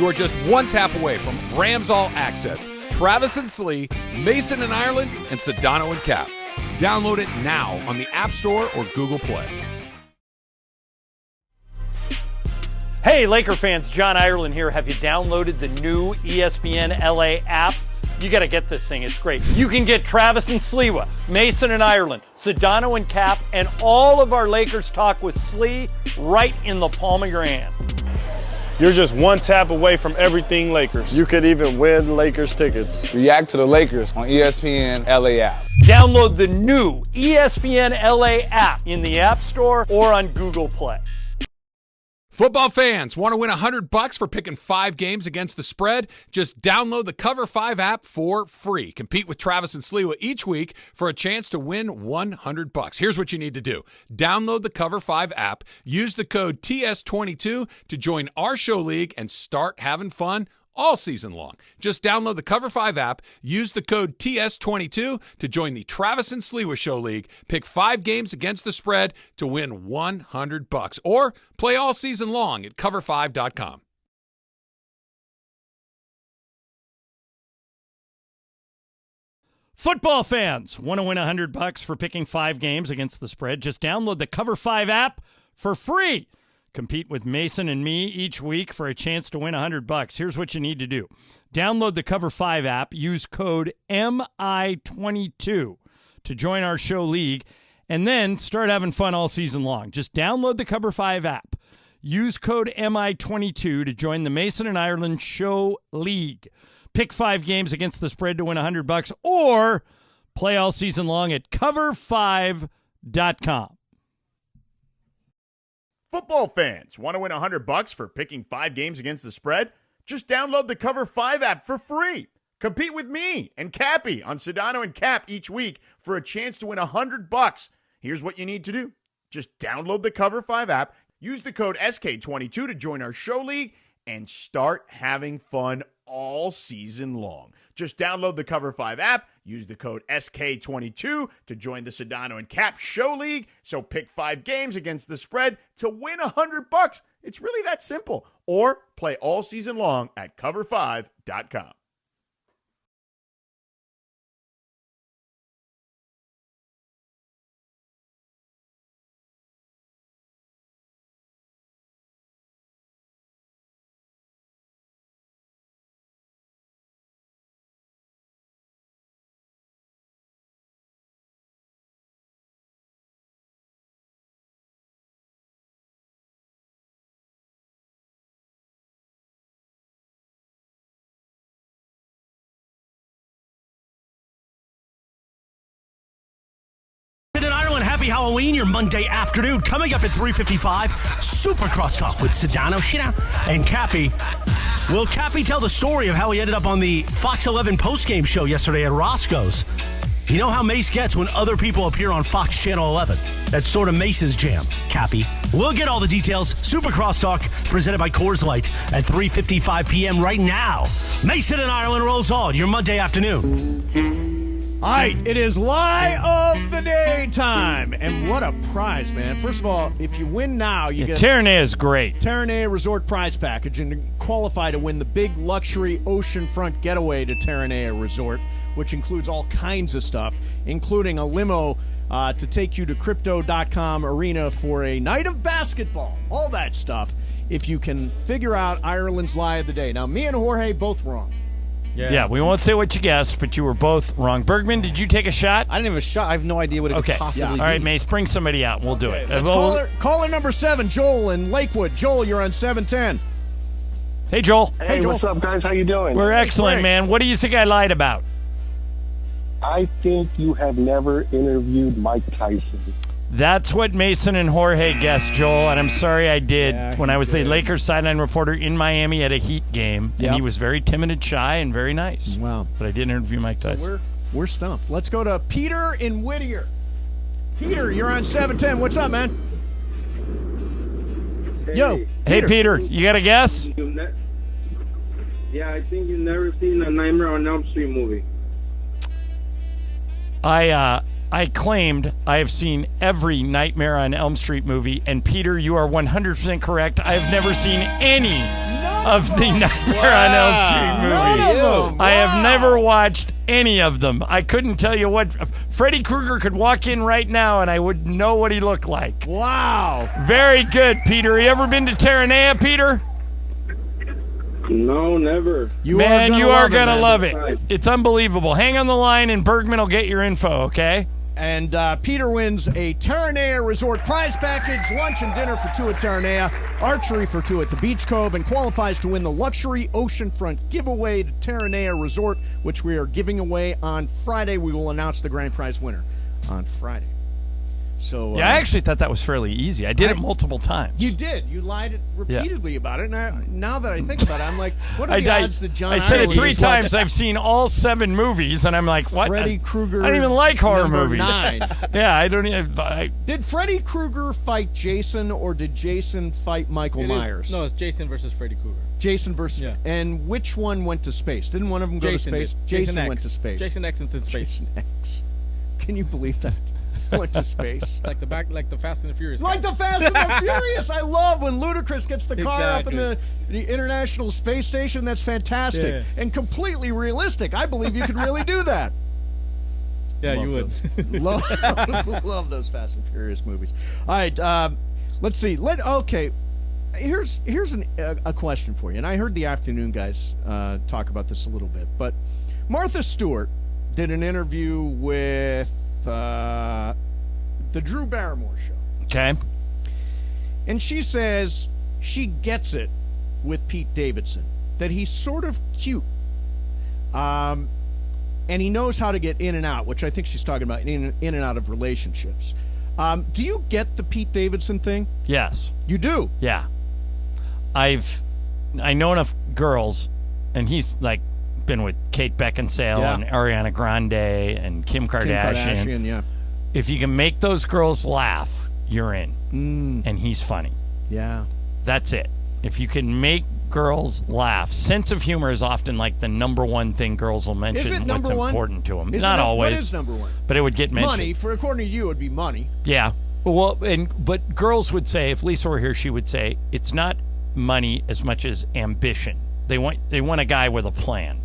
You are just one tap away from Rams All Access. Travis and Slee, Mason and Ireland, and Sedano and Cap. Download it now on the App Store or Google Play. Hey, Laker fans, John Ireland here. Have you downloaded the new ESPNLA app? You got to get this thing. It's great. You can get Travis and Sliwa, Mason and Ireland, Sedano and Cap, and all of our Lakers talk with Slee right in the palm of your hand. You're just one tap away from everything Lakers. You could even win Lakers tickets. React to the Lakers on ESPNLA app. Download the new ESPNLA app in the App Store or on Google Play. Football fans, want to win $100 for picking 5 games against the spread? Just download the Cover 5 app for free. Compete with Travis and Sliwa each week for a chance to win $100. Here's what you need to do. Download the Cover 5 app, use the code TS22 to join our show league and start having fun all season long. Just download the Cover 5 app, use the code TS22 to join the Travis and Sliwa Show League, pick 5 games against the spread to win $100, or play all season long at cover5.com. Football fans, want to win $100 for picking 5 games against the spread? Just download the Cover 5 app for free. Compete with Mason and me each week for a chance to win $100. Here's what you need to do. Download the Cover 5 app, use code MI22 to join our show league, and then start having fun all season long. Just download the Cover 5 app. Use code MI22 to join the Mason and Ireland Show League. Pick 5 games against the spread to win $100, or play all season long at cover5.com. Football fans, want to win $100 for picking 5 games against the spread? Just download the Cover 5 app for free. Compete with me and Cappy on Sedano and Cap each week for a chance to win $100. Here's what you need to do. Just download the Cover 5 app, use the code SK22 to join our show league, and start having fun all season long. Just download the Cover 5 app, use the code SK22 to join the Sedano and Cap Show League. So pick 5 games against the spread to win $100. It's really that simple. Or play all season long at cover5.com. Happy Halloween, your Monday afternoon. Coming up at 3:55, Super Crosstalk with Sedano, and Cappy. Will Cappy tell the story of how he ended up on the Fox 11 postgame show yesterday at Roscoe's? You know how Mace gets when other people appear on Fox Channel 11. That's sort of Mace's jam, Cappy. We'll get all the details. Super Crosstalk, presented by Coors Light at 3:55 p.m. right now. Mason and Ireland rolls on your Monday afternoon. All right, it is Lie of the Day time. And what a prize, man. First of all, if you win now, you get Terranea is great. Terranea Resort Prize Package and qualify to win the big luxury oceanfront getaway to Terranea Resort, which includes all kinds of stuff, including a limo to take you to Crypto.com Arena for a night of basketball. All that stuff, if you can figure out Ireland's Lie of the Day. Now, me and Jorge both wrong. Yeah, we won't say what you guessed, but you were both wrong. Bergman, did you take a shot? I didn't have a shot. I have no idea what it could possibly be. All right, Mace, bring somebody out. We'll do it. Caller number 7, Joel in Lakewood. Joel, you're on 710. Hey, Joel. Hey, Joel. what's up, guys? How you doing? We're excellent, man. What do you think I lied about? I think you have never interviewed Mike Tyson. That's what Mason and Jorge guessed, Joel, and I'm sorry I did. When I was the Lakers sideline reporter in Miami at a Heat game, and he was very timid and shy and very nice. Wow. But I did interview Mike Tyson. So we're stumped. Let's go to Peter in Whittier. Peter, you're on 710. What's up, man? Yo. Hey, Peter, you got a guess? Yeah, I think you've never seen a Nightmare on Elm Street movie. I claimed I have seen every Nightmare on Elm Street movie, and Peter, you are 100% correct. I have never seen any of the Nightmare on Elm Street movies. I have never watched any of them. I couldn't tell you what. Freddy Krueger could walk in right now, and I would know what he looked like. Wow. Very good, Peter. You ever been to Terranea, Peter? No, never. You are going to love it. It's unbelievable. Hang on the line, and Bergman will get your info, okay? And Peter wins a Terranea Resort prize package, lunch and dinner for 2 at Terranea, archery for 2 at the Beach Cove, and qualifies to win the luxury oceanfront giveaway to Terranea Resort, which we are giving away on Friday. We will announce the grand prize winner on Friday. So I actually thought that was fairly easy. I did it multiple times. You did. You lied repeatedly about it. And now that I think about it, I'm like, what are the odds that John? I said it 3 times. Like, I've seen all 7 movies, and I'm like, what? Freddy Krueger. I don't even like horror movies. 9. Yeah, I don't even. Did Freddy Krueger fight Jason, or did Jason fight Michael Myers? No, it's Jason versus Freddy Krueger. Jason versus. Yeah. And which one went to space? Didn't one of them go to space? Jason went to space. Jason X is in space. Jason X. Can you believe that? Went to space. like the Fast and the Furious. Like the Fast and the Furious. I love when Ludacris gets the car up in the International Space Station. That's fantastic and completely realistic. I believe you could really do that. Yeah, you would. Love those Fast and Furious movies. All right, let's see. Here's a question for you, and I heard the afternoon guys talk about this a little bit, but Martha Stewart did an interview with the Drew Barrymore show. Okay. And she says she gets it with Pete Davidson, that he's sort of cute. And he knows how to get in and out, which I think she's talking about in and out of relationships. Do you get the Pete Davidson thing? Yes. You do? Yeah. I know enough girls, and he's like been with Kate Beckinsale and Ariana Grande and Kim Kardashian. Yeah. If you can make those girls laugh, you're in. And he's funny. Yeah. That's it. If you can make girls laugh, sense of humor is often like the number one thing girls will mention. Is it number what's one? Important to them. Is Not always. What is number one? But it would get mentioned. Money. According to you, it would be money. Yeah. Well, but girls would say, if Lisa were here, she would say, it's not money as much as ambition. They want a guy with a plan.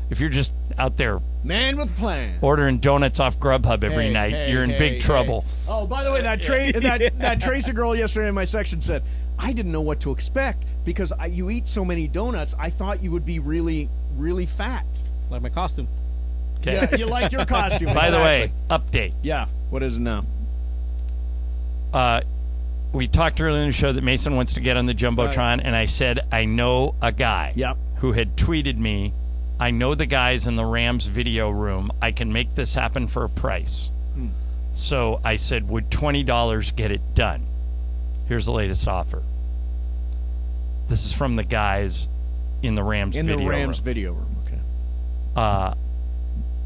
If you're just out there, man with a plan, ordering donuts off Grubhub every night, you're in big trouble. Oh, by the way, that Tracy girl yesterday in my section said, I didn't know what to expect because you eat so many donuts. I thought you would be really, really fat. Like my costume. Okay. Yeah, you like your costume. By the way, update. Yeah. What is it now? We talked earlier in the show that Mason wants to get on the Jumbotron, and I said, I know a guy who had tweeted me, I know the guys in the Rams video room. I can make this happen for a price. So I said, would $20 get it done? Here's the latest offer. This is from the guys in the Rams video room. In the Rams video room, okay.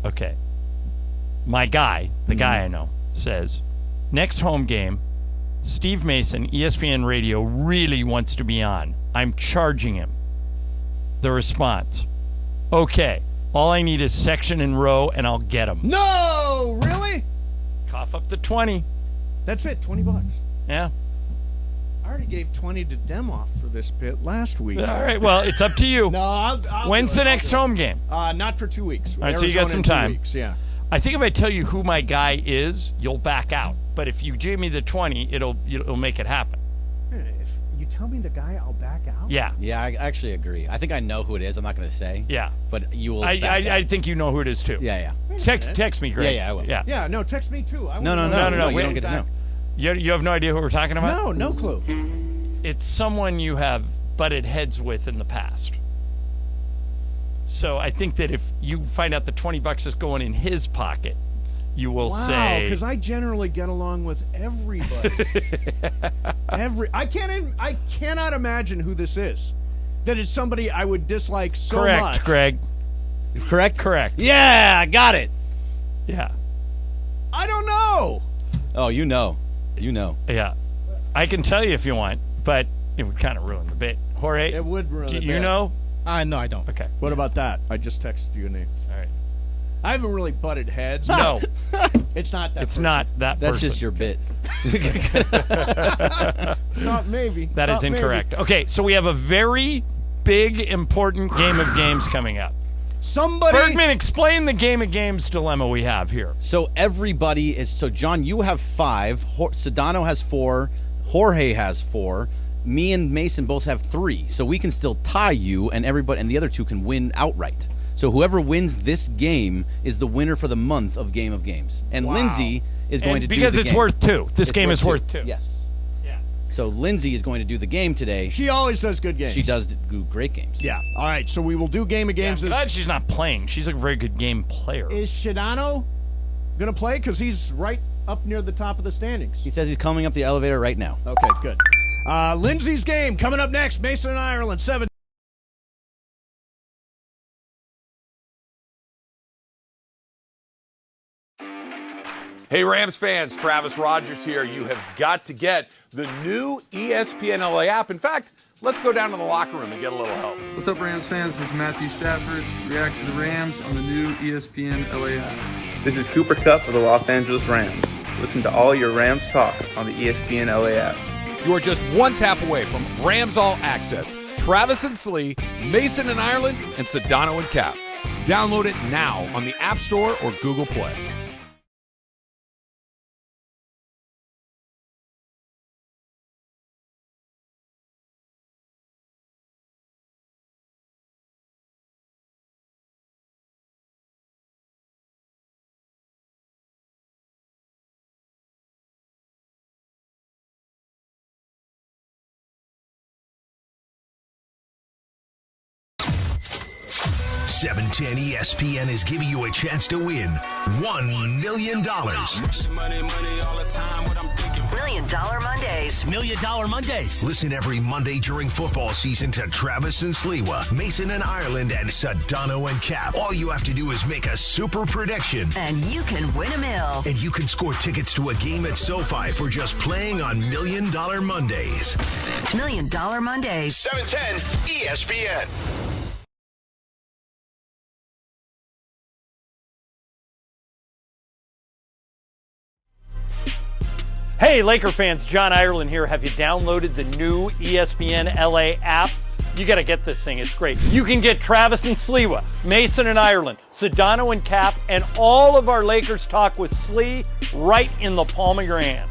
Okay. my guy, the guy I know, says, next home game, Steve Mason, ESPN Radio, really wants to be on. I'm charging him. The response, okay, all I need is section and row, and I'll get him. No, really? Cough up the 20. That's it, $20. Yeah. I already gave 20 to Demoff for this bit last week. All right, well, it's up to you. No, I'll When's do the it. next home game? Not for 2 weeks. All right, so you Arizona got some in 2 time. weeks, yeah. I think if I tell you who my guy is, you'll back out. But if you give me the 20, it'll make it happen. If you tell me the guy, I'll back out? Yeah. Yeah, I actually agree. I think I know who it is. I'm not going to say. Yeah. But you will. I think you know who it is, too. Yeah. Text me, Greg. Yeah, I will. Yeah. Yeah, no, text me too. No. You don't get to know. You have no idea who we're talking about? No clue. It's someone you have butted heads with in the past. So I think that if you find out the $20 is going in his pocket, you will say. Wow, because I generally get along with everybody. I cannot imagine who this is. That it's somebody I would dislike so Correct, much. Greg. Correct? Correct. Yeah, got it. Yeah. I don't know. Oh, you know. You know. Yeah. I can tell you if you want, but it would kind of ruin the bit. Jorge, It would ruin do the you bit. know? No, I don't. Okay. What about that? I just texted you a name. All right. I haven't really butted heads. No. It's not that It's person. not that That's person. just your bit. Not maybe. That is Not incorrect. maybe. Okay, so we have a very big, important game of games coming up. Somebody. Bergman, explain the game of games dilemma we have here. So everybody is. So John, you have 5. Sedano has 4. Jorge has 4. Me and Mason both have 3. So we can still tie you, and everybody, and the other 2 can win outright. So whoever wins this game is the winner for the month of Game of Games. And Lindsay is going to do the game. Because it's worth 2. This game is worth 2. Yes. Yeah. So Lindsay is going to do the game today. She always does good games. She does do great games. Yeah. All right, so we will do game of games. I'm glad she's not playing. She's a very good game player. Is Sedano going to play? Because he's right up near the top of the standings. He says he's coming up the elevator right now. Okay, good. Lindsay's game coming up next. Mason and Ireland, 7. Hey, Rams fans, Travis Rogers here. You have got to get the new ESPNLA app. In fact, let's go down to the locker room and get a little help. What's up, Rams fans? This is Matthew Stafford. React to the Rams on the new ESPNLA app. This is Cooper Kupp of the Los Angeles Rams. Listen to all your Rams talk on the ESPNLA app. You are just one tap away from Rams All Access. Travis and Slee, Mason and Ireland, and Sedano and Cap. Download it now on the App Store or Google Play. $710 ESPN is giving you a chance to win $1 million. $1 Million Mondays. $1 Million Mondays. Listen every Monday during football season to Travis and Sliwa, Mason and Ireland, and Sedano and Cap. All you have to do is make a super prediction. And you can win $1 million. And you can score tickets to a game at SoFi for just playing on $1 Million Mondays. $1 Million Mondays. 710 ESPN. Hey, Laker fans, John Ireland here. Have you downloaded the new ESPNLA app? You got to get this thing. It's great. You can get Travis and Sliwa, Mason and Ireland, Sedano and Cap, and all of our Lakers talk with Slee right in the palm of your hand.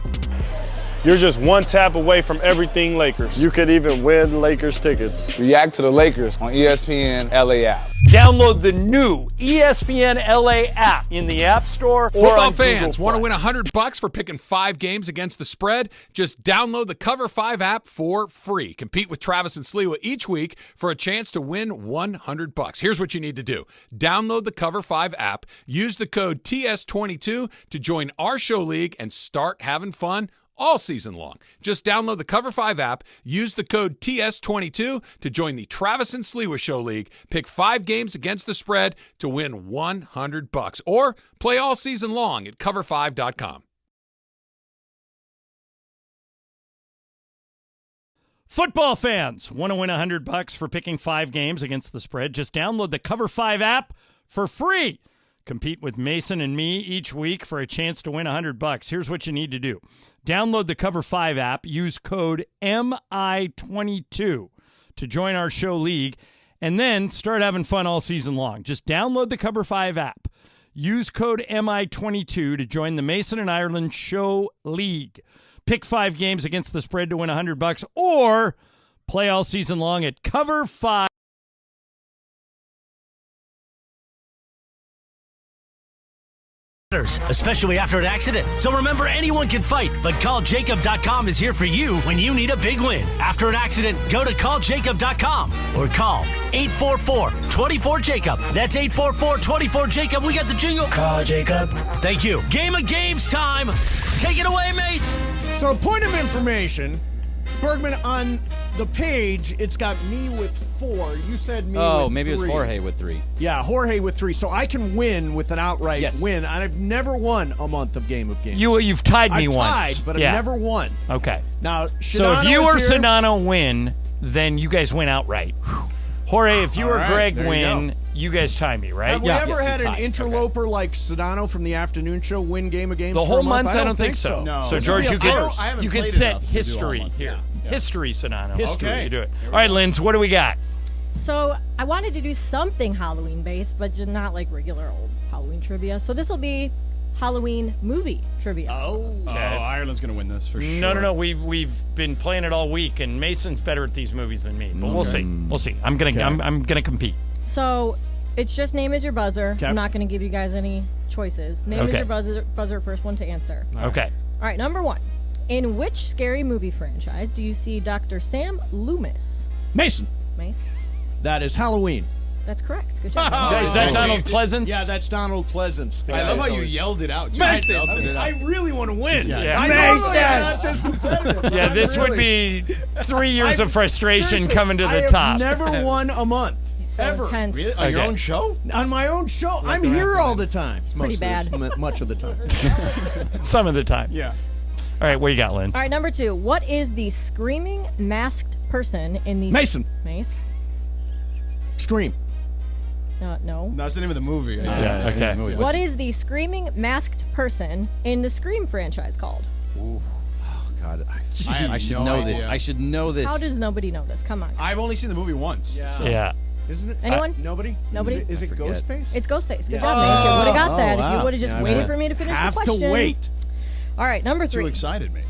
You're just one tap away from everything Lakers. You could even win Lakers tickets. React to the Lakers on ESPNLA app. Download the new ESPNLA app in the App Store or Football on fans Google want to Play. win $100 for picking 5 games against the spread? Just download the Cover 5 app for free. Compete with Travis and Sliwa each week for a chance to win $100. Here's what you need to do. Download the Cover 5 app, use the code TS22 to join our show league and start having fun all season long. Just download the Cover 5 app, use the code TS22 to join the Travis and Sliwa Show League. Pick 5 games against the spread to win $100. Or play all season long at cover5.com. Football fans want to win $100 for picking 5 games against the spread. Just download the Cover 5 app for free. Compete with Mason and me each week for a chance to win $100. Here's what you need to do. Download the Cover 5 app. Use code MI22 to join our show league, and then start having fun all season long. Just download the Cover 5 app. Use code MI22 to join the Mason and Ireland Show League. Pick 5 games against the spread to win $100, or play all season long at Cover 5. Especially after an accident. So remember, anyone can fight, but calljacob.com is here for you when you need a big win. After an accident, go to calljacob.com or call 844-24-JACOB. That's 844-24-JACOB. We got the jingle. Call Jacob. Thank you. Game of games time. Take it away, Mace. So, point of information, Bergman, on the page, it's got me with 4. You said me with 3. Oh, maybe it was Jorge with 3. Yeah, Jorge with 3. So I can win with an outright win. And I've never won a month of Game of Games. You've tied me I've once. Tied, but I've never won. Okay. Now, so if you or Sedano win, then you guys win outright. Jorge, if you or Greg win, you guys tie me, right? Have we ever had an interloper like Sedano from the afternoon show win Game of Games the for whole a month? I don't think so. No. So, George, you could set history here. Yeah. History, Sedano. History. Okay. You do it. All right, Linz, what do we got? So I wanted to do something Halloween-based, but just not like regular old Halloween trivia. So this will be Halloween movie trivia. Ireland's going to win this for sure. No. We've been playing it all week, and Mason's better at these movies than me. But we'll see. We'll see. I'm gonna compete. So it's just name is your buzzer. I'm not going to give you guys any choices. Name is your buzzer. First one to answer. Okay. All right. Number 1. In which scary movie franchise do you see Dr. Sam Loomis? Mace. That is Halloween. That's correct. Good job. Is that Donald Pleasance? Yeah, that's Donald Pleasance. I love how you yelled it out. I really want to win. Yeah. I normally am not this competitive. Yeah, this would be 3 years of frustration coming to the top. I have never won a month. Ever. Intense. Really? On your own show? On my own show. I'm here all the time. Pretty bad. Much of the time. Some of the time. Yeah. All right, what you got, Lynn? All right, number 2. What is the screaming masked person in the... Mason. Mace. Scream. No. No, that's the name of the movie. Okay. What is the screaming masked person in the Scream franchise called? Ooh. Oh, God. I should know this. I should know this. How does nobody know this? Come on. I've only seen the movie once. Yeah. Isn't it? Anyone? Nobody? Is it Ghostface? It's Ghostface. Good job, Mace. You would have got that if you would have just waited for me to finish the question. Have to wait. All right, number 3. Too excited, Mace.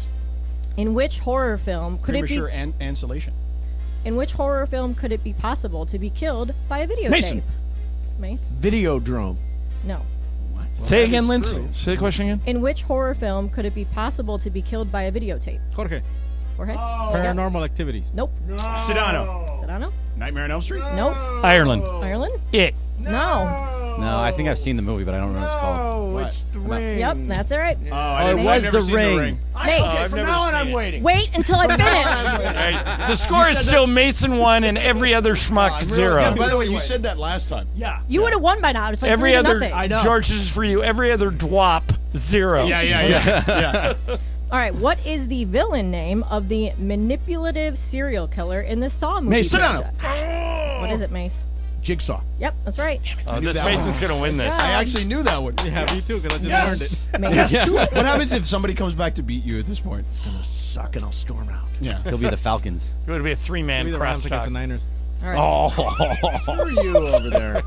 In which horror film could it be? Cancellation. In which horror film could it be possible to be killed by a videotape? Mason. Mace. Videodrome. No. What? Say again, Lindsay. Say the question again. In which horror film could it be possible to be killed by a videotape? Jorge. Paranormal Activities. Nope. Sedano. Nightmare on Elm Street. Nope. Ireland. It. No, I think I've seen the movie, but I don't know what it's called. Oh, it's The Ring. Yep, that's it right. It was The Ring. From now on, I'm waiting. Wait until I finish. Right. The score is still Mason 1 and every other schmuck 0. Yeah, by the way, you said that last time. Yeah. You would have won by now. It's like every 3-0. other. I know. George, this is for you. Every other dwop 0. Yeah. All right, what is the villain name of the manipulative serial killer in the Saw movie? Mace. franchise? What is it, Mace? Jigsaw. Yep, that's right. This Mason's going to win this. I actually knew that one. Yeah, me too, because I just learned it. Mace. What happens if somebody comes back to beat you at this point? It's going to suck and I'll storm out. Yeah. He'll be the Falcons. It would be a 3-man Maybe the Rams against the crosstalk. Niners. All right. Oh, screw you over there.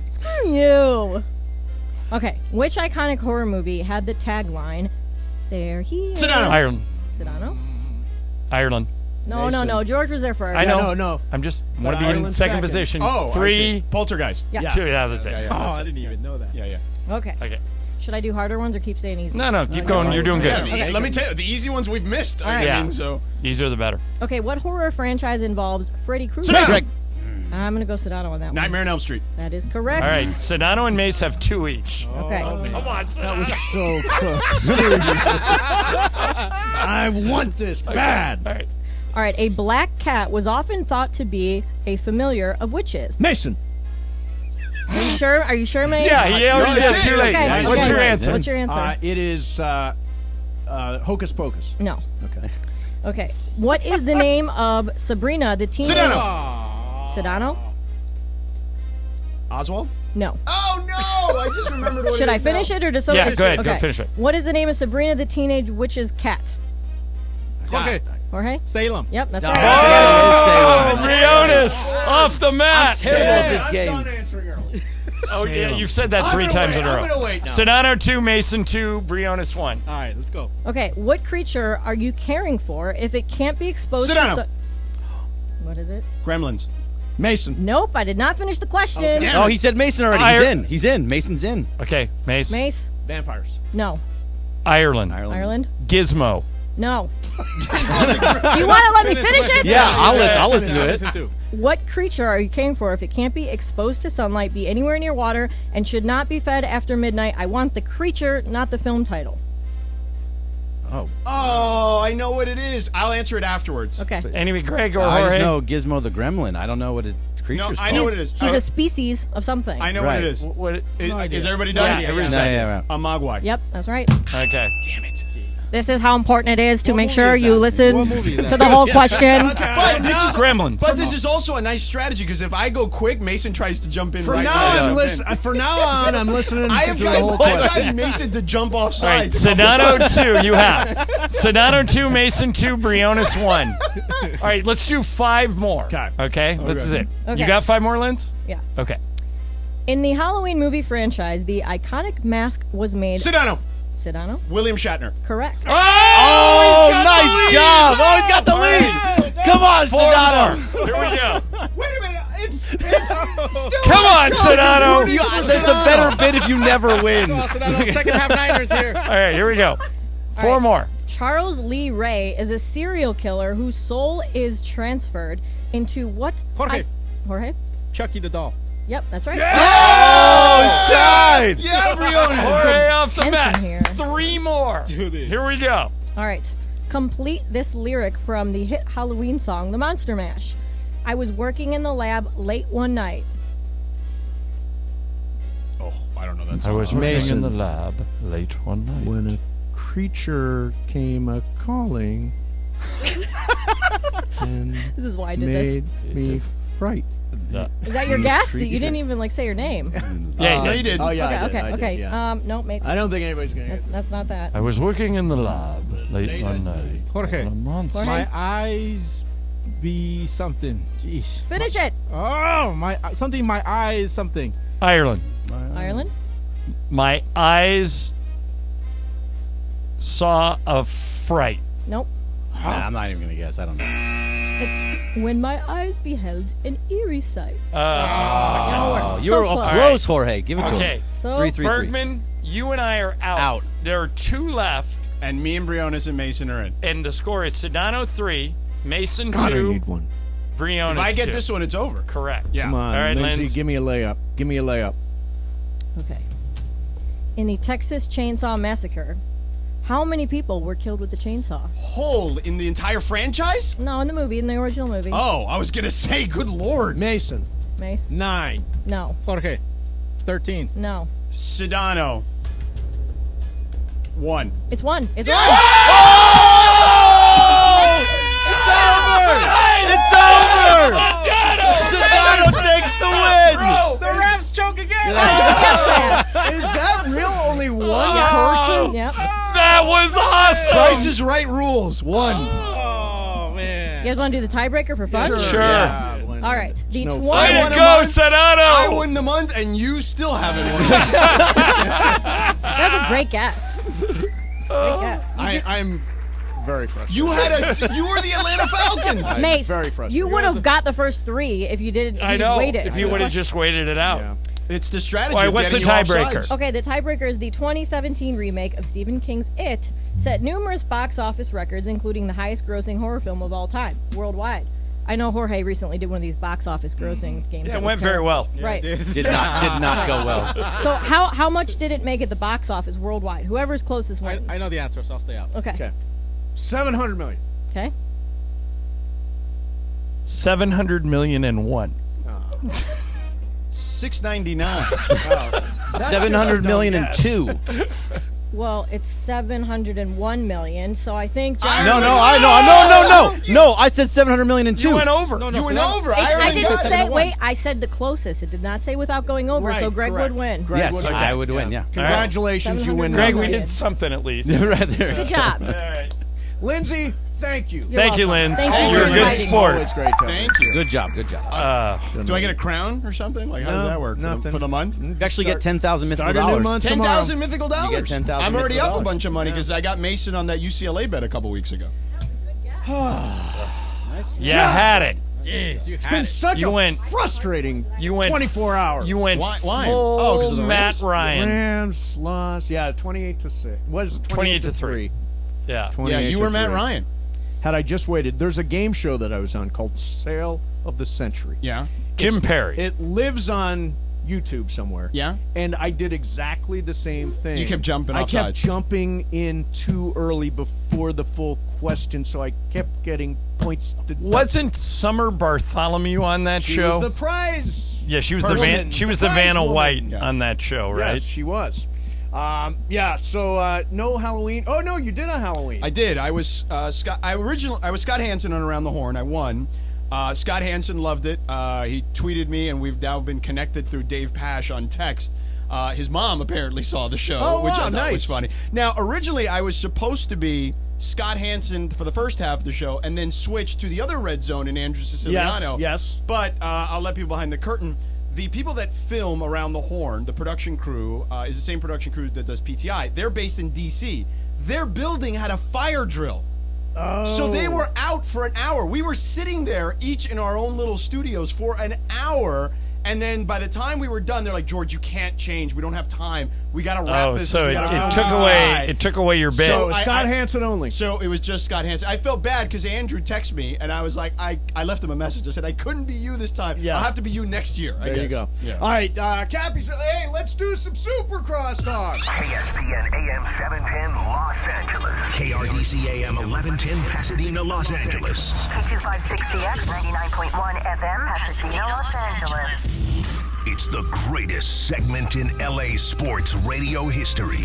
Screw you. Okay, which iconic horror movie had the tagline, "There he is"? Sedano. Ireland. Sedano? Ireland. No. George was there first. I know. No. I'm just want to be in Ireland's second second. position. Oh, 3. Poltergeist. Yes. 2. Yeah, that's it. I didn't even know that. Yeah. Okay. Okay. Should I do harder ones or keep staying easy? No, keep going. You're doing good. Yeah, let me tell you, the easy ones we've missed. All right. I mean, so Easier the better. Okay, what horror franchise involves Freddy Krueger? Greg. I'm going to go Sedano on that one. Nightmare on Elm Street. That is correct. All right, Sedano and Mace have 2 each. Okay. Come on, That was so close. I want this bad. All right. All right. A black cat was often thought to be a familiar of witches. Mason. Are you sure? Are you sure, Mace? Yeah, he already did. Too late. Okay. What's your answer? What's your answer? It is Hocus Pocus. No. Okay. Okay. What is the name of Sabrina the teenage? Sedano? Oswald? No. Oh, no! I just remembered what Should it I is finish now. it or does someone? Yeah, go ahead. Okay. Go finish it. What is the name of Sabrina the teenage witch's cat? Okay. Jorge? Salem. Yep, that's Oh, right. Oh, Briones off the mat. This game. answering early. Oh, yeah, you've said that 3 times in a row. I'm gonna wait now. Sedano 2, Mason 2, Briones 1. All right, let's go. Okay, what creature are you caring for if it can't be exposed Sedano. to What is it? Gremlins. Mason. Nope, I did not finish the question. Oh, he said Mason already. He's in. He's in. Mason's in. Okay, Mace. Mace? Vampires. No. Ireland. Ireland? Gizmo. No. Do you want to let me finish it? Yeah, I'll listen to it. What creature are you caring for if it can't be exposed to sunlight, be anywhere near water, and should not be fed after midnight? I want the creature, not the film title. Oh, I know what it is. I'll answer it afterwards. Okay. Anyway, Greg or I just Jorge? know Gizmo the Gremlin. I don't know what creature's I called. know what it is. He's a species of something. I know what it is. What? Is everybody done? Yeah, everybody's done. Yeah. A mogwai. Yep, that's right. Okay. Damn it. This is how important it is to What make movie sure is you that? listen What movie is that? to the whole question. But this is Gremlins. But this is also a nice strategy because if I go quick, Mason tries to jump in. From now on, I'm listening I have to the whole question. got Mason to jump off All right, sides. Sedano 2, you have. Sedano 2, Mason 2, Briones 1. All right, let's do 5 more. Okay? This is it. Okay. You got 5 more, Linz? Yeah. Okay. In the Halloween movie franchise, the iconic mask was made. Sedano. Sedano? William Shatner. Correct. Oh, nice job. Oh, he's got the lead. Come on, 4 Sedano. more. Here we go. Wait a minute. It's Come on, Sedano. That's a better bid if you never win. Second half Niners here. All right, here we go. 4 right. more. Charles Lee Ray is a serial killer whose soul is transferred into what? Jorge. Jorge? Chucky the doll. Yep, that's right. Oh, tied. Yeah, Briones. Jorge off the Tense mat. in here. 3 more. Do this. Here we go. All right. Complete this lyric from the hit Halloween song, The Monster Mash. I was working in the lab late one night. Oh, I don't know that I song. was working Mason. in the lab late one night. When a creature came a calling and This is why I did this. made me fright. Is that your guess? You didn't even say your name. Yeah, he did. Oh, yeah, okay, I did. okay, I did, okay. yeah. No, maybe. I don't think anybody's going to get That's not that. I was working in the lab late one night. Jorge. On a monster. Jorge. My eyes be something. Jeez. Finish it. Oh, my something. My eyes something. Ireland. Ireland? My eyes saw a fright. Nope. Nah, I'm not even going to guess. I don't know. It's when my eyes beheld an eerie sight. Oh, you were so close. close, Jorge. Give it to Okay. him. So 3-3-3. Bergman, you and I are out. Out. There are 2 left, And me and Briones and Mason are in. and the score is Sedano 3, Mason God, I 2, need one. Briones If I get 2. this one, it's over. Correct. Yeah. Come on, All right, Lindsay, Linz. give me a layup. Give me a layup. Okay. In the Texas Chainsaw Massacre, how many people were killed with the chainsaw? Whole in the entire franchise? No, in the movie, in the original movie. Oh, I was going to say, good Lord. Mason. Mace? 9. No. Jorge. 13. No. Sedano. 1. It's 1. It's 1. It's over! Sedano takes the win! The Rams choke again. Is that real? Only one person? Yep. That was awesome! Price is Right rules. 1. Oh man. You guys want to do the tiebreaker for fun? Sure. Yeah, why not? All right. The Snow 20. Way I won to a go, month. Sedano! I won the month, and you still haven't won. That was a great guess. Great guess. I'm very frustrated. you were the Atlanta Falcons. Mace, very frustrated. you would have got the first 3 if you didn't. I know. Waited. If you would have just waited it out. Yeah. It's the strategy. All right, of what's getting the you off tiebreaker? sides. Okay, the tiebreaker is the 2017 remake of Stephen King's It, set numerous box office records, including the highest-grossing horror film of all time, worldwide. I know Jorge recently did one of these box office grossing games. Yeah, it went very well. Right. Did not go well. So how much did it make at the box office worldwide? Whoever's closest wins. I know the answer, so I'll stay out. Okay. $700 million. Okay. 700 million and one. $699. 700 million and two. Well, it's 701 million. So I think John. No. I said 700 million and two. You went over. You went over. I didn't say. Wait, I said the closest. It did not say without going over. Right, so Greg correct. would win. Greg Yes, would I would win. Yeah. Congratulations, you win. Greg, we million. did something at least. Right there. Good job. All right. Lindsay, thank you. Thank you, welcome. Lynn. Thank you You're for a good inviting me. sport. It's great. Thank you. Good job. Good job. Do I get a crown or something? Like, how does that work? Nothing. For the month? You actually get 10,000 mythical Start a new dollars. month. 10,000 mythical dollars. You get 10,000 I'm already mythical up a dollars. bunch of money because I got Mason on that UCLA bet a couple weeks ago. Yeah, had it. It's been such You a went- frustrating You went 24 hours. You went Why? full Oh, 'cause of the Matt Rams? Ryan. Rams lost. Yeah, 28-6. What is it? 28 to 3. Yeah. Yeah, you were Matt 28-3. Ryan. Had I just waited, there's a game show that I was on called Sale of the Century. Yeah. Jim Perry. It lives on YouTube somewhere. Yeah. And I did exactly the same thing. You kept jumping I off kept sides. jumping in too early before the full question, so I kept getting points. Wasn't Summer Bartholomew on that She show? was the prize. Yeah, she was Woman. she was The the prize Vanna woman. White Yeah. on that show, right? Yes, she was. Yeah. So no Halloween. Oh no, you did a Halloween. I did. I was Scott. I was Scott Hansen on Around the Horn. I won. Scott Hansen loved it. He tweeted me, and we've now been connected through Dave Pash on text. His mom apparently saw the show, Oh, which wow, I thought nice. was funny. Now, originally, I was supposed to be Scott Hansen for the first half of the show, and then switch to the other red zone in Andrew Siciliano. Yes. But I'll let people behind the curtain. The people that film Around the Horn, the production crew, is the same production crew that does PTI. They're based in D.C. Their building had a fire drill. Oh. So they were out for an hour. We were sitting there, each in our own little studios, for an hour. And then by the time we were done, they're like, George, you can't change. We don't have time. We got to wrap this. so We gotta it film PTI." took away your bit. So Scott Hansen only. So it was just Scott Hansen. I felt bad because Andrew texted me, and I was like, I left him a message. I said, I couldn't be you this time. Yeah. I'll have to be you next year. I There guess. you go. Yeah. All right, Cappy said, hey, let's do some Super Crosstalk. ESPN AM 710 Los Angeles. KRDC AM 1110 Pasadena, Los Angeles. K256CX 99.1 FM, Pasadena, Los Angeles. It's the greatest segment in LA sports radio history.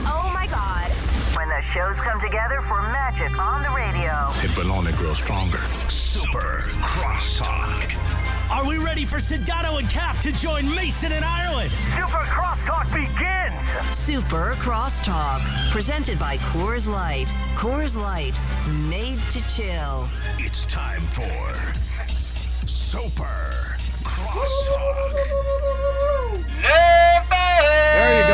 Oh my God. When the shows come together for magic on the radio. It will only grow stronger. Super Crosstalk. Are we ready for Sedano and Cap to join Mason in Ireland? Super Crosstalk begins. Super Crosstalk, presented by Coors Light. Coors Light, made to chill. It's time for Super Crosstalk. There you go.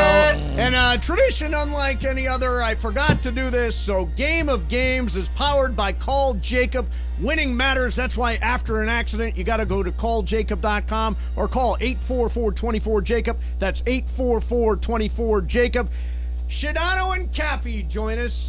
And tradition unlike any other, I forgot to do this, so Game of Games is powered by Call Jacob. Winning matters. That's why after an accident, you got to go to calljacob.com or call 844-24-JACOB. That's 844-24-JACOB. Sedano and Cappy join us.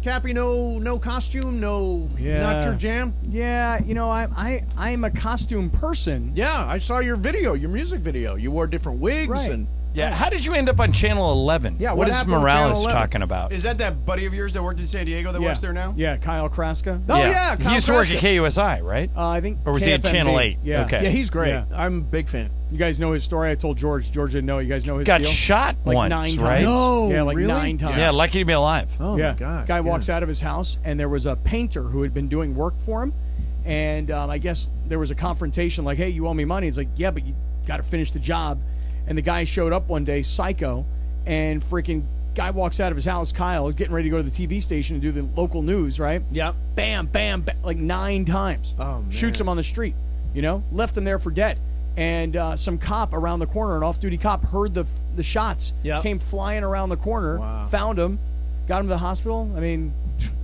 Cappy, no costume, not your jam. Yeah, you know, I'm a costume person. Yeah, I saw your video, your music video. You wore different wigs Right. and. Yeah, how did you end up on Channel 11? Yeah, what what is happened on Morales Channel 11? talking about? Is that buddy of yours that worked in San Diego that works there now? Yeah, Kyle Kraska. Oh, yeah, he Kyle used to work Kraska. at KUSI, right? I think. Or was he at KFMB. Channel 8? Yeah. Okay. Yeah, he's great. Yeah. I'm a big fan. You guys know his story. I told George. George didn't know. You guys know his Got deal? shot like once, 9 times. right? No, yeah, like really? 9 times. Yeah, lucky to be alive. Oh, yeah. my God. Guy walks out of his house, and there was a painter who had been doing work for him. And I guess there was a confrontation like, hey, you owe me money. He's like, yeah, but you got to finish the job. And the guy showed up one day, psycho, and freaking guy walks out of his house, Kyle, getting ready to go to the TV station and do the local news, right? Yep. Bam, bam, bam, like 9 times. Oh, man. Shoots him on the street, left him there for dead. And some cop around the corner, an off-duty cop, heard the shots, Yep. came flying around the corner, Wow. found him, got him to the hospital. I mean,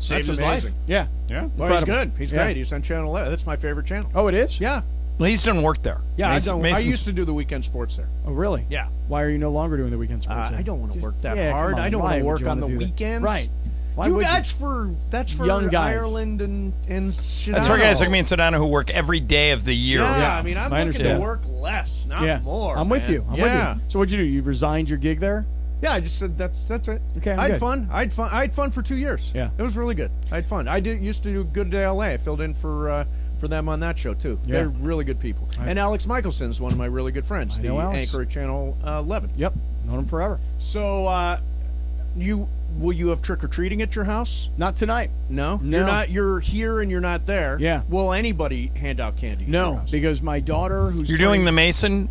Saved That's his life. amazing. yeah. Yeah. Well, he's Incredible. good. He's Yeah. great. He's on Channel 11. That's my favorite channel. Oh, it is? Yeah. Well, he's done work there. Yeah, Mason- I Mason's- used to do the weekend sports there. Oh, really? Yeah. Why are you no longer doing the weekend sports? I don't want to work that yeah, hard. come on, I don't want why to would work you on wanna the do that? weekends. Right. That's for young guys. Ireland and Sedano. That's for guys like me and Sedano who work every day of the year. Yeah, I mean, I'm looking to work less, not more. I'm with you. I'm with you. So what'd you do? You resigned your gig there? Yeah, I just said that's it. Okay, I had fun. I had fun for 2 years. Yeah, it was really good. I had fun. I used to do Good Day LA. I filled in for them on that show too. Yeah. They're really good people. And Alex Michelson is one of my really good friends. The anchor at Channel 11. Yep, known him forever. So will you have trick or treating at your house? Not tonight. No, You're here and you're not there. Yeah. Will anybody hand out candy? At your house? Because my daughter, who's You're doing the Mason,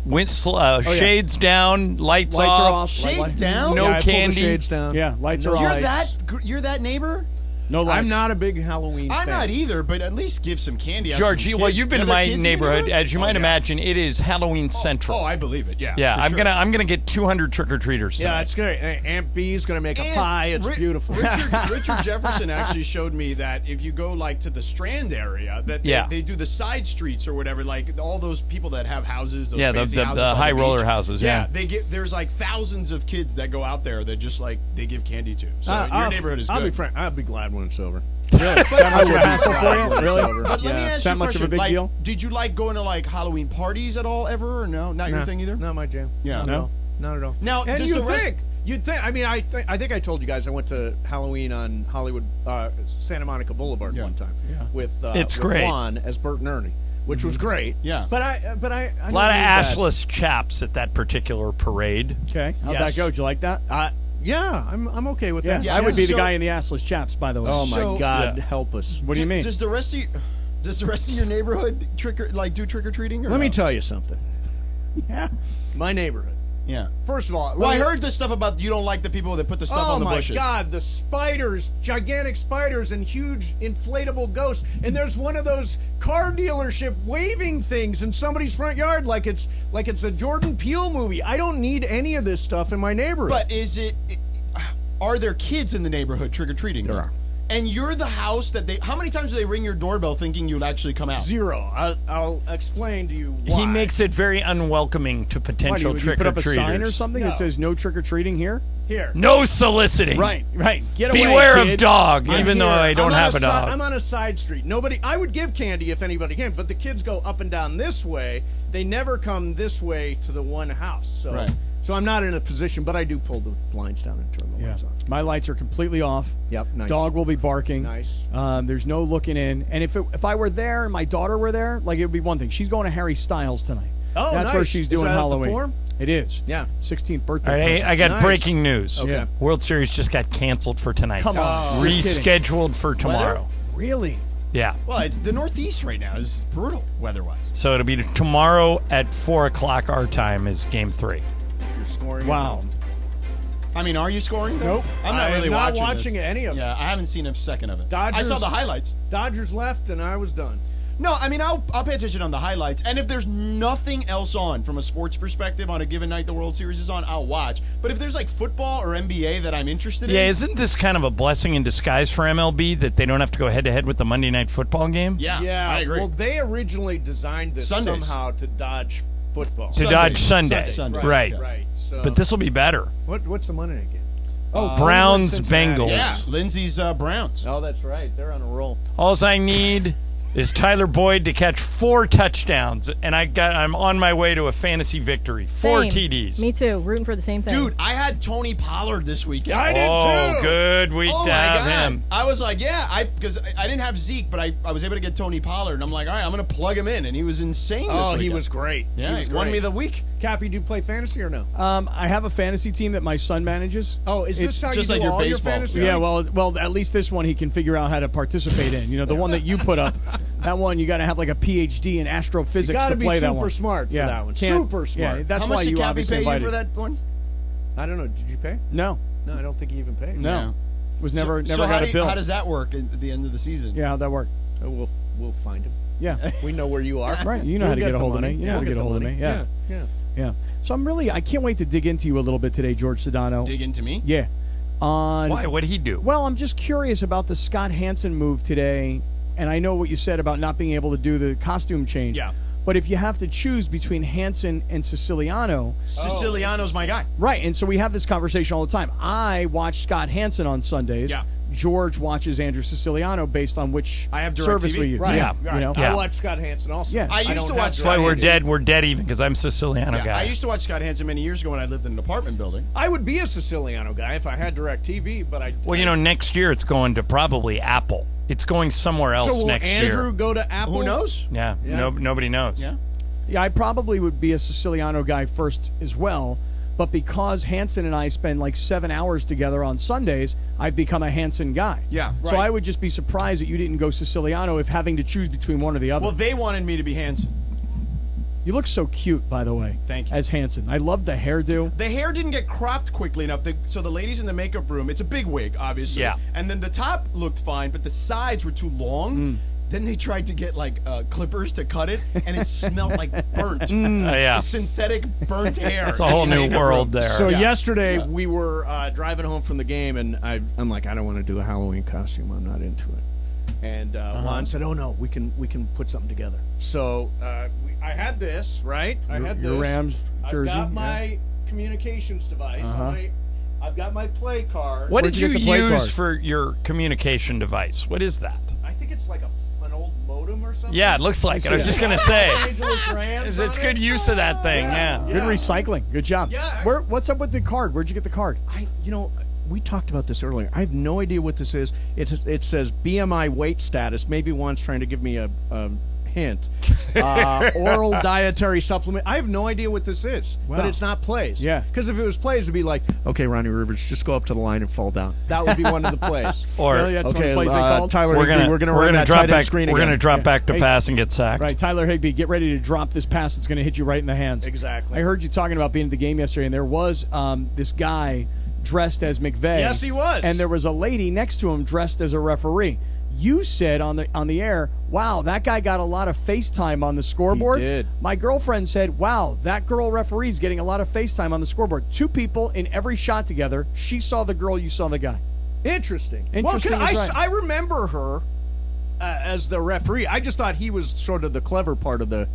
shades down, lights are off. Shades down? No I pulled candy. the shades down. Yeah, lights are off. You're that neighbor? No lights. I'm not a big Halloween I'm fan. not either, but at least give some candy out. George, well, you've been in my neighborhood, in as you might imagine. It is Halloween central. Oh, I believe it. Yeah. Yeah, for I'm sure. gonna get 200 trick or treaters. Yeah, it's great. Aunt B's gonna make a pie. It's beautiful. Richard Jefferson actually showed me that if you go like to the Strand area, that they do the side streets or whatever, like all those people that have houses. Those fancy houses the by high roller beach. houses. Yeah, there's like thousands of kids that go out there that just like they give candy to. So your neighborhood is good. I'll be glad when it's over. Really? Is that much of a hassle for you? Really? But let me ask you a question. Is that much of a big deal? Did you like going to like Halloween parties at all ever, or no? Not your thing either? Not my jam. Yeah. No. Not at all. Now, and does you'd the rest- think. You'd think. I mean, I think I told you guys I went to Halloween on Hollywood, Santa Monica Boulevard one time with It's with great. Juan as Bert and Ernie, which was great. Yeah. But I a lot of don't need that. assless chaps at that particular parade. Okay, how'd that go? Did you like that? Yeah, I'm okay with that. I would be the guy in the assless chaps, by the way. Oh my God, help us! What do you mean? Does the rest of your neighborhood do trick or treating? Let me tell you something. Yeah, my neighborhood. Yeah. First of all, well, I heard this stuff about you don't like the people that put the stuff on the bushes. Oh my God, the spiders, gigantic spiders and huge inflatable ghosts. And there's one of those car dealership waving things in somebody's front yard like it's a Jordan Peele movie. I don't need any of this stuff in my neighborhood. But are there kids in the neighborhood trick or treating? There are. And you're the house that how many times do they ring your doorbell thinking you'd actually come out? 0. I'll explain to you why. He makes it very unwelcoming to potential you trick put or up a treaters. sign or something that says no trick or treating here? Here. No soliciting. Right. Get away, Beware kid. of dog, even though I don't have a dog. I'm on a side street. I would give candy if anybody came, but the kids go up and down this way. They never come this way to the one house. So, right. So I'm not in a position, but I do pull the blinds down and turn the lights on. My lights are completely off. Yep, nice. Dog will be barking. Nice. There's no looking in. And if I were there and my daughter were there, like it would be one thing. She's going to Harry Styles tonight. Oh, that's nice. where she's doing Is that Halloween. At the Forum? It is. Yeah. 16th birthday. All right, present. I got Nice. breaking news. Okay. World Series just got canceled for tonight. Come on. You're kidding. Rescheduled for tomorrow. Really? Yeah. Well, it's the Northeast right now is brutal weather-wise. So it'll be tomorrow at 4 o'clock our time is Game 3. You're scoring. Wow. I mean, are you scoring? Nope. I'm not really not watching this. any of it. Yeah, I haven't seen a second of it. Dodgers, I saw the highlights. Dodgers left, and I was done. No, I mean, I'll pay attention on the highlights. And if there's nothing else on from a sports perspective on a given night the World Series is on, I'll watch. But if there's like football or NBA that I'm interested in. Yeah, isn't this kind of a blessing in disguise for MLB that they don't have to go head-to-head with the Monday Night Football game? Yeah, I agree. Well, they originally designed this Sundays. somehow to dodge football. To dodge Sunday. Sundays. Right. Right. So, But this will be better. what's the Monday night game? Browns, Cincinnati. Bengals. Yeah, Lindsey's Browns. Oh, that's right. They're on a roll. All I need is Tyler Boyd to catch 4 touchdowns, and I'm on my way to a fantasy victory. 4 Same. TDs. Me too. Rooting for the same thing. Dude, I had Tony Pollard this weekend. I did too. Good week Oh to my have God. him. I was like, because I didn't have Zeke, but I was able to get Tony Pollard, and I'm like, all right, I'm going to plug him in, and he was insane this weekend. He was great. Yeah, he won me the week. Cappy, do you play fantasy or no? I have a fantasy team that my son manages. Oh, is this how just you like do your all your baseball. fantasy? Yeah, leagues? well, at least this one he can figure out how to participate in. You know, the one that you put up, that one you got to have like a PhD in astrophysics You got to to be play that super one. smart for Yeah, that one. can't- Super smart. Yeah, that's How why much did you Cappy obviously pay you invited. for that one? I don't know. Did you pay? No, No, I don't think he even paid. no, was never So got a bill. how does that work at the end of the season? Yeah, how'd that work? We'll find him. Yeah, We know where you are. right. You know how to get a hold of me. You know how to We'll get a hold of me. the Yeah, money. yeah. So I can't wait to dig into you a little bit today, George Sedano. Dig into me? Yeah. Why? What did he do? Well, I'm just curious about the Scott Hansen move today, and I know what you said about not being able to do the costume change. Yeah. But if you have to choose between Hansen and Siciliano, Siciliano's my guy. right? And so we have this conversation all the time. I watch Scott Hansen on Sundays. Yeah. George watches Andrew Siciliano based on which I have service DirecTV. we use. Right. Yeah, Right. you know. I watch Scott Hansen also. Yes. I used to watch That's why Scott we're Hansen. dead. We're dead even because I'm Siciliano guy. I used to watch Scott Hansen many years ago when I lived in an apartment building. I would be a Siciliano guy if I had DirecTV, but I. Well, you know, next year it's going to probably Apple. It's going somewhere else so will next Andrew year. go to Apple? Who knows? Yeah, nobody knows. Yeah. Yeah, I probably would be a Siciliano guy first as well. But because Hansen and I spend like 7 hours together on Sundays, I've become a Hansen guy. Yeah, So right. I would just be surprised that you didn't go Siciliano if having to choose between one or the other. Well, they wanted me to be Hansen. You look so cute, by the way. Thank you. As Hansen. I love the hairdo. The hair didn't get cropped quickly enough. So the ladies in the makeup room, it's a big wig, obviously. Yeah. And then the top looked fine, but the sides were too long. Then they tried to get like clippers to cut it, and it smelled like burnt. Yeah. Synthetic burnt hair. It's a whole new world there. So yesterday we were driving home from the game, and I'm like, I don't want to do a Halloween costume. I'm not into it. And Juan said, "Oh no, we can put something together." So I had this, right? I had Your this. Rams jersey. I've got my communications device. I've got my play card. What Where'd did you you get the play use card? for your communication device? What is that? I think it's like an old modem or something. Yeah, it looks like it. I was just going to say. Angeles Rams It's on good it. use of that thing, yeah. Good recycling. Good job. Yeah. What's up with the card? Where'd you get the card? We talked about this earlier. I have no idea what this is. It says BMI weight status. Maybe one's trying to give me a hint. Oral dietary supplement. I have no idea what this is, but it's not plays. Yeah. Because if it was plays, it'd be like, okay, Ronnie Rivers, just go up to the line and fall down. That would be one of the plays. Or Really? That's one of the plays they called? Tyler, we're Higbee, going to run that drop tight end back. screen We're going to again. drop back to Hey. pass and get sacked. Right, Tyler Higbee, get ready to drop this pass that's going to hit you right in the hands. Exactly. I heard you talking about being at the game yesterday, and there was this guy dressed as McVay. Yes, he was. And there was a lady next to him dressed as a referee. You said on the air, wow, that guy got a lot of FaceTime on the scoreboard. He did. My girlfriend said, wow, that girl referee's getting a lot of FaceTime on the scoreboard. 2 people in every shot together. She saw the girl, you saw the guy. Interesting. Interesting Well, is right. I remember her as the referee. I just thought he was sort of the clever part of the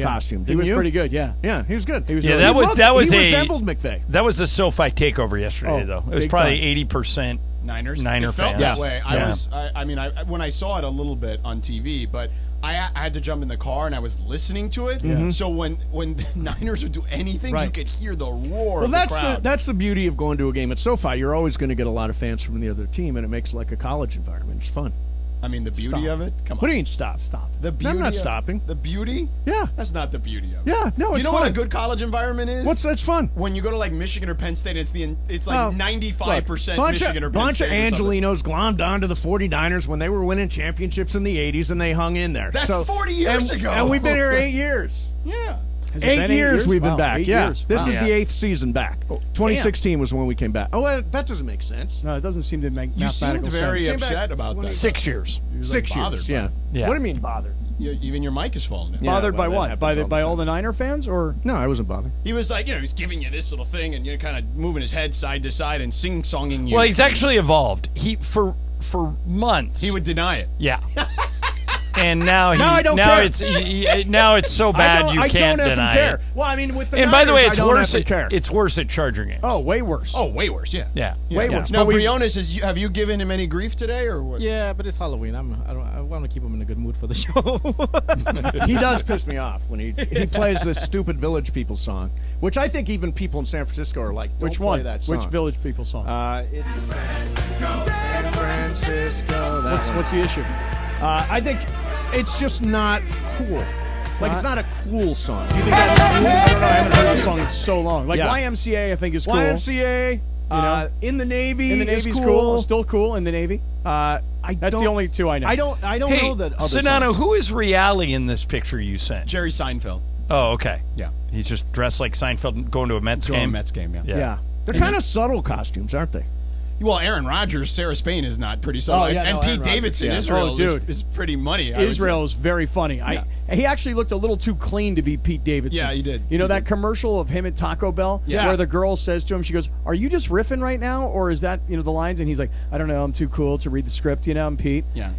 costume. He Didn't was you? pretty good, yeah. Yeah, he was good. He was Yeah, really that was he a resembled McVay. That was a SoFi takeover yesterday, Oh, though. It was big probably time. 80% Niners. Niner it felt fans. that way. Yeah. When I saw it a little bit on TV, but I had to jump in the car and I was listening to it. So when the Niners would do anything, you could hear the roar. Well, of the crowd. that's the beauty of going to a game at SoFi. You're always going to get a lot of fans from the other team, and it makes like a college environment. It's fun. I mean, the beauty of it. Come on. What do you mean stop? Stop. The beauty. I'm not of- stopping. The beauty. Yeah. That's not the beauty of it. Yeah, no, it's You know fun. what a good college environment is? That's fun? When you go to like Michigan or Penn State, it's like 95% Michigan or Penn bunch State. of or something. Angelinos glommed onto the 49ers when they were winning championships in the 80s, and they hung in there. That's 40 years ago. And we've been here 8 years. Yeah. Has it 8 been years we've been Wow, back. 8 Yeah. years. This Wow. is the 8th season back. 2016 was when we came back. Oh, that doesn't make sense. No, it doesn't seem to make You seemed mathematical very sense. upset about that. 6 years. You were, 6 like, bothered years, by yeah. it. Yeah. What do you mean bothered? Even your mic is falling down. Yeah, Bothered by well, that what? happens By all all the the Niner fans, or No, I wasn't bothered. He was like, he's giving you this little thing and you're kind of moving his head side to side and sing-songing you. Well, he's actually evolved. He for months. He would deny it. Yeah. And now Now I don't care. now it's so bad you can't I don't deny care. it. Well, I mean, with the And by the way, Niners, it's I don't worse. have to care. It's worse at Charger games. oh, way worse. Oh, way worse, yeah. Yeah. way yeah. worse. Now, But we- Briones, have you given him any grief today or what? Yeah, but it's Halloween. I want to keep him in a good mood for the show. He does piss me off when he plays this stupid Village People song, which I think even people in San Francisco are like, don't Which play one? that song. Which Village People song? It's San Francisco. What's the issue? I think it's just not cool. It's not? not a cool song. Do you think that's cool? I don't know. I haven't heard the song in so long. Like Yeah. YMCA, I think is cool. YMCA, In the Navy, In the is Navy's cool. Still cool in the Navy. That's That's the only two I know. I don't Hey, know that other Sedano, songs. who is Reale in this picture you sent? Jerry Seinfeld. Oh, okay. Yeah. He's just dressed like Seinfeld going to a Mets Going to a game. Mets game, yeah. Yeah. They're kind of subtle costumes, aren't they? Well, Aaron Rodgers, Sarah Spain is not pretty subtle. Oh, yeah, and no, Pete Aaron Rodgers, Davidson, yeah. Israel, Oh, dude. is pretty money. I would Israel say. is very funny. He actually looked a little too clean to be Pete Davidson. Yeah, he did. You know He that did. commercial of him at Taco Bell Yeah. where the girl says to him, she goes, "Are you just riffing right now, or is that the lines?" And he's like, "I don't know. I'm too cool to read the script. I'm Pete." Yeah.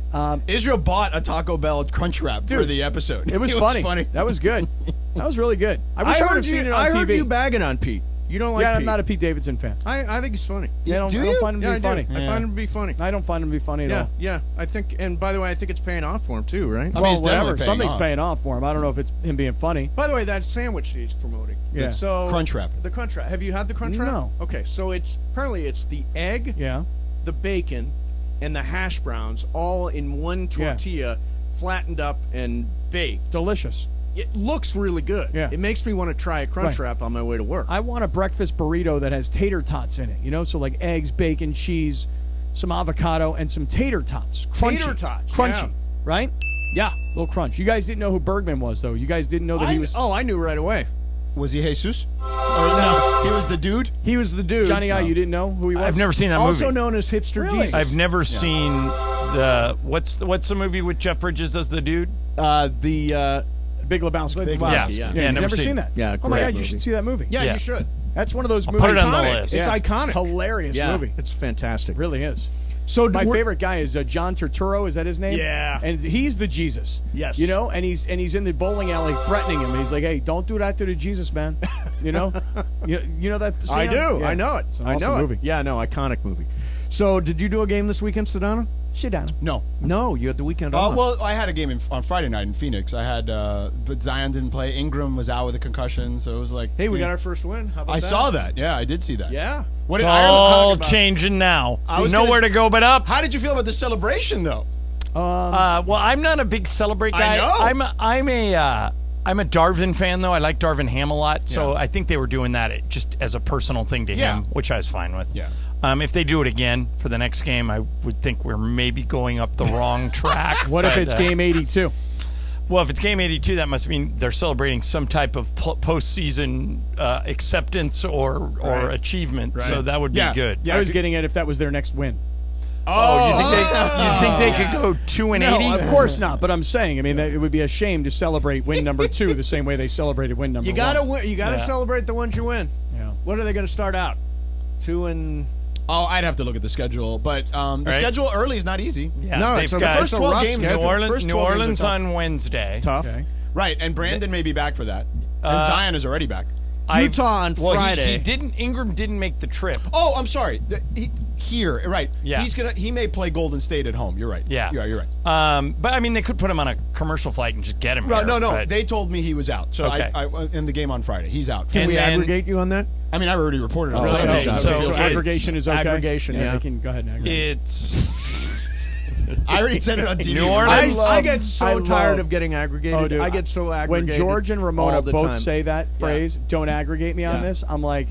Israel bought a Taco Bell Crunch Wrap for the episode. It was funny. That was good. That was really good. I wish I would have seen it on I TV. heard you bagging on Pete. You don't like Yeah, Pete. I'm not a Pete Davidson fan. I think he's funny. Yeah, I don't find him to be funny. I find him to be funny. I don't find him to be funny at all. Yeah. I think, and by the way, I think it's paying off for him too, right? Well, whatever. Something's paying off for him. I don't know if it's him being funny. By the way, that sandwich he's promoting. Yeah. So Crunchwrap. The Crunchwrap. Have you had the Crunchwrap? No. Okay, so apparently it's the egg, the bacon, and the hash browns all in one tortilla, flattened up and baked. Delicious. It looks really good. Yeah. It makes me want to try a Crunchwrap on my way to work. I want a breakfast burrito that has tater tots in it, so like eggs, bacon, cheese, some avocado, and some tater tots. Crunchy. Tater tots, Crunchy, yeah. right? Yeah. Little crunch. You guys didn't know who Bergman was, though. You guys didn't know that he was... Oh, I knew right away. Was he Jesus? Or no, he was the dude? He was the dude. Johnny I, you didn't know who he was? I've never seen that also movie. known as Hipster Really? Jesus. I've never seen the... What's the movie with Jeff Bridges as the dude? Big Lebowski. Big Lebowski, yeah. You've never seen that? Yeah, Oh my great God, you movie. should see that movie. Yeah, you should. That's one of those I'll movies. put it on the Iconic. list. It's Yeah. iconic. Hilarious Yeah, movie. it's fantastic. Really is. So My we're- favorite guy is John Turturro. Is that his name? Yeah. And he's the Jesus. Yes. And he's in the bowling alley threatening him. He's like, "Hey, don't do that to the Jesus, man." You know that scene? I do. Yeah. I know it. It's an I awesome know movie. it. Yeah, no, iconic movie. So, did you do a game this weekend, Sedano? Sedano. No, you had the weekend off. Well, I had a game on Friday night in Phoenix. I had, but Zion didn't play. Ingram was out with a concussion, so it was like, hey, we got our first win. How about I that? saw that. Yeah, I did see that. Yeah. What It's did Ireland all talk about? changing now. I was Nowhere gonna to go but up. How did you feel about the celebration, though? Well, I'm not a big celebrate guy. I know. I'm a Darvin fan, though. I like Darvin Ham a lot, so I think they were doing that just as a personal thing to him, which I was fine with. Yeah. If they do it again for the next game, I would think we're maybe going up the wrong track. What if it's game 82? Well, if it's game 82, that must mean they're celebrating some type of postseason acceptance or achievement. Right. So that would be good. I was getting at if that was their next win. Oh, you think they could go 2-80? No, of course not. But I'm saying, that it would be a shame to celebrate win number 2 the same way they celebrated win number 1. You gotta win. You gotta Yeah. celebrate the ones you win. Yeah. What are they going to start out? 2-. Oh, I'd have to look at the schedule, but the Right. schedule early is not easy. Yeah, No, they've it's the got first 12 games. New First 12 Orleans games are tough. on Wednesday. Tough. Okay. Right, and Brandon may be back for that, and Zion is already back. Utah on Friday. Ingram didn't make the trip. Oh, I'm sorry. Here, right? Yeah. He may play Golden State at home. You're right. Yeah. You're right. But they could put him on a commercial flight and just get him. No, here, no. but- They told me he was out. So Okay. I in the game on Friday, he's out. Can And we then- aggregate you on that? I mean, I already reported on Okay, television. so feel So free. aggregation is okay. Aggregation, yeah. They can go ahead and aggregate. It's I already said it on TV. New Orleans. I get so I love- tired of getting aggregated. Oh, dude, I get so When aggregated. George and Ramona all the both time. say that phrase, "Don't aggregate me on Yeah. this," I'm like,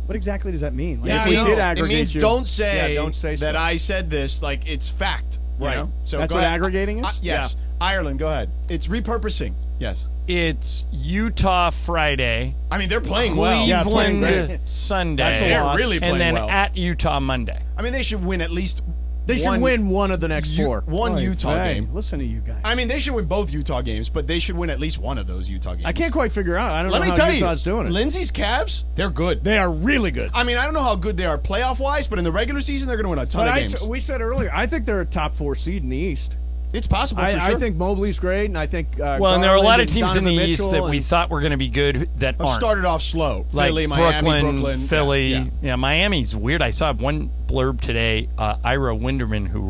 what exactly does that mean? Like, Yeah, if we it did means- aggregate it means you, don't say, Yeah, don't say that stuff. I said this. Like it's fact. you Right. know? So That's go what ahead. aggregating is? Yes. Ireland. Go ahead. It's repurposing. Yes. It's Utah Friday. I mean, they're playing well. Cleveland playing great. Sunday. That's a loss. They're really playing and then well. at Utah Monday. I mean, they should win at least. They should win one of the next four. One Oy Utah vey. game. Listen to you guys. I mean, they should win both Utah games, but they should win at least one of those Utah games. I can't quite figure out. I don't Let know me how tell Utah's you, doing it. Lindsey's Cavs, they're good. They are really good. I mean, I don't know how good they are playoff-wise, but in the regular season, they're going to win a ton But of games. we said earlier, I think they're a top 4 seed in the East. It's possible for sure. I think Mobley's great, and I think Well, and there are a lot of Garland teams and in the Donovan East Mitchell that we and- thought were going to be good that I've aren't. started off slow. Like Philly, Miami, Brooklyn, Philly. Yeah. Yeah, Miami's weird. I saw one blurb today. Ira Winderman, who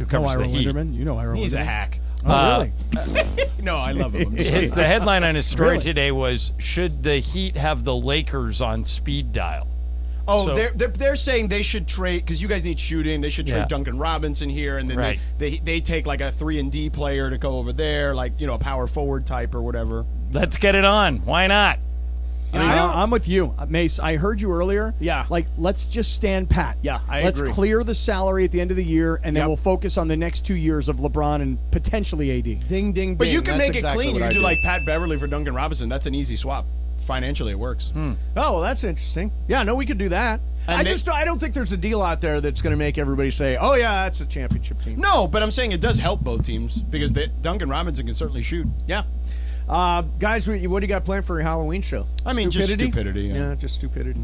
covers Ira the Heat. Winderman? You know Ira He's Winderman. a hack. Oh, really? No, I love him. The headline on his story Really? today was, should the Heat have the Lakers on speed dial? Oh, So- they're saying they should trade because you guys need shooting. They should trade Yeah. Duncan Robinson here, and then Right. they take like a 3-and-D player to go over there, like a power forward type or whatever. Let's get it on. Why not? I'm with you, Mace. I heard you earlier. Yeah. Like, let's just stand pat. Yeah, I Let's agree. clear the salary at the end of the year, and then Yep. we'll focus on the next 2 years of LeBron and potentially AD. Ding, ding, ding. But you can That's make exactly it clean. what You I can do do. like Pat Beverly for Duncan Robinson. That's an easy swap. Financially, it works. Oh, well, that's interesting. Yeah, no, we could do that. And I don't think there's a deal out there that's going to make everybody say, "Oh yeah, that's a championship team." No, but I'm saying it does help both teams because Duncan Robinson can certainly shoot. Yeah. Guys, what do you got planned for your Halloween show? I mean, just stupidity. Yeah, just stupidity.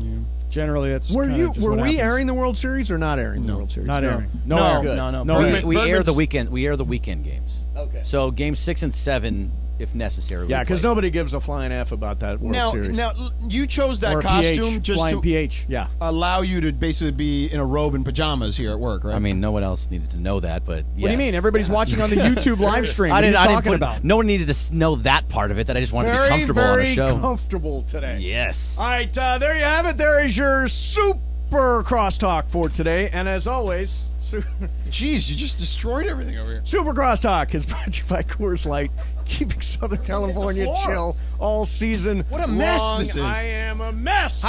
Generally, that's Were kinda just we what happens. airing the World Series or not airing the World Series? Not airing. No, Good. no. No, We, airing. we air the Bergman's- weekend. We air the weekend games. Okay. So games 6 and 7 if necessary. Yeah, because nobody gives a flying F about that World Series. Now, you chose that Or costume PH, just flying to PH. Yeah. allow you to basically be in a robe and pajamas here at work, right? I mean, no one else needed to know that, but What do you mean? Everybody's watching on the YouTube live stream. What are you talking about? No one needed to know that part of it. That I just wanted to be comfortable on a Very show. comfortable today. Yes. All right, there you have it. There is your super crosstalk for today. And as always, jeez, you just destroyed everything over here. Super Crosstalk is brought to you by Coors Light, keeping Southern California chill all season. What a mess long. this is. I am a mess.